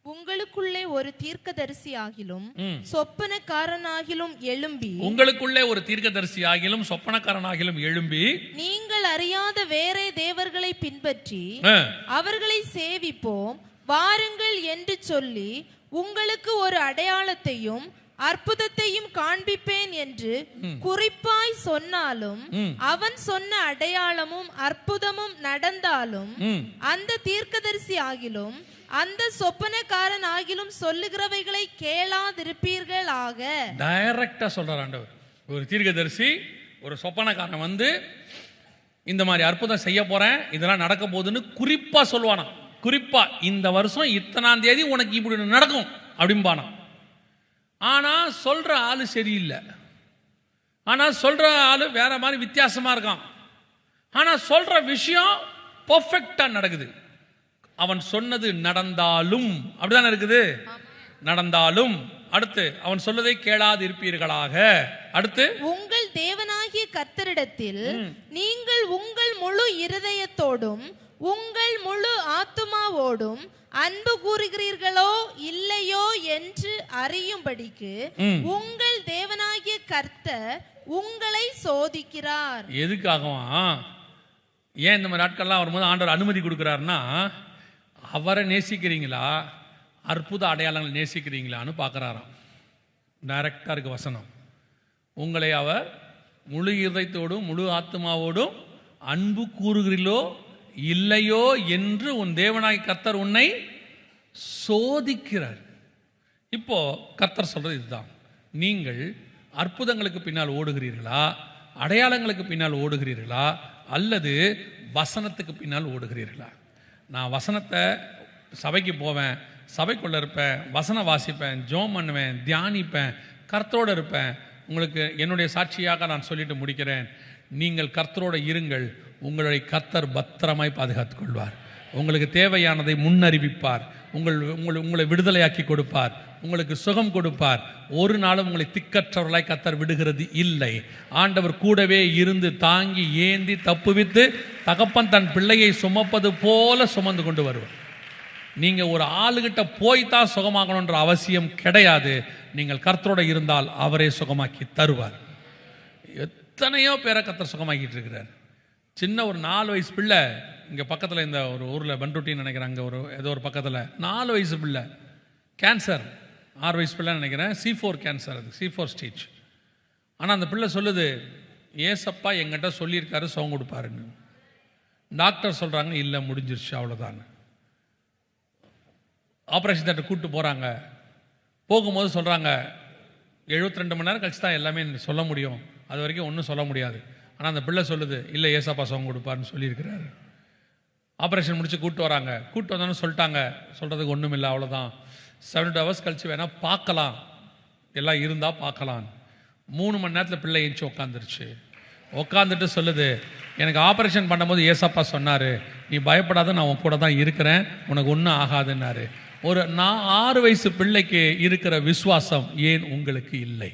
உங்களுக்குள்ளே ஒரு தீர்க்கதரிசி ஆகிலும் சொப்பனக்காரனாகிலும் எழும்பி, உங்களுக்குள்ளே ஒரு தீர்க்கதரிசி ஆகிலும் சொப்பனக்காரனாகிலும் எழும்பி, நீங்கள் அறியாத வேறே தேவர்களை பின்பற்றி அவர்களை சேவிப்போம் வாருங்கள் என்று சொல்லி உங்களுக்கு ஒரு அடையாளத்தையும் அற்புதத்தையும் காண்பிப்பேன் என்று குறிப்பாய் சொன்னாலும், அவன் சொன்ன அடையாளமும் அற்புதமும் நடந்தாலும் அந்த தீர்க்கதரிசி ஆகிலும் அந்த சொப்பனக்காரன் ஆகிலும் சொல்லுகிறவைகளை கேளாதிருப்பீர்கள் ஆக. டைரக்டா சொல்றார் ஆண்டவர். ஒரு தீர்க்கதரிசி, ஒரு சொப்பனக்காரன் இந்த மாதிரி அற்புதம் செய்ய போறேன், இதெல்லாம் நடக்க போகுதுன்னு குறிப்பா சொல்லுவானா. குறிப்பா இந்த வருஷம் இத்தனாம் தேதி உனக்கு இப்படி நடக்கும் அப்படின்பானா. ஆனா சொல்ற ஆளு சரியில்லை, ஆனா சொல்ற ஆளு வேற மாதிரி வித்தியாசமா இருக்கான். ஆனா சொல்ற விஷயம் பெர்ஃபெக்ட்டா நடக்குது. அவன் சொன்னது நடந்தாலும் அப்படிதானே இருக்குது. நடந்தாலும் அடுத்து அவன் சொல்வதை கேளாது இருப்பீர்களாக. அடுத்து உங்கள் தேவனாகிய கர்த்தரிடத்தில் நீங்கள் உங்கள் முழு இருதயத்தோடும் உங்கள் முழு ஆத்துமாவோடும் அன்பு கூறுகிறீர்களோ இல்லையோ என்று அறியும்படிக்கு உங்கள் தேவனாகிய கர்த்தர் உங்களை சோதிக்கிறார். எதுக்காகவா? ஏன் இந்த மாதிரி நாட்கள்லாம் வரும்போது ஆண்டவர் அனுமதி கொடுக்குறாருன்னா, அவரை நேசிக்கிறீங்களா, அற்புத அடையாளங்களை நேசிக்கிறீங்களான்னு பார்க்குறாராம். டைரக்டாக இருக்கு வசனம். உங்களை அவர் முழு இதயத்தோடும் முழு ஆத்மாவோடும் அன்பு கூறுகிறீர்களோ இல்லையோ என்று உன் தேவனாய் கர்த்தர் உன்னை சோதிக்கிறார். இப்போ கர்த்தர் சொல்றது இதுதான், நீங்கள் அற்புதங்களுக்கு பின்னால் ஓடுகிறீர்களா, அடையாளங்களுக்கு பின்னால் ஓடுகிறீர்களா, அல்லது வசனத்துக்கு பின்னால் ஓடுகிறீர்களா? நான் வசனத்தை சபைக்கு போவேன், சபைக்குள்ளே இருப்பேன், வசனம் வாசிப்பேன், ஜெபம் பண்ணுவேன், தியானிப்பேன், கர்த்தரோடு இருப்பேன். உங்களுக்கு என்னுடைய சாட்சியாக நான் சொல்லிட்டு முடிக்கிறேன். நீங்கள் கர்த்தரோடு இருங்கள், உங்களுடைய கர்த்தர் பத்திரமாய் பாதுகாத்துக் கொள்வார். உங்களுக்கு தேவையானதை முன்னறிவிப்பார். உங்களை விடுதலையாக்கி கொடுப்பார், உங்களுக்கு சுகம் கொடுப்பார். ஒரு நாளும் உங்களை திக்கற்றவர்களாய் கர்த்தர் விடுகிறது இல்லை. ஆண்டவர் கூடவே இருந்து தாங்கி ஏந்தி தப்புவித்து தகப்பன் தன் பிள்ளையை சுமப்பது போல சுமந்து கொண்டு வருவார். நீங்கள் ஒரு ஆளுகிட்ட போய்தான் சுகமாகணுன்ற அவசியம் கிடையாது. நீங்கள் கர்த்தரோட இருந்தால் அவரே சுகமாக்கி தருவார். எத்தனையோ பேரை கர்த்தர் சுகமாக்கிட்டு இருக்கிறார். சின்ன ஒரு 4 வயசு பிள்ளை இங்கே பக்கத்தில் இந்த ஒரு ஊரில் பண்ருட்டின்னு நினைக்கிறேன், அங்கே ஏதோ ஒரு பக்கத்தில் 4 வயசு பிள்ளை கேன்சர், 6 வயசு பிள்ளைன்னு நினைக்கிறேன், C4 கேன்சர், அது C4 ஸ்டேஜ். ஆனால் அந்த பிள்ளை சொல்லுது, ஏசப்பா எங்கிட்ட சொல்லியிருக்காரு சுகம் கொடுப்பாருன்னு. டாக்டர் சொல்கிறாங்க இல்லை முடிஞ்சிருச்சு அவ்வளோதான். ஆப்ரேஷன் தேட்டர் கூப்பிட்டு போகிறாங்க. போகும்போது சொல்கிறாங்க 72 மணி நேரம் கழிச்சு தான் எல்லாமே சொல்ல முடியும், அது வரைக்கும் ஒன்றும் சொல்ல முடியாது. ஆனால் அந்த பிள்ளை சொல்லுது இல்லை ஏசப்பா சுகம் கொடுப்பாருன்னு சொல்லியிருக்கிறாரு. ஆப்ரேஷன் முடிச்சு கூப்பிட்டு வராங்க. கூப்பிட்டு வந்தோன்னு சொல்லிட்டாங்க, சொல்கிறதுக்கு ஒன்றும் இல்லை அவ்வளோதான், 72 ஹவர்ஸ் கழிச்சு வேணால் பார்க்கலாம், எல்லாம் இருந்தால் பார்க்கலாம். 3 மணி நேரத்தில் பிள்ளை எழுந்துச்சு உட்காந்துருச்சு. உட்காந்துட்டு சொல்லுது, எனக்கு ஆப்ரேஷன் பண்ணும்போது ஏசப்பா சொன்னார் நீ பயப்படாத, நான் உன் கூட தான் இருக்கிறேன், உனக்கு ஒன்றும் ஆகாதுன்னாரு. ஒரு 6 வயசு பிள்ளைக்கு இருக்கிற விசுவாசம் ஏன் உங்களுக்கு இல்லை?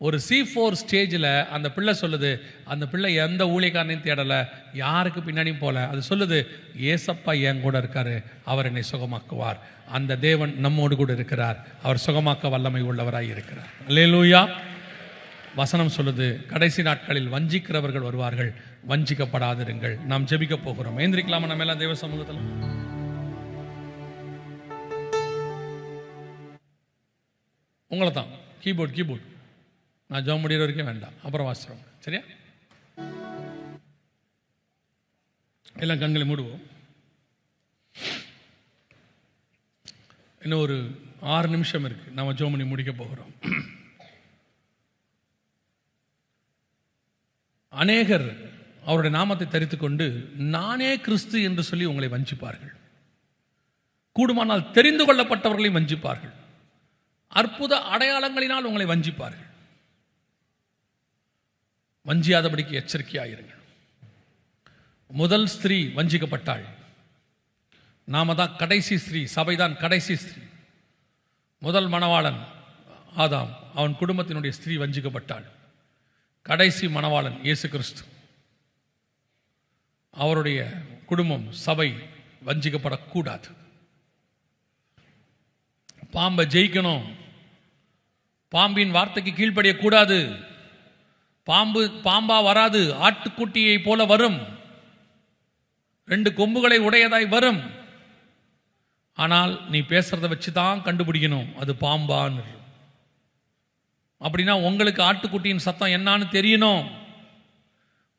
ஒரு C4 ஸ்டேஜில் அந்த பிள்ளை சொல்லுது, அந்த பிள்ளை எந்த ஊழியக்காரனையும் தேடலை, யாருக்கு பின்னாடியும் போல, அது சொல்லுது ஏசப்பா என் கூட இருக்காரு, அவர் என்னை சுகமாக்குவார். அந்த தேவன் நம்மோடு கூட இருக்கிறார், அவர் சுகமாக்க வல்லமை உள்ளவராய் இருக்கிறார். அல்லேலூயா. வசனம் சொல்லுது, கடைசி நாட்களில் வஞ்சிக்கிறவர்கள் வருவார்கள், வஞ்சிக்கப்படாதிருங்கள். நாம் ஜெபிக்க போகிறோம். ஏந்திரிக்கலாமா நம்ம எல்லாம் தேவ சமூகத்தில்? உங்களை தான் கீபோர்டு நான் ஜெபம் முடிகிற வரைக்கும் வேண்டாம், அப்புறம் வாசிக்கிறோம், சரியா? எல்லாம் கண்களை மூடுவோம். இன்னும் ஒரு 6 நிமிஷம் இருக்கு, நம்ம ஜெபம் பண்ணி முடிக்க போகிறோம். அநேகர் அவருடைய நாமத்தை தரித்துக் கொண்டு நானே கிறிஸ்து என்று சொல்லி உங்களை வஞ்சிப்பார்கள். கூடுமானால் தெரிந்து கொள்ளப்பட்டவர்களையும் வஞ்சிப்பார்கள். அற்புத அடையாளங்களினால் உங்களை வஞ்சிப்பார்கள். வஞ்சியாதபடிக்கு எச்சரிக்கையாயிருங்கள். முதல் ஸ்திரீ வஞ்சிக்கப்பட்டாள். நாம தான் கடைசி ஸ்திரீ, சபைதான் கடைசி ஸ்திரீ. முதல் மணவாளன் ஆதாம், அவன் குடும்பத்தினுடைய ஸ்திரீ வஞ்சிக்கப்பட்டாள். கடைசி மணவாளன் இயேசு கிறிஸ்து, அவருடைய குடும்பம் சபை வஞ்சிக்கப்படக்கூடாது. பாம்பை ஜெயிக்கணும், பாம்பின் வார்த்தைக்கு கீழ்ப்படியக்கூடாது. பாம்பா வராது, ஆட்டுக்குட்டியை போல வரும், 2 கொம்புகளை உடையதாய் வரும். ஆனால் நீ பேசுறத வச்சு தான் கண்டுபிடிக்கணும் அது பாம்பான்னு. அப்படின்னா உங்களுக்கு ஆட்டுக்குட்டியின் சத்தம் என்னான்னு தெரியணும்,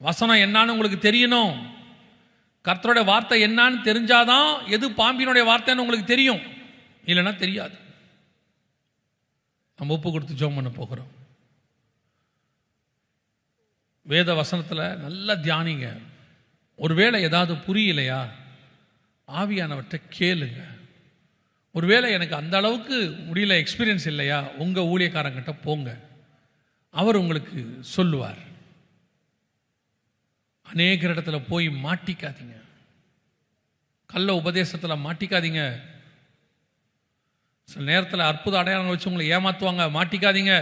வசனம் என்னான்னு உங்களுக்கு தெரியணும், கர்த்தருடைய வார்த்தை என்னான்னு தெரிஞ்சாதான் எது பாம்பினுடைய வார்த்தைன்னு உங்களுக்கு தெரியும், இல்லைன்னா தெரியாது. நம்ம ஒப்பு கொடுத்து ஜெபம் பண்ண போகிறோம். வேத வசனத்தில் நல்லா தியானிங்க. ஒருவேளை ஏதாவது புரியலையா, ஆவியானவற்றை கேளுங்க. ஒருவேளை எனக்கு அந்த அளவுக்கு முடியல, எக்ஸ்பீரியன்ஸ் இல்லையா, உங்கள் ஊழியக்காரங்கிட்ட போங்க, அவர் உங்களுக்கு சொல்லுவார். அநேக இடத்துல போய் மாட்டிக்காதீங்க, கள்ள உபதேசத்தில் மாட்டிக்காதீங்க. சில நேரத்தில் அற்புத அடையாளங்கள் வச்சு உங்களை ஏமாத்துவாங்க, மாட்டிக்காதீங்க.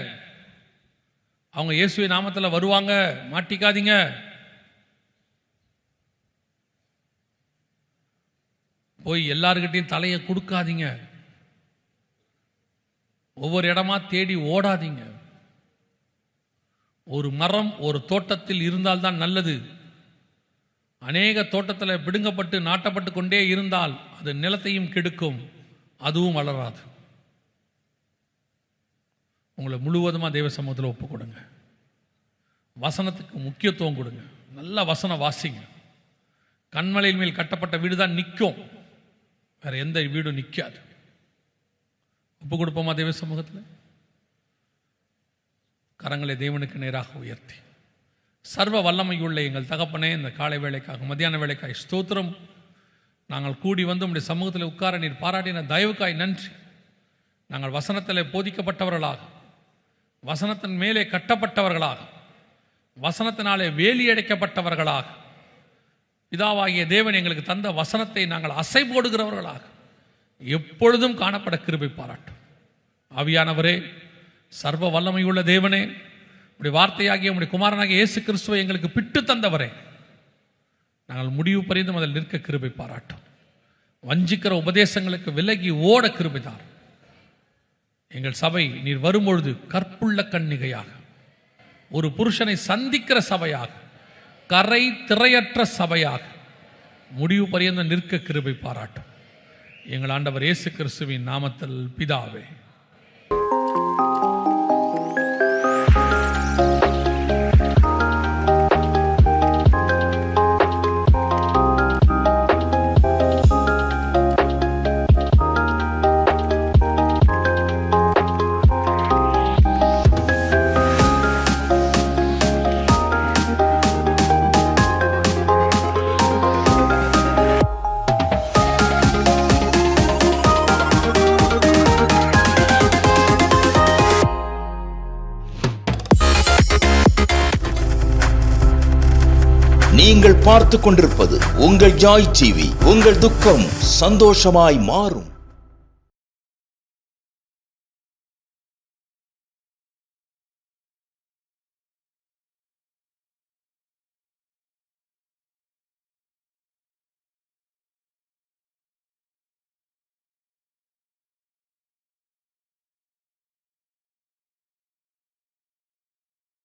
அவங்க இயேசுவின் நாமத்தில் வருவாங்க, மாட்டிக்காதீங்க. போய் எல்லாருக்கிட்டையும் தலையை கொடுக்காதீங்க. ஒவ்வொரு இடமா தேடி ஓடாதீங்க. ஒரு மரம் ஒரு தோட்டத்தில் இருந்தால்தான் நல்லது. அநேக தோட்டத்தில் பிடுங்கப்பட்டு நாட்டப்பட்டு கொண்டே இருந்தால் அது நிலத்தையும் கெடுக்கும், அதுவும் வளராது. உங்களை முழுவதுமாக தேவ சமூகத்தில் ஒப்பு கொடுங்க. வசனத்துக்கு முக்கியத்துவம் கொடுங்க. நல்ல வசனம் வாசிங்க. கண்மலையின் மேல் கட்டப்பட்ட வீடு தான் நிற்கும், வேற எந்த வீடும் நிற்காது. ஒப்பு கொடுப்போமா தேவ சமூகத்தில்? கரங்களை தேவனுக்கு நேராக உயர்த்தி, சர்வ வல்லமையுள்ள எங்கள் தகப்பனே, இந்த காலை வேளைக்காக மத்தியான வேளைக்காய் ஸ்தோத்திரம். நாங்கள் கூடி வந்து உம்முடைய சமூகத்தில் உட்கார நீர் பாராட்டின தயவுக்காய் நன்றி. நாங்கள் வசனத்தில் போதிக்கப்பட்டவர்களாக, வசனத்தின் மேலே கட்டப்பட்டவர்களாக, வசனத்தினாலே வேலி அடைக்கப்பட்டவர்களாக, பிதாவாகிய தேவன் எங்களுக்கு தந்த வசனத்தை நாங்கள் அசை போடுகிறவர்களாக எப்பொழுதும் காணப்பட கிருபை பாராட்டும். ஆவியானவரே, சர்வ வல்லமையுள்ள தேவனே, உடைய வார்த்தையாகிய உடைய குமாரனாகிய இயேசு கிறிஸ்துவை எங்களுக்கு பிட்டு தந்தவரே, நாங்கள் முடிவு பரிந்தும் அதில் நிற்க கிருபை பாராட்டும். வஞ்சிக்கிற உபதேசங்களுக்கு விலகி ஓட கிருபைதார். எங்கள் சபை நீர் வரும்பொழுது கற்புள்ள கன்னிகையாக, ஒரு புருஷனை சந்திக்கிற சபையாக, கரை திரையற்ற சபையாக முடிவு பரியந்தம் நிற்க கிருபை பாராட்டும். எங்கள் ஆண்டவர் இயேசு கிறிஸ்துவின் நாமத்தில் பிதாவே. நீங்கள் பார்த்துக் கொண்டிருப்பது உங்கள் ஜாய் டிவி. உங்கள் துக்கம் சந்தோஷமாய் மாறும்.